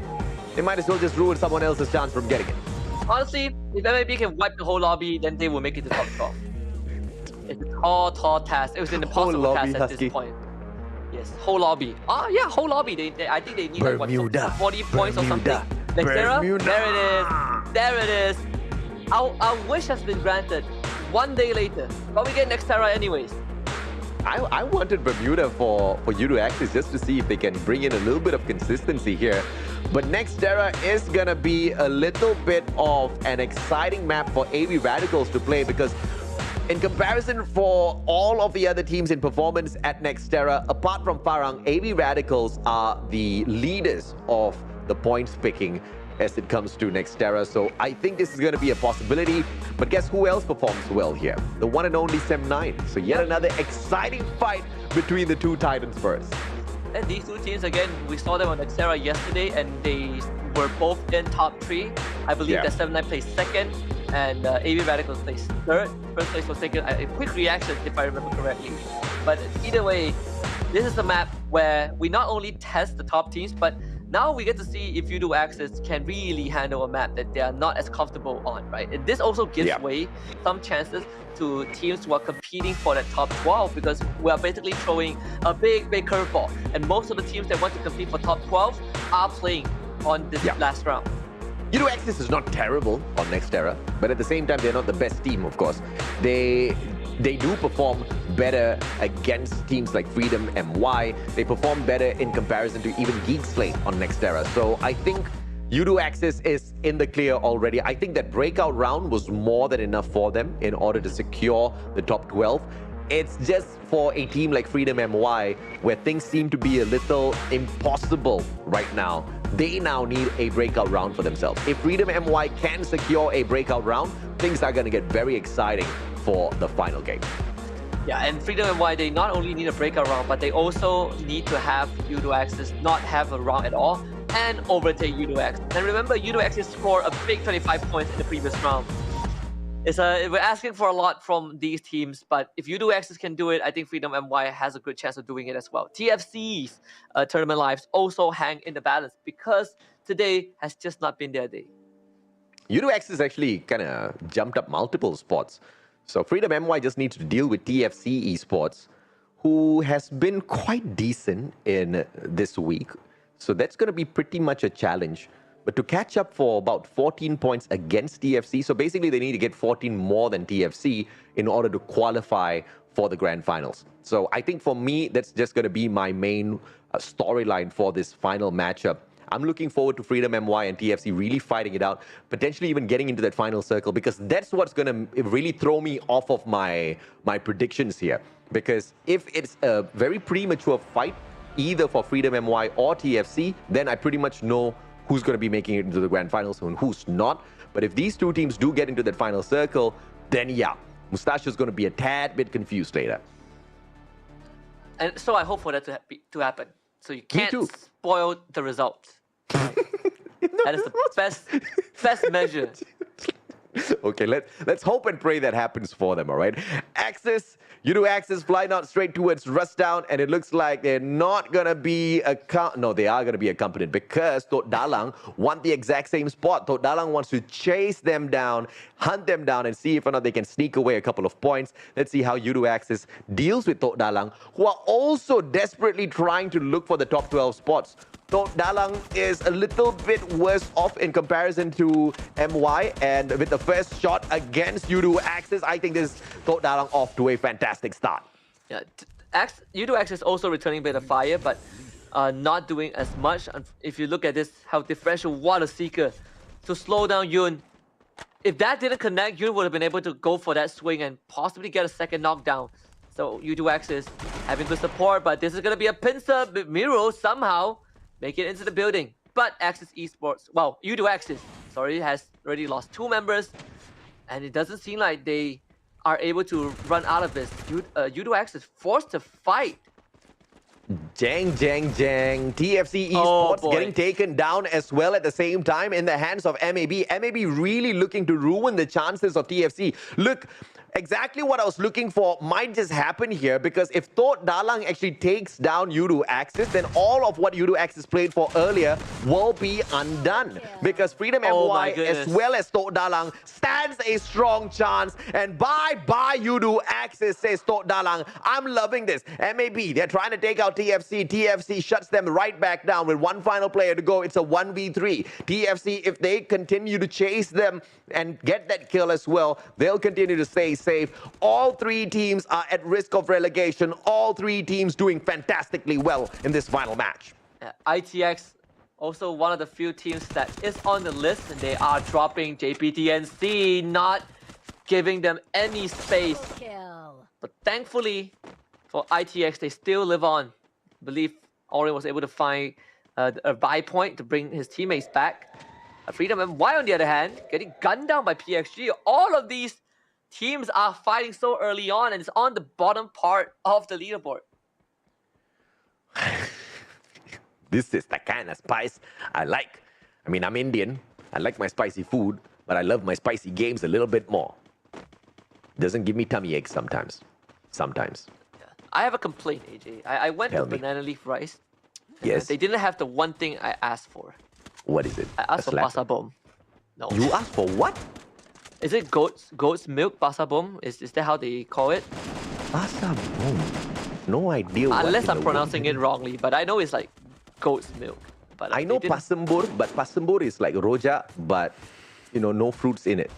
they might as well just ruin someone else's chance from getting it. Honestly, if MAB can wipe the whole lobby, then they will make it to top 12. It's a tall task. It was an impossible task at this point. Yes, whole lobby. Oh yeah, whole lobby. I think they need like, what, 40 points or something. Nextera? There it is. There it is. Our wish has been granted. One day later, but we get Nextera anyways. I wanted Bermuda for Udo Axis just to see if they can bring in a little bit of consistency here. But Nextera is going to be a little bit of an exciting map for AV Radicals to play, because in comparison for all of the other teams in performance at Nextera, apart from Farang, AV Radicals are the leaders of the points picking as it comes to Nextera. So I think this is going to be a possibility. But guess who else performs well here? The one and only Sem9. So yet another exciting fight between the two Titans first. And these two teams, again, we saw them on Nextera yesterday, and they were both in top 3. I believe that Sem9 placed second, and AV Radicals placed third. First place was taken. A quick reaction, if I remember correctly. But either way, this is a map where we not only test the top teams, but now we get to see if Udo Axis can really handle a map that they are not as comfortable on, right? And this also gives way some chances to teams who are competing for that top 12, because we are basically throwing a big curveball. And most of the teams that want to compete for top 12 are playing on this last round. Udo Axis is not terrible on Nextera, but at the same time, they're not the best team, of course. They do perform better against teams like Freedom MY. They perform better in comparison to even Geekslate on Nextera. So I think Udo Axis is in the clear already. I think that breakout round was more than enough for them in order to secure the top 12. It's just for a team like Freedom MY, where things seem to be a little impossible right now. They now need a breakout round for themselves. If Freedom MY can secure a breakout round, things are going to get very exciting for the final game. Yeah, and Freedom MY, they not only need a breakout round, but they also need to have Udo Axis not have a round at all and overtake Udo Axis. And remember, Udo Axis scored a big 25 points in the previous round. We're asking for a lot from these teams, but if Udo Axis can do it, I think Freedom MY has a good chance of doing it as well. TFC's tournament lives also hang in the balance, because today has just not been their day. Udo Axis actually kind of jumped up multiple spots. So Freedom MY just needs to deal with TFC Esports, who has been quite decent in this week. So that's going to be pretty much a challenge. But to catch up for about 14 points against TFC, so basically they need to get 14 more than TFC in order to qualify for the grand finals. So I think for me, that's just going to be my main storyline for this final matchup. I'm looking forward to Freedom MY and TFC really fighting it out, potentially even getting into that final circle, because that's what's going to really throw me off of my predictions here. Because if it's a very premature fight, either for Freedom MY or TFC, then I pretty much know who's going to be making it into the grand finals and who's not. But if these two teams do get into that final circle, then yeah, Mustacho's going to be a tad bit confused later. And so I hope for that to happen. So you can't too. spoil the results. Right? That is the best measure. Okay, let's hope and pray that happens for them, all right? Axis, U2 Axis fly not straight towards Rushdown, and it looks like they're not going to be... No, they are going to be accompanied because Tok Dalang want the exact same spot. Tok Dalang wants to chase them down, hunt them down, and see if or not they can sneak away a couple of points. Let's see how U2 Axis deals with Tok Dalang, who are also desperately trying to look for the top 12 spots. Tok Dalang is a little bit worse off in comparison to MY, and with the first shot against U2 Axis, I think this Tok Dalang off to a fantastic start. Yeah, U2 Axis also returning a bit of fire, but not doing as much. If you look at this, how differential Water Seeker to slow down Yun. If that didn't connect, Yun would have been able to go for that swing and possibly get a second knockdown. So U2 Axis having good support, but this is going to be a pincer. Miro somehow make it into the building. But Axis Esports, well, U2 Axis, sorry, has already lost 2 members. And it doesn't seem like they are able to run out of this. U2 Axis forced to fight. Jang. TFC Esports getting taken down as well at the same time in the hands of MAB. MAB really looking to ruin the chances of TFC. Look, exactly what I was looking for might just happen here, because if Tok Dalang actually takes down U2 Axis, then all of what U2 Axis played for earlier will be undone. Because Freedom MY as well as Tok Dalang stands a strong chance. And bye-bye U2 Axis, says Tok Dalang. I'm loving this. MAB, they're trying to take out TFC. TFC shuts them right back down with one final player to go. It's a 1v3. TFC, if they continue to chase them and get that kill as well, they'll continue to stay safe. All 3 teams are at risk of relegation. All 3 teams doing fantastically well in this final match. Yeah, ITX, also one of the few teams that is on the list, and they are dropping JPTNC, not giving them any space. But thankfully, for ITX, they still live on. I believe Orin was able to find a buy point to bring his teammates back. Freedom MY, on the other hand, getting gunned down by PXG. All of these teams are fighting so early on, and it's on the bottom part of the leaderboard. This is the kind of spice I like. I mean, I'm Indian. I like my spicy food, but I love my spicy games a little bit more. Doesn't give me tummy aches sometimes. Sometimes. Yeah. I have a complaint, AJ. I went Tell to me. Banana Leaf Rice. Yes. They didn't have the one thing I asked for. What is it? I asked for slap? pasabom. No. You asked for what? Is it goat's milk pasabom? Is that how they call it? Pasabom. No idea what Unless in I'm the pronouncing world. it wrongly, but I know it's like goat's milk. But I know they didn't- pasembur, but pasembur is like rojak, but no fruits in it.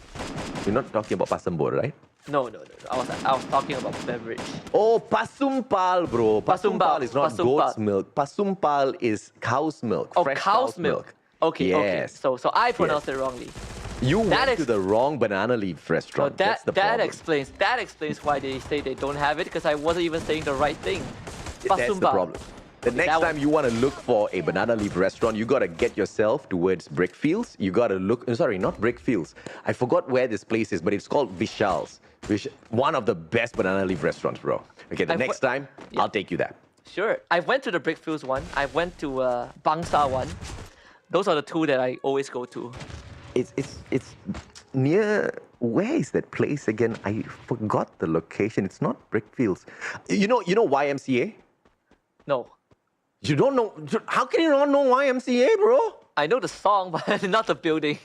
You're not talking about pasembur, right? No. I was talking about beverage. Oh, pasumpal, bro. Pasumpal is not Pasumpal. goat's milk. Pasumpal is cow's milk. Oh, fresh cow's milk. Okay, Yes. okay. So I pronounced it wrongly. You That went to the wrong banana leaf So restaurant. that That's the problem. explains why they say they don't have it, because I wasn't even saying the right thing. That's the problem. The next that time one- you want to look for a banana leaf restaurant, you got to get yourself towards Brickfields. You got to look, sorry, not Brickfields. I forgot where this place is, but it's called Vishal's. One of the best banana leaf restaurants, bro. Okay, the next time, I'll take you there. Sure. I went to the Brickfields one. I went to Bangsa one. Those are the 2 that I always go to. It's near, where is that place again? I forgot the location. It's not Brickfields. You know YMCA? No. You don't know? How can you not know YMCA, bro? I know the song, but not the building.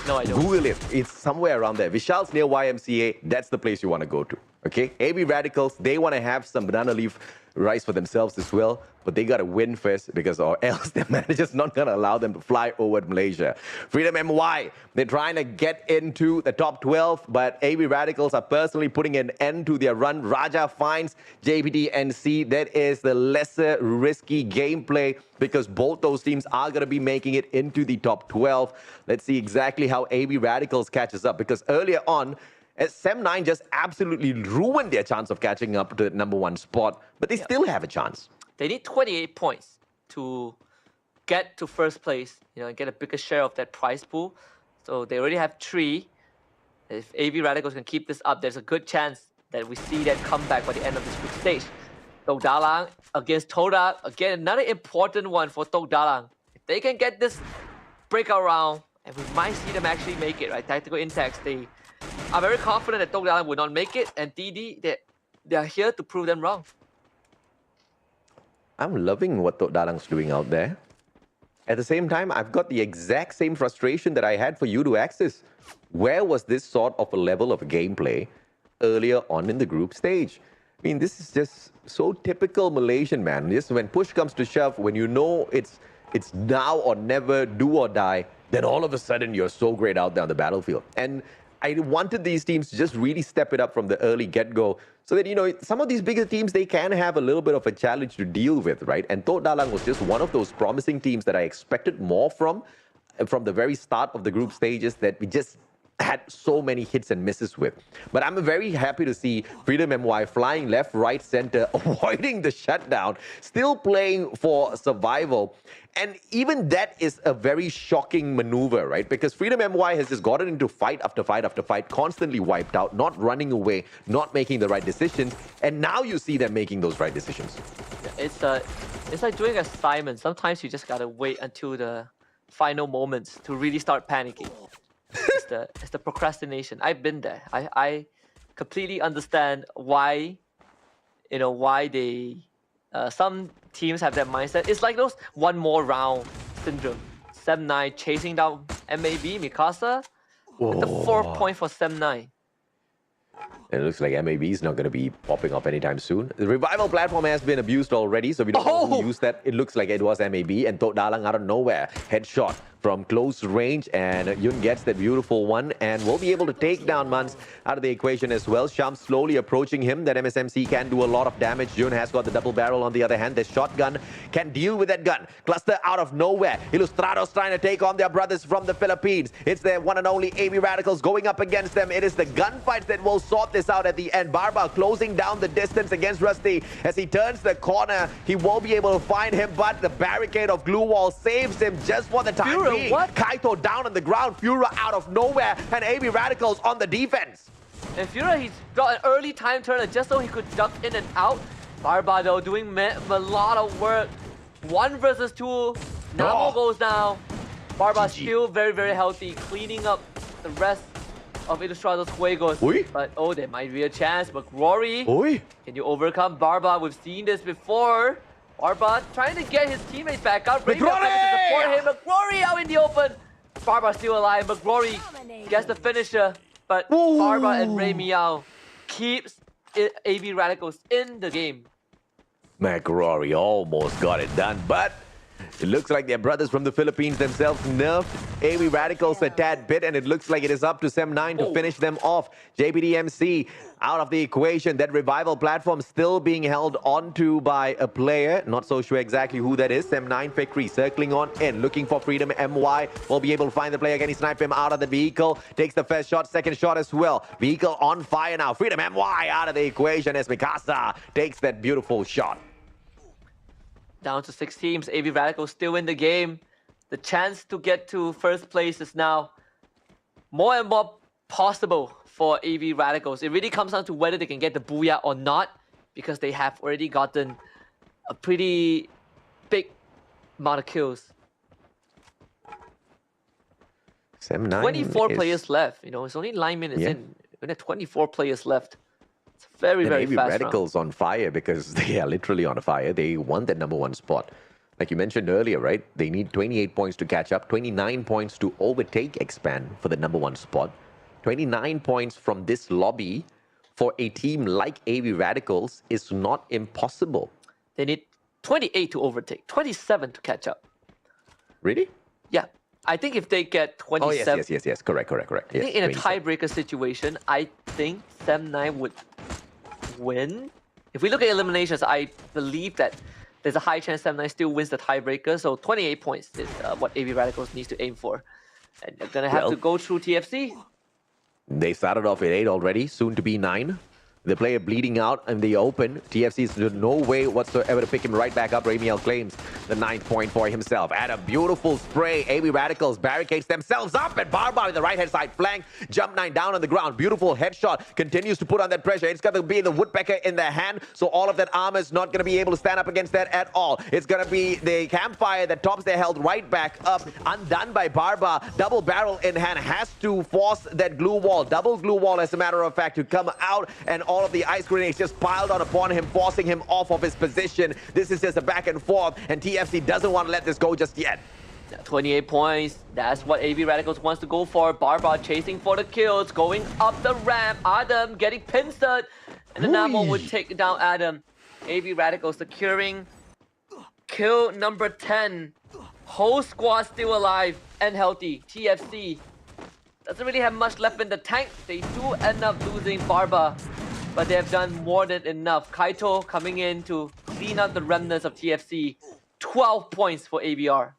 No, I don't. Google it. It's somewhere around there. Vishal's near YMCA. That's the place you want to go to. Okay, AB Radicals, they want to have some banana leaf rice for themselves as well, but they got to win first because or else their manager's not going to allow them to fly over to Malaysia. Freedom MY, they're trying to get into the top 12, but AB Radicals are personally putting an end to their run. Raja finds JPDNC. That is the lesser risky gameplay because both those teams are going to be making it into the top 12. Let's see exactly how AB Radicals catches up because earlier on, Sem9 just absolutely ruined their chance of catching up to the #1 spot, but they still have a chance. They need 28 points to get to first place, and get a bigger share of that prize pool. So they already have 3. If AB Radicals can keep this up, there's a good chance that we see that comeback by the end of this group stage. Tok Dalang against Toda, again, another important one for Tok Dalang. If they can get this breakout round, and we might see them actually make it, right? Tactical Intax, they are very confident that Tok Dalang will not make it, and DD, they are here to prove them wrong. I'm loving what Tok Dalang's doing out there. At the same time, I've got the exact same frustration that I had for you to access. Where was this sort of a level of gameplay earlier on in the group stage? I mean, this is just so typical Malaysian, man. Just when push comes to shove, when you know it's now or never, do or die, then all of a sudden you're so great out there on the battlefield. And I wanted these teams to just really step it up from the early get-go so that, some of these bigger teams, they can have a little bit of a challenge to deal with, right? And Tok Dalang was just one of those promising teams that I expected more from the very start of the group stages that we just had so many hits and misses with. But I'm very happy to see Freedom MY flying left, right, center, avoiding the shutdown, still playing for survival. And even that is a very shocking maneuver, right? Because Freedom MY has just gotten into fight after fight after fight, constantly wiped out, not running away, not making the right decisions. And now you see them making those right decisions. It's like doing assignments. Sometimes you just gotta wait until the final moments to really start panicking. It's the procrastination. I've been there. I completely understand why, why they some teams have that mindset. It's like those one more round syndrome. Sem9 chasing down MAB Mikasa with the 4th point for Sem9. It looks like MAB is not going to be popping up anytime soon. The revival platform has been abused already, so we don't know who used that. It looks like it was MAB, and Tok Dalang out of nowhere. Headshot from close range, and Yun gets that beautiful one, and will be able to take down Mans out of the equation as well. Sham slowly approaching him. That MSMC can do a lot of damage. Yun has got the double barrel on the other hand. The shotgun can deal with that gun. Cluster out of nowhere. Ilustrados trying to take on their brothers from the Philippines. It's their one and only AB Radicals going up against them. It is the gunfights that will sort this out at the end. Barba closing down the distance against Rusty. As he turns the corner, he won't be able to find him, but the barricade of glue wall saves him just for the time Fura, being. what? Kaito down on the ground, Fura out of nowhere, and AB Radicals on the defense. And Fura, he's got an early time turner just so he could duck in and out. Barba, though, doing a lot of work. 1 versus 2. Namo goes down. Barba still very, very healthy, cleaning up the rest of Ilustrados Juegos. But, there might be a chance. McRory, can you overcome Barba? We've seen this before. Barba trying to get his teammates back out. Raymond coming to support him. McRory out in the open. Barba still alive. McRory gets the finisher. But Barba and Ray Miao keeps AB Radicals in the game. McRory almost got it done, but it looks like their brothers from the Philippines themselves nerfed AB Radicals a tad bit, and it looks like it is up to Sem9 to finish them off. JPDMC out of the equation. That revival platform still being held onto by a player. Not so sure exactly who that is. Sem9 Fikri circling on in, looking for Freedom MY. Will be able to find the player. Can he snipe him out of the vehicle? Takes the first shot, second shot as well. Vehicle on fire now. Freedom MY out of the equation as Mikasa takes that beautiful shot. Down to 6 teams. AB Radicals still in the game. The chance to get to first place is now more and more possible for AB Radicals. It really comes down to whether they can get the booyah or not, because they have already gotten a pretty big amount of kills. Sem9 24 players left. It's only 9 minutes in. We have 24 players left. It's very, very AB fast Radicals round. on fire because they are literally on fire. They won that #1 spot. Like you mentioned earlier, right? They need 28 points to catch up, 29 points to overtake Expand for the #1 spot, 29 points from this lobby for a team like AV Radicals is not impossible. They need 28 to overtake, 27 to catch up. Really? Yeah. I think if they get 27... Oh, yes. Correct. I think in a tiebreaker situation, I think Sem9 would win. If we look at eliminations, I believe that there's a high chance Sem9 still wins the tiebreaker. So 28 points is what AV Radicals needs to aim for. And they're going to have to go through TFC. They started off at 8 already, soon to be 9. The player bleeding out in the open. TFC is no way whatsoever to pick him right back up. Ramiel claims the 9th point for himself. And a beautiful spray. AV Radicals barricades themselves up. And Barba with the right-hand side flank. Jump 9 down on the ground. Beautiful headshot. Continues to put on that pressure. It's going to be the Woodpecker in the hand. So all of that armor is not going to be able to stand up against that at all. It's going to be the Campfire that tops their health right back up. Undone by Barba. Double barrel in hand. Has to force that glue wall. Double glue wall, as a matter of fact, to come out. And all of the ice grenades just piled on upon him, forcing him off of his position. This is just a back and forth, and TFC doesn't want to let this go just yet. 28 points. That's what AV Radicals wants to go for. Barba chasing for the kills, going up the ramp. Adam getting pincered, and the Namo would take down Adam. AV Radicals securing kill number 10. Whole squad still alive and healthy. TFC doesn't really have much left in the tank. They do end up losing Barba, but they have done more than enough. Kaito coming in to clean up the remnants of TFC. 12 points for AVR.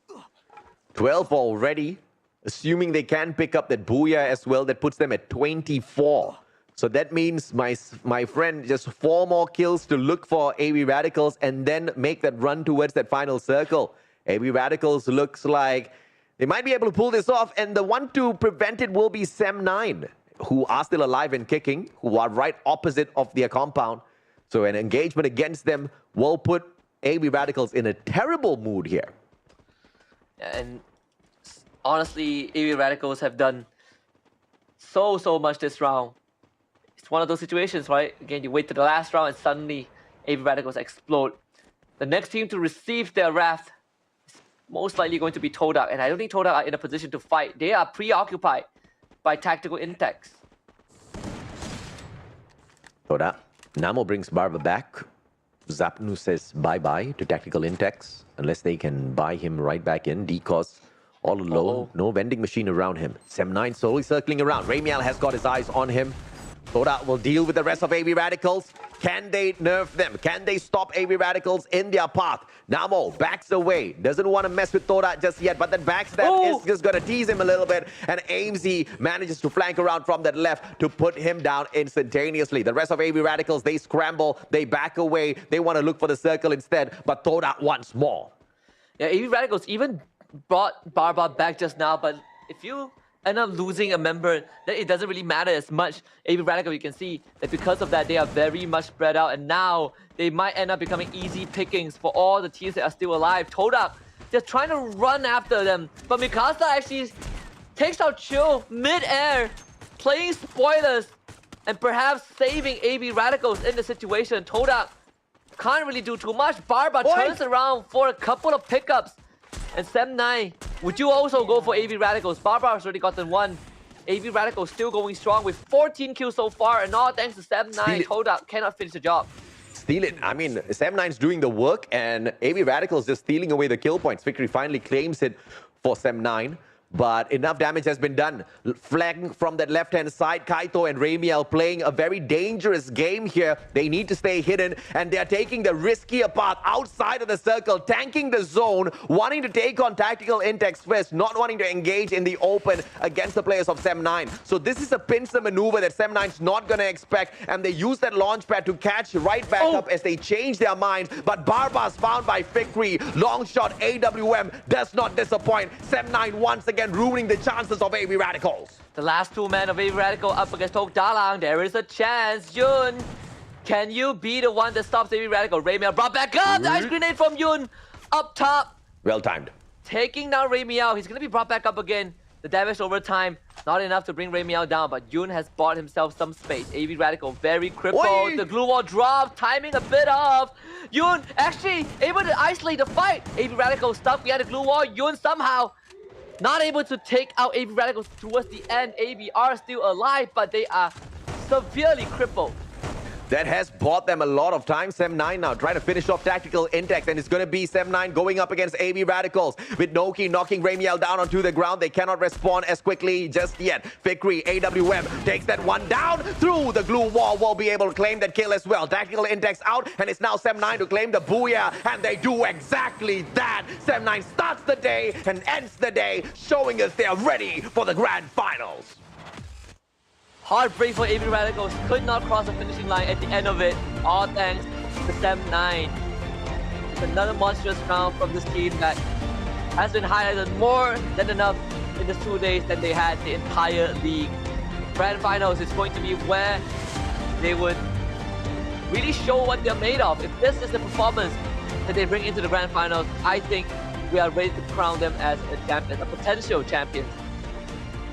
12 already, assuming they can pick up that Booyah as well. That puts them at 24. So that means, my friend, just 4 more kills to look for AV Radicals and then make that run towards that final circle. AV Radicals looks like they might be able to pull this off, and the one to prevent it will be Sem9, who are still alive and kicking, who are right opposite of their compound. So an engagement against them will put AV Radicals in a terrible mood here. And honestly, AV Radicals have done so much this round. It's one of those situations, right? Again, you wait to the last round and suddenly AV Radicals explode. The next team to receive their wrath is most likely going to be Todak, and I don't think Todak are in a position to fight. They are preoccupied by tactical intakes. Todak. Namo brings Barba back. Zapnu says bye-bye to tactical intakes, unless they can buy him right back in. Decos all alone, no vending machine around him. Sem9 slowly circling around. Ramiel has got his eyes on him. Todak will deal with the rest of AV Radicals. Can they nerf them? Can they stop AV Radicals in their path? Namo backs away. Doesn't want to mess with Todak just yet, but that backstab is just going to tease him a little bit. And Amesy manages to flank around from that left to put him down instantaneously. The rest of AV Radicals, they scramble, they back away. They want to look for the circle instead, but Todak once more. Yeah, AV Radicals even brought Barba back just now, but if you end up losing a member, then it doesn't really matter as much. AV Radical, you can see that because of that, they are very much spread out, and now they might end up becoming easy pickings for all the teams that are still alive. Todak, they're trying to run after them, but Mikasa actually takes out Chill mid-air, playing spoilers, and perhaps saving AV Radicals in the situation. Todak can't really do too much. Barba turns around for a couple of pickups. And Sem9, would you also go for AV Radicals? Barba has already gotten 1. AV Radicals still going strong with 14 kills so far, and all thanks to Sem9. Todak cannot finish the job. Steal it. I mean, Sem9's doing the work, and AV Radicals just stealing away the kill points. Victory finally claims it for Sem9. But enough damage has been done. Flagging from that left-hand side, Kaito and Ramiel playing a very dangerous game here. They need to stay hidden, and they're taking the riskier path outside of the circle, tanking the zone, wanting to take on tactical intakes first, not wanting to engage in the open against the players of Sem9. So this is a pincer maneuver that Sem9's not going to expect, and they use that launch pad to catch right back up as they change their minds. But Barba's found by Fikri. Long shot AWM does not disappoint. Sem9 once again ruining the chances of AV Radicals. The last 2 men of AV Radical up against Tok Dalang. There is a chance. Yun, can you be the one that stops AV Radical? Ramiel brought back up. The ice grenade from Yun up top. Well timed. Taking down Ramiel. He's going to be brought back up again. The damage over time, not enough to bring Ramiel down, but Yun has bought himself some space. AV Radical very crippled. The glue wall drop, timing a bit off. Yun actually able to isolate the fight. AV Radical stuck behind the glue wall. Yun somehow not able to take out AV Radicals towards the end. AV are still alive, but they are severely crippled. That has bought them a lot of time. Sem9 now trying to finish off Tactical Intex, and it's going to be Sem9 going up against AB Radicals with Noki knocking Ramiel down onto the ground. They cannot respond as quickly just yet. Fikri, AWM takes that one down through the glue wall. Will be able to claim that kill as well. Tactical Intex out, and it's now Sem9 to claim the Booyah, and they do exactly that. Sem9 starts the day and ends the day, showing us they are ready for the grand finals. Heartbreak for AB Radicals, could not cross the finishing line at the end of it, all thanks to Sem9. It's another monstrous round from this team that has been highlighted more than enough in the 2 days that they had the entire league. Grand finals is going to be where they would really show what they're made of. If this is the performance that they bring into the grand finals, I think we are ready to crown them as a champion, a potential champion.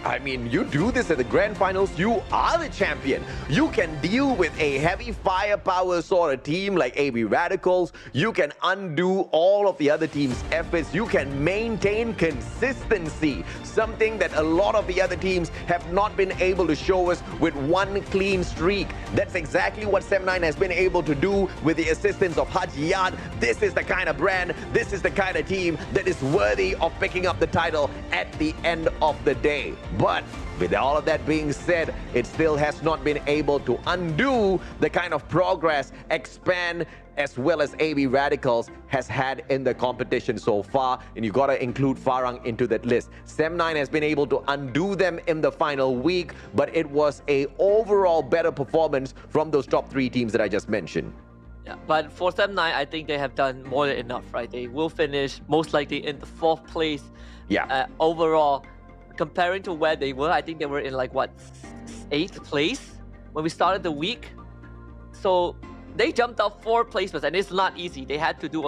I mean, you do this at the grand finals, you are the champion. You can deal with a heavy firepower sort of team like AB Radicals. You can undo all of the other team's efforts. You can maintain consistency, something that a lot of the other teams have not been able to show us with one clean streak. That's exactly what Sem9 has been able to do with the assistance of Hajiyat. This is the kind of brand, this is the kind of team that is worthy of picking up the title at the end of the day. But with all of that being said, it still has not been able to undo the kind of progress Expand as well as AB Radicals has had in the competition so far, and you got to include Farang into that list. Sem9 has been able to undo them in the final week, but it was a overall better performance from those top 3 teams that I just mentioned. Yeah, but for Sem9, I think they have done more than enough, right? They will finish most likely in the 4th place. Yeah. Overall, comparing to where they were, I think they were in like what, 8th place when we started the week. So they jumped up 4 placements, and it's not easy. They had to do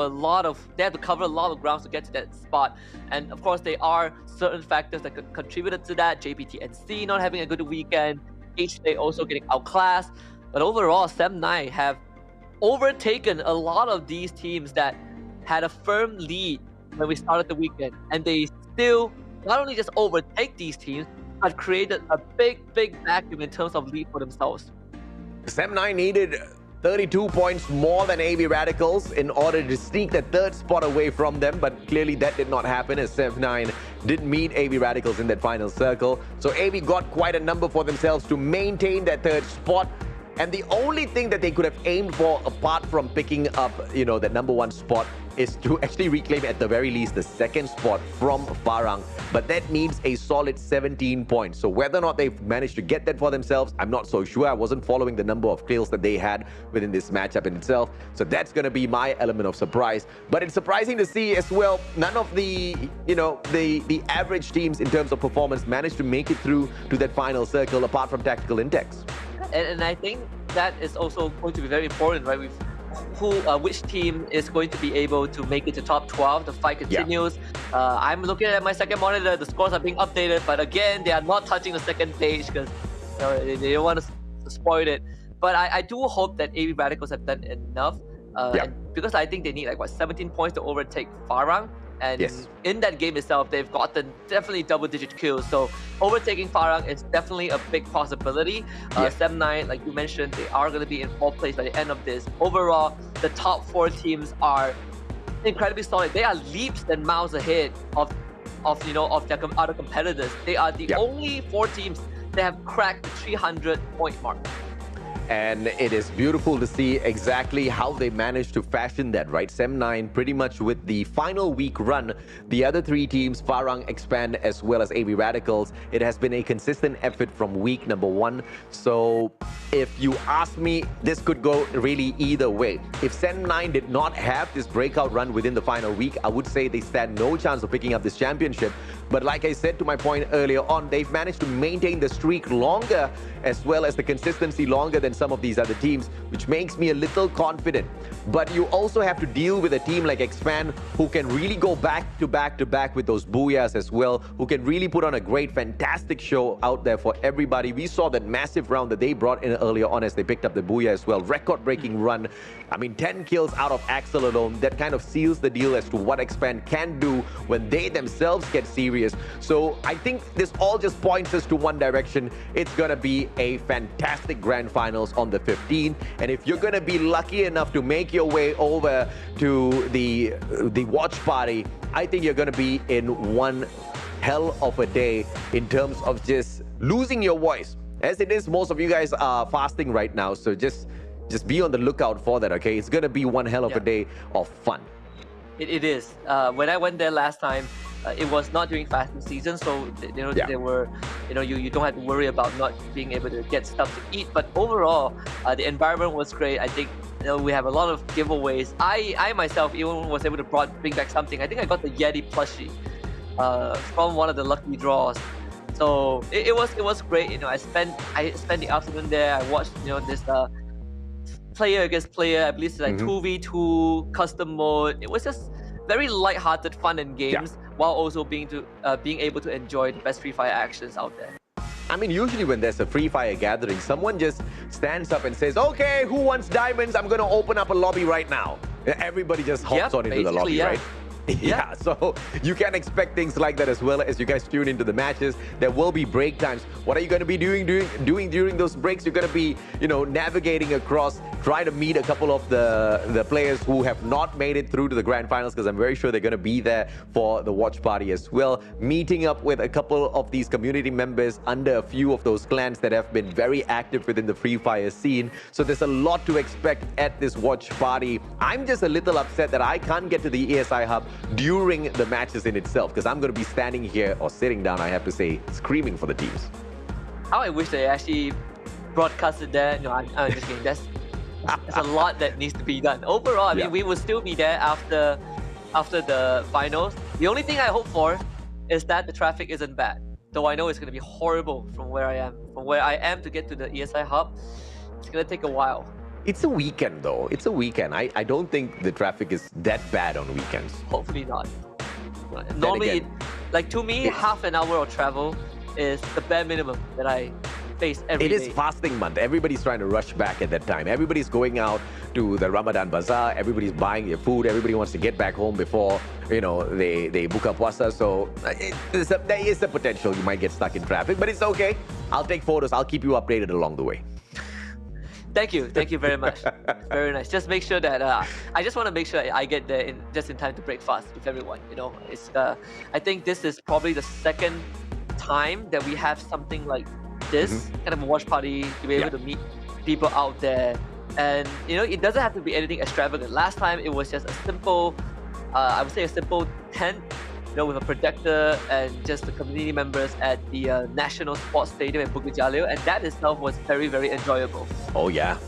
they had to cover a lot of grounds to get to that spot. And of course, there are certain factors that contributed to that. JPTNC not having a good weekend, HJ also getting outclassed. But overall, Sem9 have overtaken a lot of these teams that had a firm lead when we started the weekend, and they still not only just overtake these teams, but created a big vacuum in terms of lead for themselves. Sem9 needed 32 points more than AB Radicals in order to sneak the 3rd spot away from them, but clearly that did not happen as Sem9 didn't meet AB Radicals in that final circle. So AB got quite a number for themselves to maintain that 3rd spot. And the only thing that they could have aimed for, apart from picking up, that number 1 spot, is to actually reclaim at the very least the 2nd spot from Farang. But that needs a solid 17 points. So whether or not they've managed to get that for themselves, I'm not so sure. I wasn't following the number of kills that they had within this matchup in itself. So that's going to be my element of surprise. But it's surprising to see as well, none of the, the average teams in terms of performance managed to make it through to that final circle, apart from Tactical Intex. And I think that is also going to be very important, right? Which team is going to be able to make it to top 12. The fight continues. Yeah. I'm looking at my second monitor. The scores are being updated, but again, they are not touching the second page because they don't want to spoil it. But I do hope that AB Radicals have done enough, because I think they need 17 points to overtake Farang. And in that game itself, they've gotten definitely double-digit kills. So overtaking Farang is definitely a big possibility. Sem9, like you mentioned, they are going to be in 4th place by the end of this. Overall, the top 4 teams are incredibly solid. They are leaps and miles ahead of their other competitors. They are the only 4 teams that have cracked the 300-point mark. And it is beautiful to see exactly how they managed to fashion that, right? Sem9 pretty much with the final week run. The other 3 teams, Farang, Expand, as well as AB Radicals, it has been a consistent effort from week number 1. So if you ask me, this could go really either way. If Sem9 did not have this breakout run within the final week, I would say they stand no chance of picking up this championship. But like I said to my point earlier on, they've managed to maintain the streak longer as well as the consistency longer than some of these other teams, which makes me a little confident. But you also have to deal with a team like Expand, who can really go back to back with those booyahs as well, who can really put on a great, fantastic show out there for everybody. We saw that massive round that they brought in earlier on as they picked up the booyah as well. Record-breaking run. I mean, 10 kills out of Axel alone. That kind of seals the deal as to what Expand can do when they themselves get serious serious. So I think this all just points us to one direction. It's going to be a fantastic grand finals on the 15th. And if you're going to be lucky enough to make your way over to the watch party, I think you're going to be in one hell of a day in terms of just losing your voice. As it is, most of you guys are fasting right now, so just be on the lookout for that, okay? It's going to be one hell of a day of fun. It is. When I went there last time, it was not during fasting season, so there were, you don't have to worry about not being able to get stuff to eat. But overall, the environment was great. I think we have a lot of giveaways. I myself even was able to bring back something. I think I got the Yeti plushie from one of the lucky draws. So it was great. I spent the afternoon there. I watched this player against player. I believe it's like 2v2 custom mode. It was just very light-hearted fun and games, while also being able to enjoy the best Free Fire actions out there. I mean, usually when there's a Free Fire gathering, someone just stands up and says, okay, who wants diamonds? I'm going to open up a lobby right now. Everybody just hops on into the lobby, right? Yeah, so you can expect things like that as well as you guys tune into the matches. There will be break times. What are you going to be doing during those breaks? You're going to be, navigating across, trying to meet a couple of the players who have not made it through to the grand finals, because I'm very sure they're going to be there for the watch party as well. Meeting up with a couple of these community members under a few of those clans that have been very active within the Free Fire scene. So there's a lot to expect at this watch party. I'm just a little upset that I can't get to the ESI hub during the matches in itself, because I'm going to be standing here, or sitting down, I have to say, screaming for the teams. How I wish they actually broadcasted that. No, I'm just kidding. There's a lot that needs to be done. Overall, I mean, we will still be there after the finals. The only thing I hope for is that the traffic isn't bad. Though I know it's going to be horrible from where I am. From where I am to get to the ESI hub, it's going to take a while. It's a weekend, though. It's a weekend. I don't think the traffic is that bad on weekends. Hopefully not. Normally, to me, half an hour of travel is the bare minimum that I face every day. It is fasting month. Everybody's trying to rush back at that time. Everybody's going out to the Ramadan Bazaar. Everybody's buying their food. Everybody wants to get back home before, they buka puasa. So there is a potential you might get stuck in traffic, but it's okay. I'll take photos. I'll keep you updated along the way. Thank you very much. Very nice. Just make sure that I just want to make sure I get there just in time to break fast with everyone. It's I think this is probably the second time that we have something like this kind of a watch party to be able to meet people out there, and it doesn't have to be anything extravagant. Last time it was just a simple, I would say a simple tent, with a projector and just the community members at the National Sports Stadium in Bukit Jalil, and that itself was very, very enjoyable. Oh, yeah.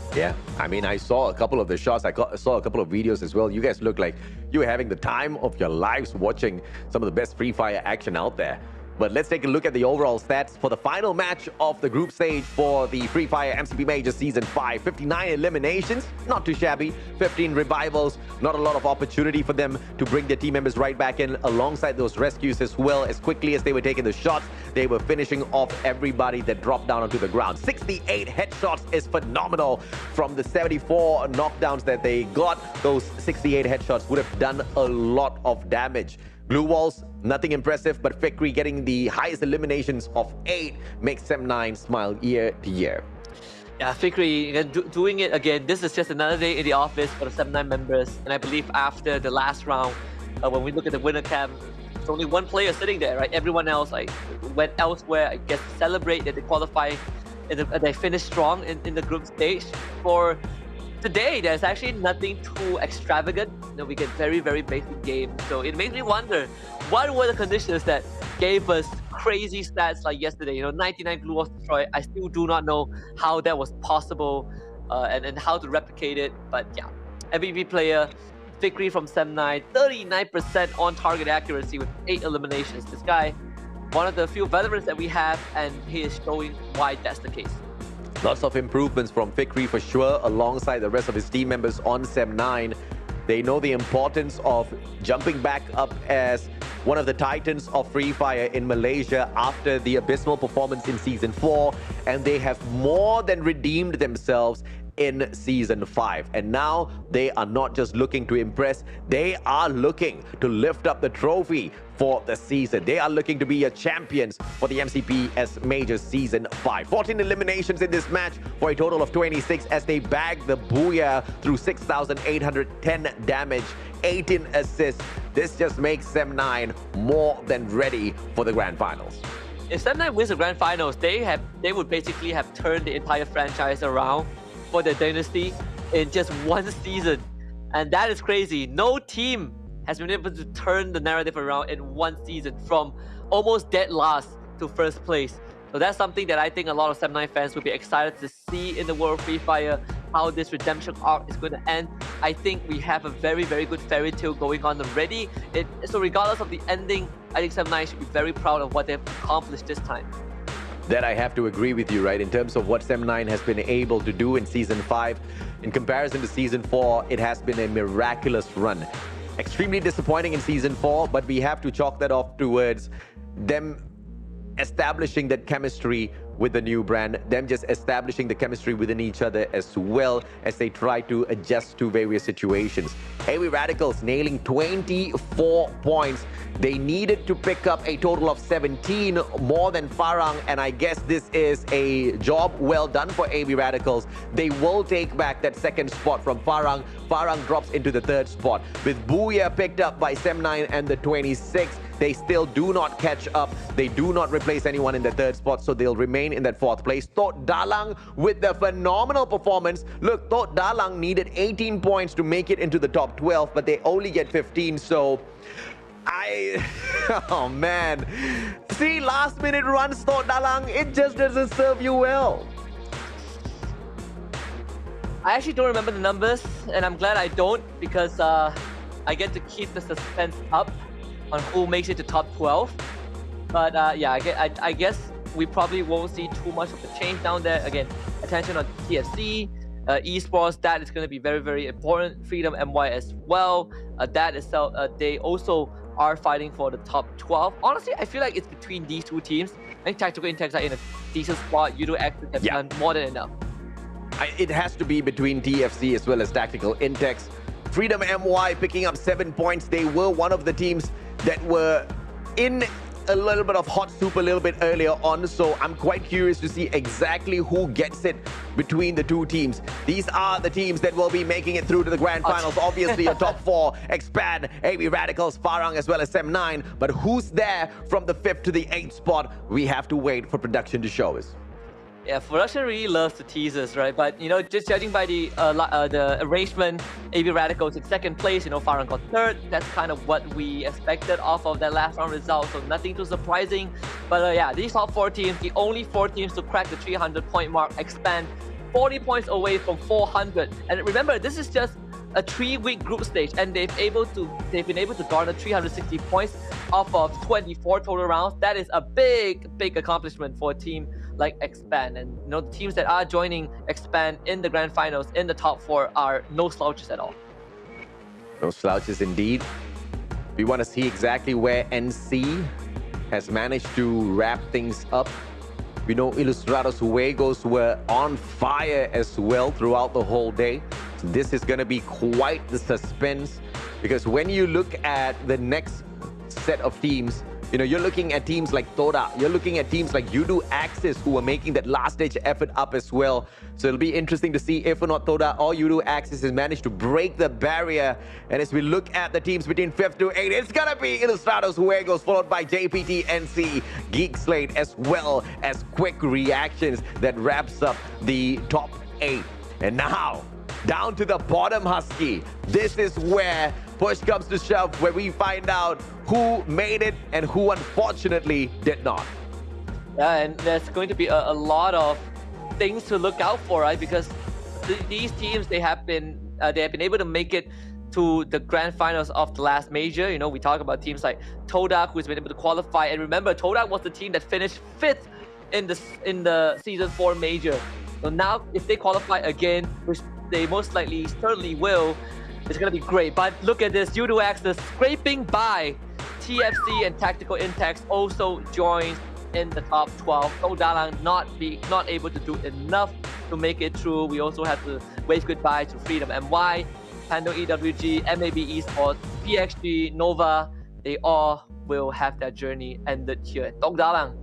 I mean, I saw a couple of the shots. I saw a couple of videos as well. You guys look like you were having the time of your lives watching some of the best Free Fire action out there. But let's take a look at the overall stats for the final match of the group stage for the Free Fire MCP Majors Season 5. 59 eliminations, not too shabby. 15 revivals, not a lot of opportunity for them to bring their team members right back in alongside those rescues as well. As quickly as they were taking the shots, they were finishing off everybody that dropped down onto the ground. 68 headshots is phenomenal. From the 74 knockdowns that they got, those 68 headshots would have done a lot of damage. Blue walls, nothing impressive, but Fikri getting the highest eliminations of 8 makes Sem9 smile year to year. Yeah, Fikri doing it again. This is just another day in the office for the Sem9 members. And I believe after the last round, when we look at the winner cam, there's only one player sitting there, right? Everyone else went elsewhere, I guess, to celebrate that they qualify and they finished strong in the group stage. For today, there's actually nothing too extravagant. We get very, very basic games. So it makes me wonder, what were the conditions that gave us crazy stats like yesterday? 99 blue walls destroyed. I still do not know how that was possible and how to replicate it. But yeah, MVP player, Fikri from Sem9, 39% on target accuracy with 8 eliminations. This guy, one of the few veterans that we have, and he is showing why that's the case. Lots of improvements from Fikri for sure, alongside the rest of his team members on Sem9. They know the importance of jumping back up as one of the titans of Free Fire in Malaysia after the abysmal performance in Season 4, and they have more than redeemed themselves in Season 5. And now they are not just looking to impress, they are looking to lift up the trophy for the season. They are looking to be a champions for the MCPS Majors Season 5. 14 eliminations in this match for a total of 26 as they bag the Booyah through 6,810 damage, 18 assists. This just makes Sem9 more than ready for the Grand Finals. If Sem9 wins the Grand Finals, they would basically have turned the entire franchise around for their dynasty in just one season. And that is crazy. No team has been able to turn the narrative around in one season from almost dead last to first place. So that's something that I think a lot of Sem9 fans will be excited to see in the world of Free Fire, how this redemption arc is going to end. I think we have a very, very good fairy tale going on already. So regardless of the ending, I think Sem9 should be very proud of what they've accomplished this time. That I have to agree with you, right? In terms of what Sem9 has been able to do in Season 5, in comparison to Season 4, it has been a miraculous run. Extremely disappointing in Season 4, but we have to chalk that off towards them establishing that chemistry with the new brand, them just establishing the chemistry within each other as well as they try to adjust to various situations. Heavy Radicals nailing 24 points. They needed to pick up a total of 17 more than Farang, and I guess this is a job well done for Heavy Radicals. They will take back that second spot from Farang. Farang drops into the third spot. With Booyah picked up by Sem9 and the 26, they still do not catch up. They do not replace anyone in the third spot, so they'll remain in that fourth place. Tot Dalang with the phenomenal performance. Look, Tot Dalang needed 18 points to make it into the top 12, but they only get 15, so oh man. See, last minute runs, Tot Dalang, it just doesn't serve you well. I actually don't remember the numbers, and I'm glad I don't, because I get to keep the suspense up on who makes it to top 12. But yeah, I guess we probably won't see too much of a change down there. Again, attention on TFC, esports, that is going to be very, very important. Freedom MY as well. That itself, they also are fighting for the top 12. Honestly, I feel like it's between these two teams. I think Tactical Intex are in a decent spot. Yudo have done more than enough. It has to be between TFC as well as Tactical Intex. Freedom MY picking up 7 points. They were one of the teams that were in a little bit of hot soup a little bit earlier on, so I'm quite curious to see exactly who gets it between the two teams. These are the teams that will be making it through to the Grand Finals. Obviously, your top 4, Expand, Heavy Radicals, Farang, as well as Sem9. But who's there from the 5th to the 8th spot? We have to wait for production to show us. Yeah, production really loves the teasers, right? But, you know, just judging by the arrangement, AB Radicals in second place, you know, Farang got third. That's kind of what we expected off of that last round result, so nothing too surprising. But yeah, these top 4 teams, the only 4 teams to crack the 300-point mark, Expand 40 points away from 400. And remember, this is just a 3-week group stage, and they've been able to garner 360 points off of 24 total rounds. That is a big accomplishment for a team like Expand. And you know, the teams that are joining Expand in the Grand Finals in the top 4 are no slouches at all. No slouches indeed. We want to see exactly where NC has managed to wrap things up. We know Ilustrados Juegos were on fire as well throughout the whole day. So this is going to be quite the suspense, because when you look at the next set of teams, you know, you're looking at teams like Toda, you're looking at teams like Yudu Axis, who are making that last-ditch effort up as well. So it'll be interesting to see if or not Toda or Yudu Axis has managed to break the barrier. And as we look at the teams between 5th to 8th, it's gonna be Ilustrados Juegos, followed by JPT NC, Geek Slate, as well as Quick Reactions that wraps up the top 8. And now, down to the bottom, Husky. This is where push comes to shove, where we find out who made it and who unfortunately did not. Yeah, and there's going to be a lot of things to look out for, right? Because these teams, they have been able to make it to the Grand Finals of the last major. You know, we talk about teams like Todak, who's been able to qualify, and remember, Todak was the team that finished 5th in the Season 4 major. So now, if they qualify again, which they most likely certainly will, it's going to be great. But look at this, Yudu Axis scraping by TFC, and Tactical Intex also joins in the top 12. Tok Dalang not able to do enough to make it through. We also have to wave goodbye to Freedom MY, Pando EWG, MAB Esports, PXG, Nova. They all will have their journey ended here. Tok Dalang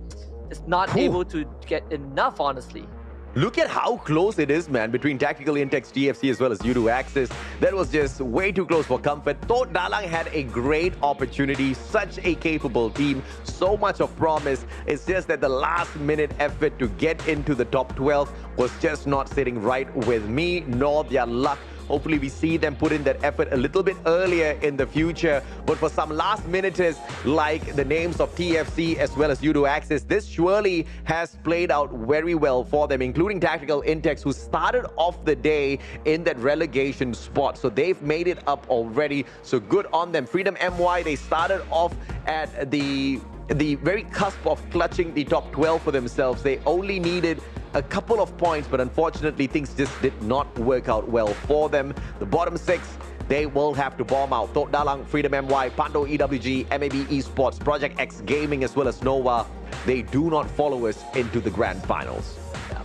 is not able to get enough, honestly. Look at how close it is, man, between Tactical Intex, GFC, as well as U2 Axis. That was just way too close for comfort. Tok Dalang had a great opportunity, such a capable team, so much of promise. It's just that the last-minute effort to get into the top 12 was just not sitting right with me, nor their luck. Hopefully we see them put in that effort a little bit earlier in the future. But for some last minuters like the names of TFC as well as U2 Axis, this surely has played out very well for them, including Tactical Intex, who started off the day in that relegation spot. So they've made it up already. So good on them. Freedom MY, they started off at the very cusp of clutching the top 12 for themselves. They only needed a couple of points, but unfortunately things just did not work out well for them. The bottom 6, they will have to bomb out. Tok Dalang, Freedom MY, Pando EWG, MAB Esports, Project X Gaming, as well as Nova. They do not follow us into the grand finals.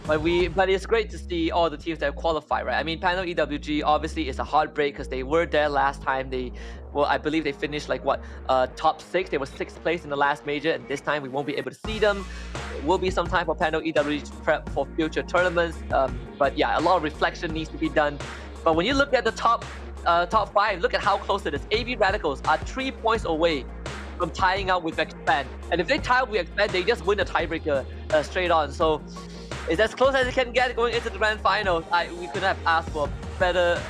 But it's great to see all the teams that qualify, right? I mean, Panel EWG obviously is a heartbreak because they were there last time. I believe they finished like top 6. They were 6th place in the last major, and this time we won't be able to see them. It will be some time for Panel EWG to prep for future tournaments. But yeah, a lot of reflection needs to be done. But when you look at the top 5, look at how close it is. AB Radicals are 3 points away from tying out with Expand, and if they tie with Expand, they just win the tiebreaker straight on. So it's as close as it can get going into the grand finals. We couldn't have asked for a better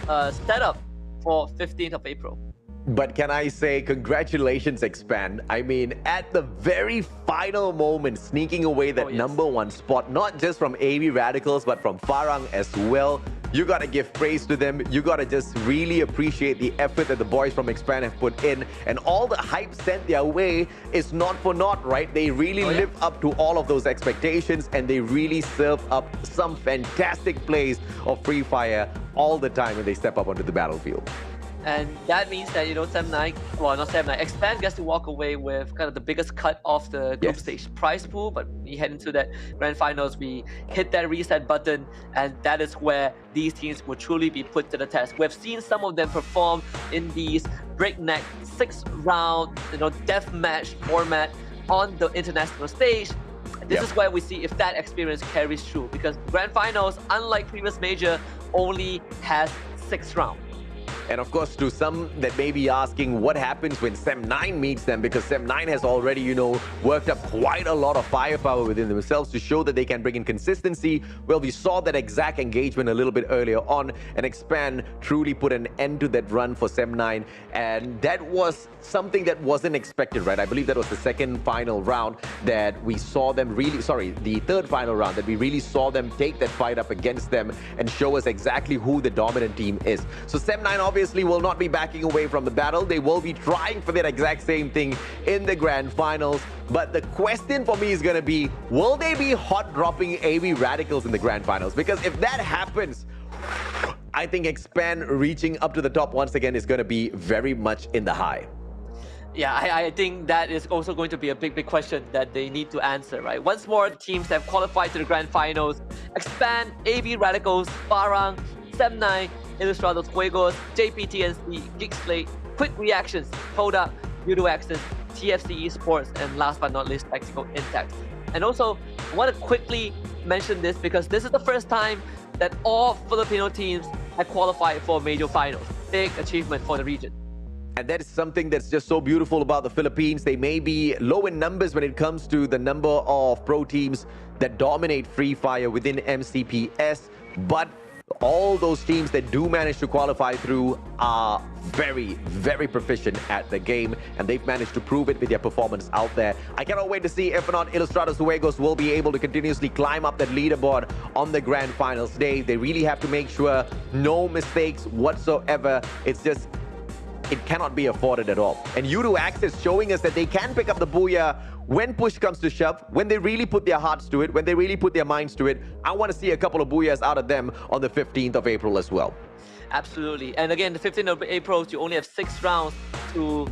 setup for 15th of April. But can I say congratulations, Expand? I mean, at the very final moment, sneaking away that #1 spot, not just from AB Radicals, but from Farang as well. You got to give praise to them. You got to just really appreciate the effort that the boys from Expand have put in. And all the hype sent their way is not for naught, right? They really live up to all of those expectations, and they really serve up some fantastic plays of Free Fire all the time when they step up onto the battlefield. And that means that, you know, Expand gets to walk away with kind of the biggest cut off the group stage prize pool. But we head into that grand finals, we hit that reset button, and that is where these teams will truly be put to the test. We've seen some of them perform in these breakneck 6-round, deathmatch format on the international stage. This is where we see if that experience carries through, because grand finals, unlike previous major, only has 6 rounds. And of course, to some that may be asking what happens when SEM9 meets them, because SEM9 has already, worked up quite a lot of firepower within themselves to show that they can bring in consistency. Well, we saw that exact engagement a little bit earlier on, and Expand truly put an end to that run for SEM9. And that was something that wasn't expected, right? I believe that was the second final round that we saw them the third final round that we really saw them take that fight up against them and show us exactly who the dominant team is. So SEM9 obviously will not be backing away from the battle. They will be trying for that exact same thing in the grand finals. But the question for me is going to be, will they be hot dropping AB Radicals in the grand finals? Because if that happens, I think Expand reaching up to the top once again is going to be very much in the high. Yeah, I think that is also going to be a big question that they need to answer, right? Once more, the teams have qualified to the grand finals. Expand, AB Radicals, Farang, SEM9, Ilustrados Juegos, JPTNC, Geek Slate, Quick Reactions, Kodak, U2 Axis, TFC Esports, and last but not least, Tactical Intex. And also, I want to quickly mention this because this is the first time that all Filipino teams have qualified for major finals. Big achievement for the region. And that is something that's just so beautiful about the Philippines. They may be low in numbers when it comes to the number of pro teams that dominate Free Fire within MCPS, but all those teams that do manage to qualify through are very, very proficient at the game, and they've managed to prove it with their performance out there. I cannot wait to see if or not Ilustrados Juegos will be able to continuously climb up that leaderboard on the grand finals day. They really have to make sure no mistakes whatsoever. It cannot be afforded at all. And U2 Axis showing us that they can pick up the booyah when push comes to shove, when they really put their hearts to it, when they really put their minds to it. I want to see a couple of booyahs out of them on the 15th of April as well. Absolutely. And again, the 15th of April, you only have 6 rounds to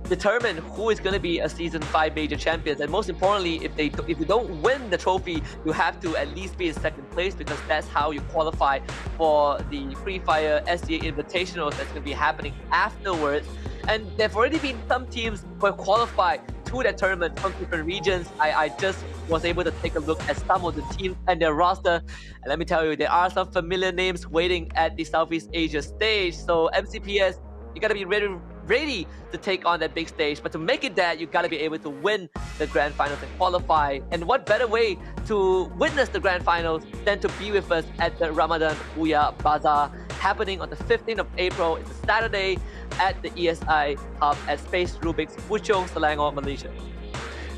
determine who is going to be a Season 5 major champions. And most importantly, if you don't win the trophy, you have to at least be in second place, because that's how you qualify for the Free Fire SDA Invitationals that's going to be happening afterwards. And there have already been some teams who have qualified to that tournament from different regions. I just was able to take a look at some of the teams and their roster. And let me tell you, there are some familiar names waiting at the Southeast Asia stage. So MCPS, you got to be ready to take on that big stage. But to make it that, you got to be able to win the grand finals and qualify. And what better way to witness the grand finals than to be with us at the Ramadan Booyah Bazaar, happening on the 15th of April. It's a Saturday at the ESI Hub at Space Rubik's, Puchong, Selangor, Malaysia.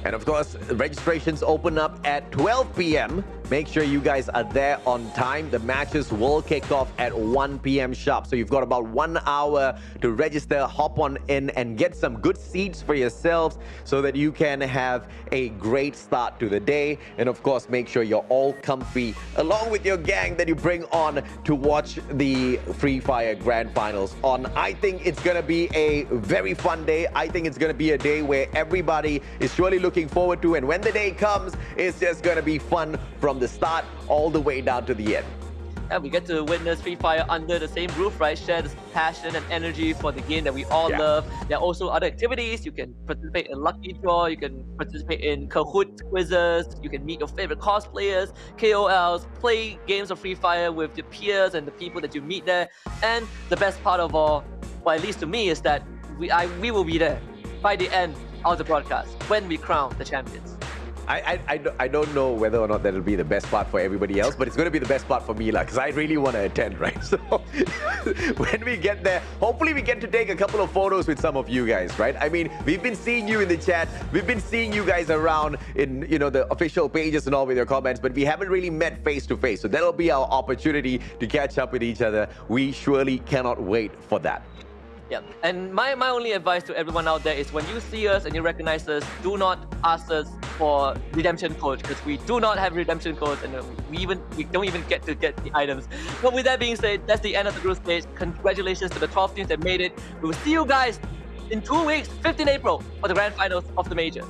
And of course, registrations open up at 12 p.m. Make sure you guys are there on time. The matches will kick off at 1 p.m. sharp. So you've got about 1 hour to register, hop on in and get some good seats for yourselves so that you can have a great start to the day. And of course, make sure you're all comfy along with your gang that you bring on to watch the Free Fire Grand Finals on. I think it's going to be a very fun day. I think it's going to be a day where everybody is surely looking forward to. And when the day comes, it's just going to be fun from the start all the way down to the end. And we get to witness Free Fire under the same roof, right? Share this passion and energy for the game that we all love. There are also other activities. You can participate in Lucky Draw, you can participate in Kahoot quizzes, you can meet your favorite cosplayers, KOLs, play games of Free Fire with your peers and the people that you meet there. And the best part of all, well, at least to me, is that we will be there by the end of the broadcast when we crown the champions. I don't know whether or not that'll be the best part for everybody else, but it's going to be the best part for me, because I really want to attend, right? So when we get there, hopefully we get to take a couple of photos with some of you guys, right? I mean, we've been seeing you in the chat. We've been seeing you guys around in, the official pages and all with your comments, but we haven't really met face to face. So that'll be our opportunity to catch up with each other. We surely cannot wait for that. Yeah, and my only advice to everyone out there is when you see us and you recognize us, do not ask us for redemption codes, because we do not have redemption codes, and we don't even get to get the items. But with that being said, that's the end of the group stage. Congratulations to the 12 teams that made it. We will see you guys in 2 weeks, 15 April, for the grand finals of the majors.